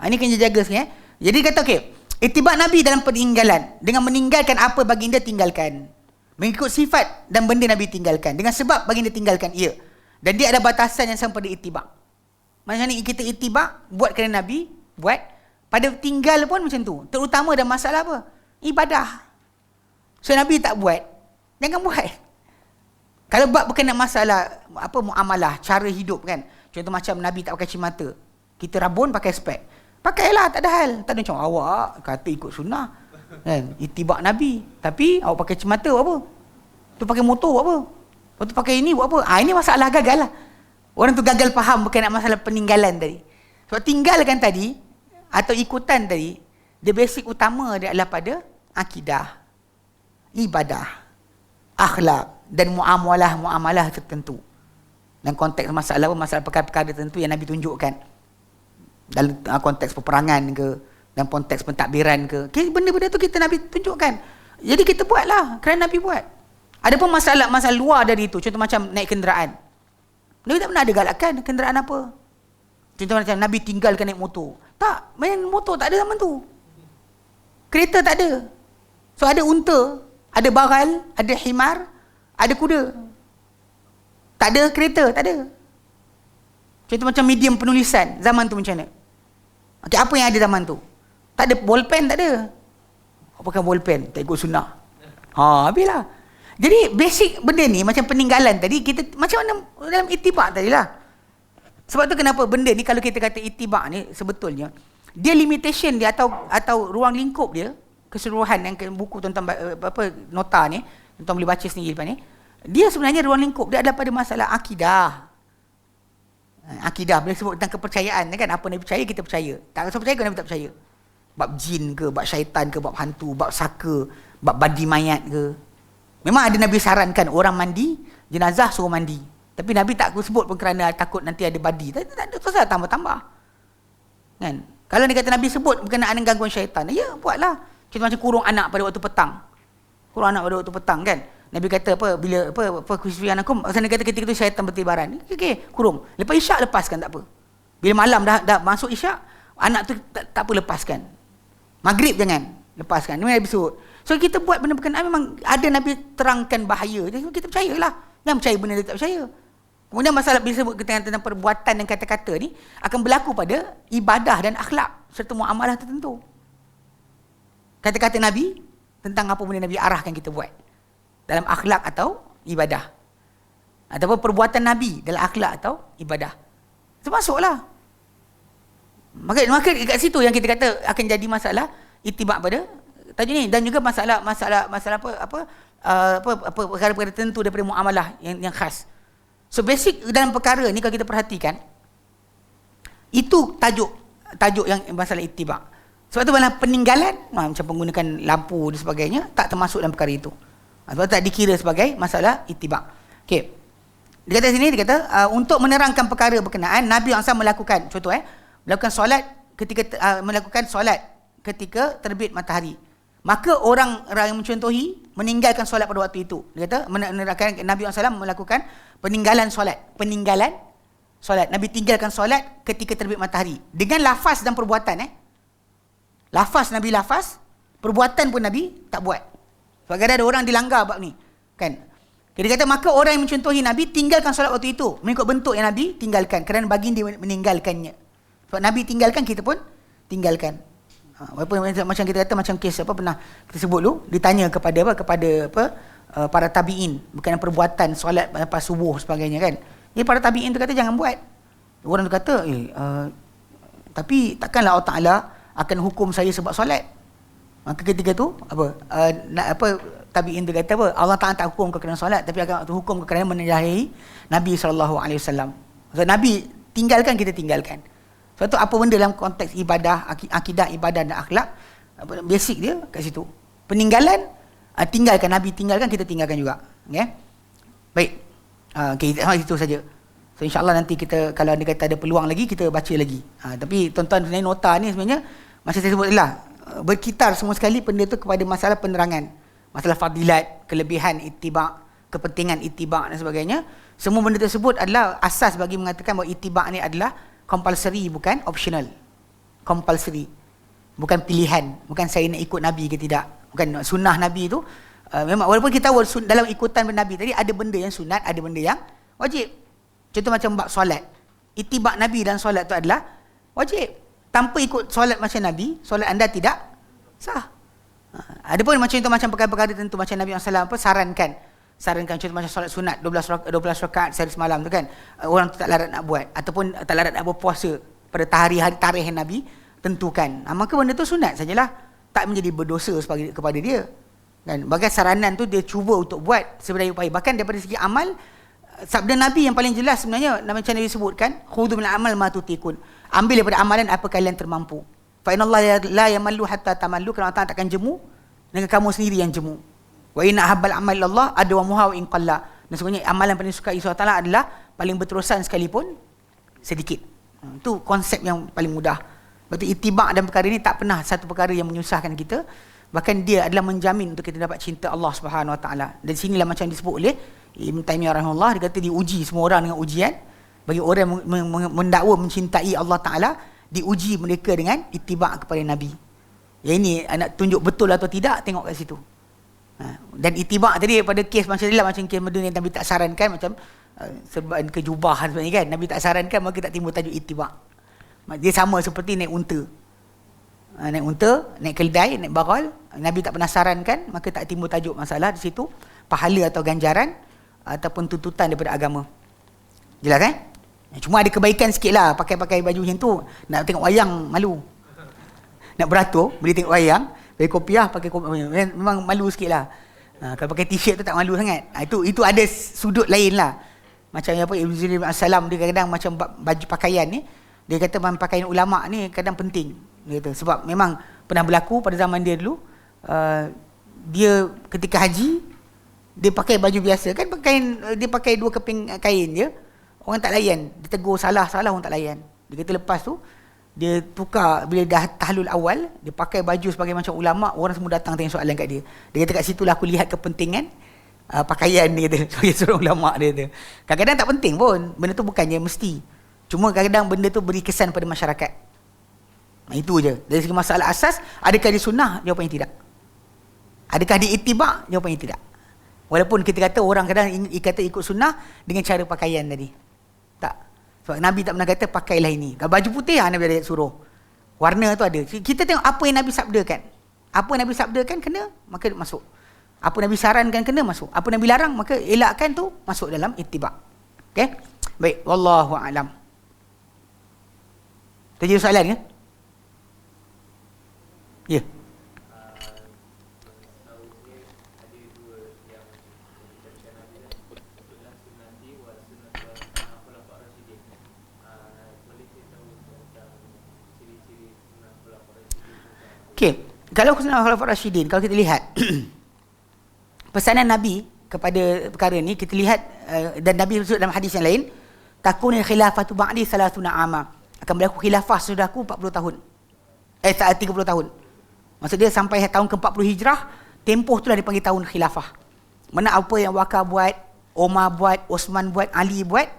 Ini kena jaga sebenarnya. Jadi kata okey, ittiba' Nabi dalam peninggalan dengan meninggalkan apa baginda tinggalkan. Mengikut sifat dan benda Nabi tinggalkan. Dengan sebab baginda tinggalkan ia. Dan dia ada batasan yang sama pada ittiba'. Macam ni kita ittiba' buat kerana Nabi, buat. Pada tinggal pun macam tu. Terutama dalam masalah apa? Ibadah. So Nabi tak buat, jangan buat. Kalau bab berkenaan masalah apa muamalah, cara hidup kan. Contoh macam Nabi tak pakai cermin, kita rabun pakai spek. Pakailah, tak ada hal. Tak ada macam awak kata ikut sunnah. Kan? Ittiba' Nabi. Tapi awak pakai cermin buat apa? Tu pakai motor buat apa? Lepas tu pakai ini buat apa? Ini masalah gagal lah. Orang tu gagal faham berkenaan masalah peninggalan tadi. Sebab tinggalkan tadi atau ikutan tadi, dia basic utama dia adalah pada akidah, ibadah, akhlak dan muamalah tertentu. Dalam konteks masalah perkara-perkara tertentu yang Nabi tunjukkan. Dalam konteks peperangan ke, dalam konteks pentadbiran ke. Benda-benda tu kita Nabi tunjukkan. Jadi kita buatlah kerana Nabi buat. Ada pun masalah luar dari itu. Contoh macam naik kenderaan. Nabi tak pernah ada galakkan kenderaan apa. Contoh macam Nabi tinggalkan naik motor. Tak, main motor tak ada zaman tu. Kereta tak ada. So ada unta, ada baral, ada himar, ada kuda. Tak ada kereta, tak ada. Contoh macam medium penulisan, zaman tu macam mana? Okay, apa yang ada zaman tu? Tak ada bolpen, tak ada. Apakah bolpen? Tak ikut sunnah. Habislah. Jadi basic benda ni macam peninggalan tadi, kita macam mana dalam ittiba' tadilah. Sebab tu kenapa benda ni kalau kita kata ittiba' ni sebetulnya dia limitation dia atau ruang lingkup dia keseluruhan yang buku tentang apa nota ni, tuan boleh baca sendiri lepas ni. Dia sebenarnya ruang lingkup dia adalah pada masalah akidah. Akidah bila sebut tentang kepercayaan kan, apa Nabi percaya kita percaya. Tak rasa percaya ke Nabi tak percaya. Bab jin ke, bab syaitan ke, bab hantu, bab saka, bab badi mayat ke. Memang ada Nabi sarankan orang mandi jenazah suruh mandi. Tapi Nabi tak sebut pun kerana takut nanti ada badi. Tak ada, terus tambah-tambah. Kan? Kalau dia kata Nabi sebut berkenaan dengan gangguan syaitan, ya buatlah. Contoh macam kurung anak pada waktu petang. Kurung anak pada waktu petang kan. Nabi kata apa bila apa kusfianakum, maksudnya kata ketika itu syaitan bertibaran. Okey, kurung. Lepas isyak lepaskan tak apa. Bila malam dah masuk isyak, anak tu tak apa lepaskan. Maghrib jangan lepaskan. Ini Nabi sebut. So kita buat benda berkenaan memang ada Nabi terangkan bahaya. Jadi kita percayalah. Jangan percaya benda dia tak percaya. Kemudian masalah bila sebut tentang perbuatan dan kata-kata ni akan berlaku pada ibadah dan akhlak serta muamalah tertentu. Kata-kata Nabi tentang apa benda Nabi arahkan kita buat dalam akhlak atau ibadah. Ataupun perbuatan Nabi dalam akhlak atau ibadah. Termasuklah. Maka kat situ yang kita kata akan jadi masalah ittiba' pada tajuk ni, dan juga masalah apa perkara-perkara tertentu daripada muamalah yang khas. So basic dalam perkara ni kalau kita perhatikan, itu tajuk yang masalah ittiba'. Sebab tu dalam peninggalan macam menggunakan lampu dan sebagainya tak termasuk dalam perkara itu. Sebab tak dikira sebagai masalah ittiba'. Okey. Dia kata sini, dia kata untuk menerangkan perkara berkenaan Nabi SAW melakukan melakukan solat ketika terbit matahari. Maka orang yang mencontohi meninggalkan solat pada waktu itu. Dia kata menerangkan Nabi SAW melakukan peninggalan solat. Nabi tinggalkan solat ketika terbit matahari dengan lafaz dan perbuatan. Lafaz Nabi perbuatan pun Nabi tak buat. Sebab ada orang dilanggar bab ni, kan? Dia kata maka orang yang mencontohi Nabi tinggalkan solat waktu itu mengikut bentuk yang Nabi tinggalkan kerana baginda meninggalkannya. Sebab Nabi tinggalkan, kita pun tinggalkan. Macam kita kata macam kes apa pernah kita sebut dulu, ditanya kepada para tabi'in berkenaan perbuatan solat lepas subuh sebagainya kan. Jadi para tabi'in tu kata jangan buat. Orang tu kata tapi takkanlah Allah Taala akan hukum saya sebab solat. Maka ketika tu tabi'in tu kata apa? Allah Taala tak hukum kerana solat, tapi akan hukum kerana menjarahi Nabi SAW. So, Nabi tinggalkan, kita tinggalkan. Sebab tu apa benda dalam konteks ibadah, akidah, ibadah dan akhlak, basic dia kat situ. Peninggalan, tinggalkan. Nabi tinggalkan, kita tinggalkan juga. Okay? Baik. Okay, itu saja. So insyaAllah nanti kita, kalau anda kata ada peluang lagi, kita baca lagi. Tapi tuan-tuan sebenarnya nota ni sebenarnya, macam saya sebut lah, berkitar semua sekali benda tu kepada masalah penerangan, masalah fadilat, kelebihan ittiba', kepentingan ittiba' dan sebagainya. Semua benda tersebut adalah asas bagi mengatakan bahawa ittiba' ni adalah compulsory, bukan optional. Compulsory, bukan pilihan, bukan saya nak ikut Nabi ke tidak, bukan sunnah Nabi tu. Memang walaupun kita tahu dalam ikutan Nabi tadi ada benda yang sunat, ada benda yang wajib. Contoh macam bab solat, ittiba' Nabi dan solat tu adalah wajib. Tanpa ikut solat macam Nabi, solat anda tidak sah. Ada pun macam itu, macam perkara-perkara tertentu macam Nabi SAW sarankan contoh macam solat sunat 12 rakaat sehari semalam tu kan, orang tu tak larat nak buat, ataupun tak larat nak berpuasa pada hari tarikh Nabi tentukan, maka benda tu sunat sajalah, tak menjadi berdosa kepada dia kan. Bagai saranan tu dia cuba untuk buat seberdaya upaya. Bahkan daripada segi amal, sabda Nabi yang paling jelas sebenarnya, macam Nabi sebutkan, khudhu min amal ma tutikun, ambil daripada amalan apa kalian termampu. Fa innallaha la yamallu hatta tamallu, kerana Allah takkan jemu dengan kamu sendiri yang jemu. Wa inna habbal amal Allah adwamuha wa in qalla, dan sebenarnya amalan paling suka Allah Taala adalah paling berterusan sekalipun sedikit. Itu konsep yang paling mudah. Betul, ittiba' dan perkara ini tak pernah satu perkara yang menyusahkan kita. Bahkan dia adalah menjamin untuk kita dapat cinta Allah Subhanahu Wa Taala. Dan sinilah macam disebut oleh Ibn Taimiyah rahimahullah, dia kata diuji semua orang dengan ujian. Bagi orang yang mendakwa mencintai Allah Taala, diuji mereka dengan ittiba' kepada Nabi. Yang ini nak tunjuk betul atau tidak, tengok kat situ. Dan ittiba' tadi pada kes macam inilah, macam kes Madinah Nabi tak sarankan, macam serban kejubah sebenarnya kan, Nabi tak sarankan, maka tak timbul tajuk ittiba'. Dia sama seperti naik unta. Naik unta, naik keldai, naik baral, Nabi tak pernah sarankan, maka tak timbul tajuk masalah di situ, pahala atau ganjaran ataupun tuntutan daripada agama. Jelas kan? Cuma ada kebaikan sikit lah pakai baju macam tu. Nak tengok wayang malu, nak beratur boleh tengok wayang, pakai kopiah, pakai kopiah, memang malu sikit lah. Kalau pakai t-shirt tu tak malu sangat. Itu ada sudut lain lah. Macam apa, Ibn Zubair bin As-Salam, dia kadang macam baju pakaian ni, dia kata pakaian ulama' ni kadang penting. Dia kata, sebab memang pernah berlaku pada zaman dia dulu, dia ketika haji, dia pakai baju biasa kan, dia pakai 2 keping kain je, orang tak layan, dia tegur salah orang tak layan. Dia kata lepas tu dia tukar, bila dah tahlul awal, dia pakai baju sebagai macam ulama', orang semua datang tanya soalan kat dia. Dia kata kat situlah aku lihat kepentingan pakaian, dia kata, sebagai seorang ulama', dia kata. Kadang-kadang tak penting pun, benda tu bukannya mesti. Cuma kadang-kadang benda tu beri kesan pada masyarakat. Itu je. Dari segi masalah asas, adakah dia sunnah? Jawapannya tidak. Adakah dia ittiba'? Jawapannya tidak. Walaupun kita kata orang kadang kata ikut sunnah dengan cara pakaian tadi. Tak. Sebab Nabi tak pernah kata pakailah ini. Kalau baju putih, Nabi ada suruh. Warna tu ada. Kita tengok apa yang Nabi sabdakan. Apa yang Nabi sabdakan kena, maka masuk. Apa Nabi sarankan kena, masuk. Apa Nabi larang, maka elakkan tu, masuk dalam ittiba'. Okey? Baik, wallahu a'lam. Terjadi soalan ke? Ya. Okey, kalau sunnah Khulafaur Rasyidin, kalau kita lihat pesanan Nabi kepada perkara ni, kita lihat dan Nabi sebut dalam hadis yang lain, takunil khilafatu ba'di 30 ama, akan berlaku khilafah sesudahku 40 tahun. 30 tahun. Maksud dia sampai tahun ke-40 Hijrah, tempoh itulah dipanggil tahun khilafah. Mana apa yang Bakar buat, Umar buat, Osman buat, Ali buat,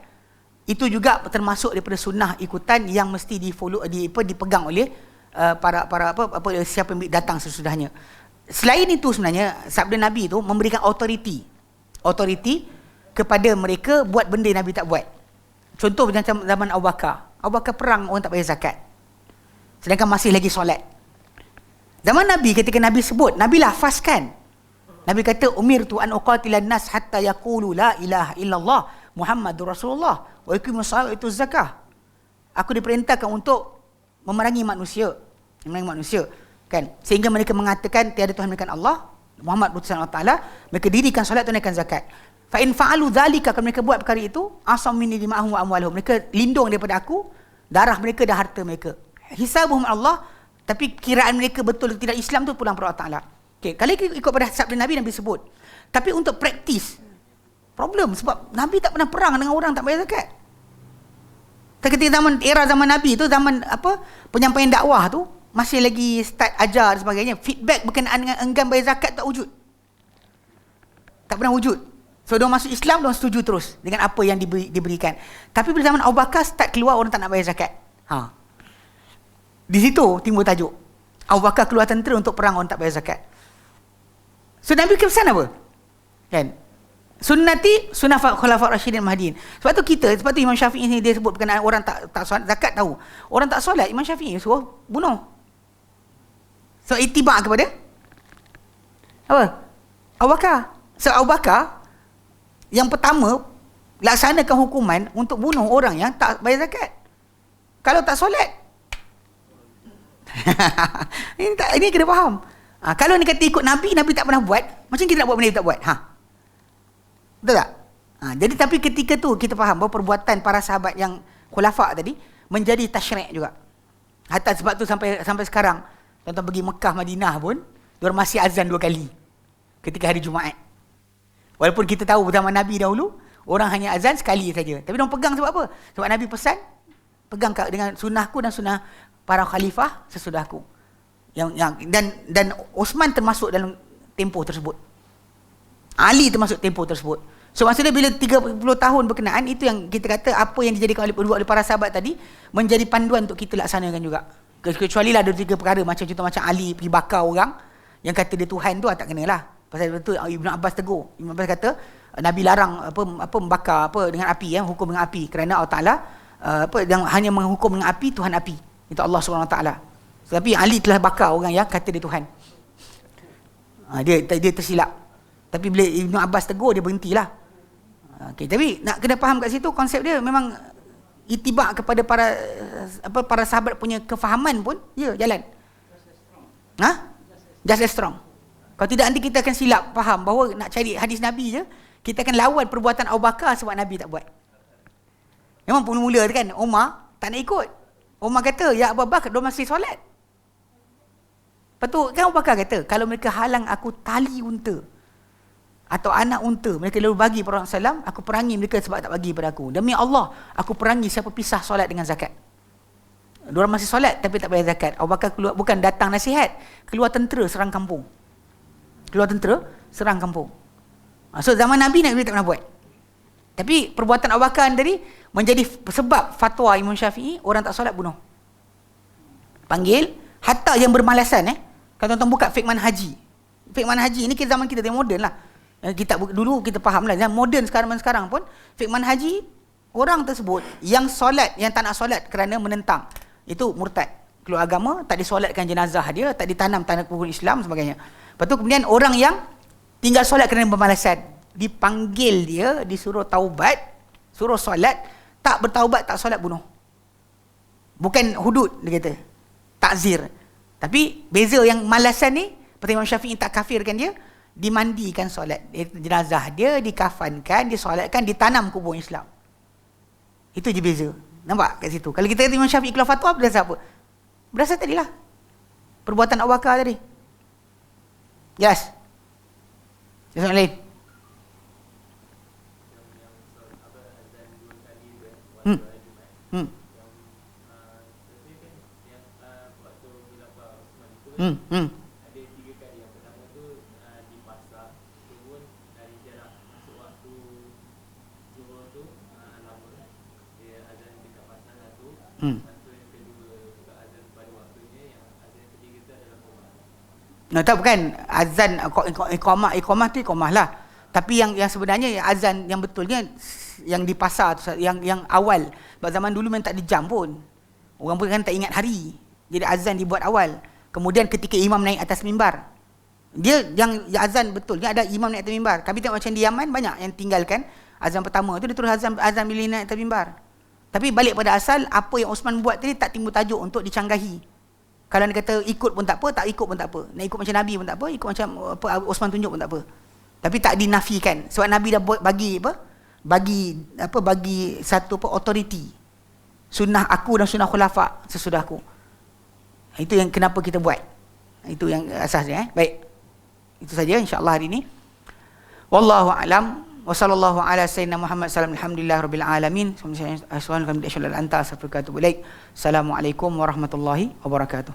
itu juga termasuk daripada sunnah ikutan yang mesti dipegang oleh para siapa yang datang sesudahnya. Selain itu sebenarnya sabda Nabi itu memberikan authority kepada mereka buat benda Nabi tak buat. Contoh macam zaman Abu Bakar. Abu Bakar perang, orang tak bayar zakat, sedangkan masih lagi solat. Zaman Nabi, ketika Nabi sebut, Nabi lafazkan. Nabi kata, umirtu an uqatilan nas hatta yaqulu la ilaha illallah Muhammadur Rasulullah wa yuqimus shalah wa yutuz zakah. Aku diperintahkan untuk memerangi manusia, kan, sehingga mereka mengatakan tiada Tuhan melainkan Allah, Muhammad utusan Allah Taala, mereka dirikan solat, tunaikan zakat. Fa in fa'alu dzalika, kalau mereka buat perkara itu, asam minni dima'ahum wa amwaluhum, mereka lindung daripada aku darah mereka dan harta mereka. Hisabuhum Allah, tapi kiraan mereka betul tidak Islam tu pulang kepada Allah Taala. Okey, kalau ikut pada sabda Nabi, Nabi sebut. Tapi untuk praktis problem, sebab Nabi tak pernah perang dengan orang tak bayar zakat. Ketika era zaman Nabi tu, zaman penyampaian dakwah tu, masih lagi start ajar dan sebagainya, feedback berkenaan dengan enggan bayar zakat tak wujud. Tak pernah wujud. So diorang masuk Islam, diorang setuju terus dengan apa yang diberikan. Tapi bila zaman Abu Bakar start keluar orang tak nak bayar zakat. Di situ timbul tajuk. Abu Bakar keluar tentera untuk perang orang tak bayar zakat. So Nabi kepesan apa? Kan? Sunnati sunnah khulafa rasyidin mahdiin. Sebab tu Imam Syafi'i ni dia sebut berkenaan orang tak solat zakat tahu. Orang tak solat, Imam Syafi'i suruh bunuh. So ittiba' kepada apa? Abu Bakar. So Abu Bakar yang pertama laksanakan hukuman untuk bunuh orang yang tak bayar zakat. Kalau tak solat. Ini kena faham. Kalau ni kata ikut Nabi tak pernah buat, macam kita nak buat benda Nabi tak buat. Betul tak? Jadi tapi ketika tu kita faham bahawa perbuatan para sahabat yang khulafa tadi menjadi tasyri' juga. Hatta sebab tu sampai sekarang tuan-tuan pergi Mekah, Madinah pun diorang masih azan 2 kali ketika hari Jumaat. Walaupun kita tahu zaman Nabi dahulu orang hanya azan sekali saja. Tapi diorang pegang sebab apa? Sebab Nabi pesan pegang dengan sunnahku dan sunnah para khalifah sesudahku. Dan Osman termasuk dalam tempoh tersebut. Ali termasuk tempoh tersebut. So maksudnya bila 30 tahun berkenaan, itu yang kita kata apa yang dijadikan oleh para sahabat tadi menjadi panduan untuk kita laksanakan juga. Kecuali lah ada 3 perkara macam Ali pergi bakar orang yang kata dia Tuhan tu tak kenalah. Pasal itu Ibn Abbas tegur. Ibn Abbas kata Nabi larang membakar dengan api, hukum dengan api, kerana Allah Taala yang hanya menghukum dengan api Tuhan api. Itu Allah Subhanahu Wa Taala. Tapi Ali telah bakar orang yang kata dia Tuhan. Dia tersilap. Tapi bila Ibn Abbas tegur, dia berhentilah. Tapi nak kena faham kat situ konsep dia memang itibak kepada para sahabat punya kefahaman pun jalan. Just as strong. Kalau tidak nanti kita akan silap faham bahawa nak cari hadis Nabi je, kita akan lawan perbuatan Abu Bakar sebab Nabi tak buat. Memang mula-mula kan Umar tak nak ikut. Umar kata, ya Abu Bakar, dia masih solat. Lepas tu kan Abu Bakar kata, kalau mereka halang aku tali unta atau anak unta, mereka lalu bagi pada Rasulullah SAW, aku perangi mereka sebab tak bagi pada aku. Demi Allah, aku perangi siapa pisah solat dengan zakat. Diorang masih solat tapi tak bayar zakat. Abu Bakar keluar, bukan datang nasihat, keluar tentera serang kampung. So zaman Nabi tak pernah buat. Tapi perbuatan Abu Bakar tadi menjadi sebab fatwa Imam Syafi'i, orang tak solat bunuh. Panggil, hatta yang bermalasan kalau tuan-tuan buka fiqh manhaji. Fiqh manhaji ni zaman kita moden lah. Dulu kita faham lah, moden sekarang pun fiqh manhaji, orang tersebut yang solat, yang tak nak solat kerana menentang, itu murtad, keluar agama, tak disolatkan jenazah dia, tak ditanam tanda pokok Islam sebagainya. Lepas tu kemudian orang yang tinggal solat kerana bermalasan, dipanggil dia, disuruh taubat, suruh solat, tak bertaubat, tak solat, bunuh. Bukan hudud, dia kata takzir. Tapi beza yang malasan ni, seperti Imam Syafi'i tak kafirkan dia, dimandikan solat, jenazah dia dikafankan, disolatkan, ditanam kubur Islam. Itu je beza. Nampak kat situ. Kalau kita kata Imam Syafi'i keluar fatwa, berdasar apa? Berdasar tadilah perbuatan Abu Bakar tadi. Yes. Soalan lain. Ada 3 kali. Yang pertama tu di pasar, turun dari jarak masuk waktu Zuhur tu lama. Dia azan dekat pasar satu. Satu yang kedua juga azan pada waktunya, yang azan ketiga tu adalah qamah. Tak, bukan azan iqamah tu iqamah lah. Tapi yang sebenarnya azan yang betulnya yang di pasar tu, yang awal. Sebab zaman dulu memang tak ada jam pun. Orang pun kan tak ingat hari. Jadi azan dibuat awal. Kemudian ketika imam naik atas mimbar, dia yang azan betulnya ada imam naik atas mimbar. Kami tengok macam di Yaman banyak yang tinggalkan azan pertama tu, dia terus azan bila naik atas mimbar. Tapi balik pada asal, apa yang Osman buat tadi tak timbul tajuk untuk dicanggahi. Kalau dia kata ikut pun tak apa, tak ikut pun tak apa. Nak ikut macam Nabi pun tak apa, ikut macam apa Osman tunjuk pun tak apa. Tapi tak dinafikan sebab Nabi dah bagi satu authority. Sunnah aku dan sunnah khulafa sesudahku. Itu yang kenapa kita buat. Itu yang asasnya. Baik. Itu saja insya-Allah hari ini. Wallahu a'lam. Wa sallallahu ala sayyidina Muhammad sallallahu alhamdulillah rabbil alamin. Assalamualaikum warahmatullahi wabarakatuh.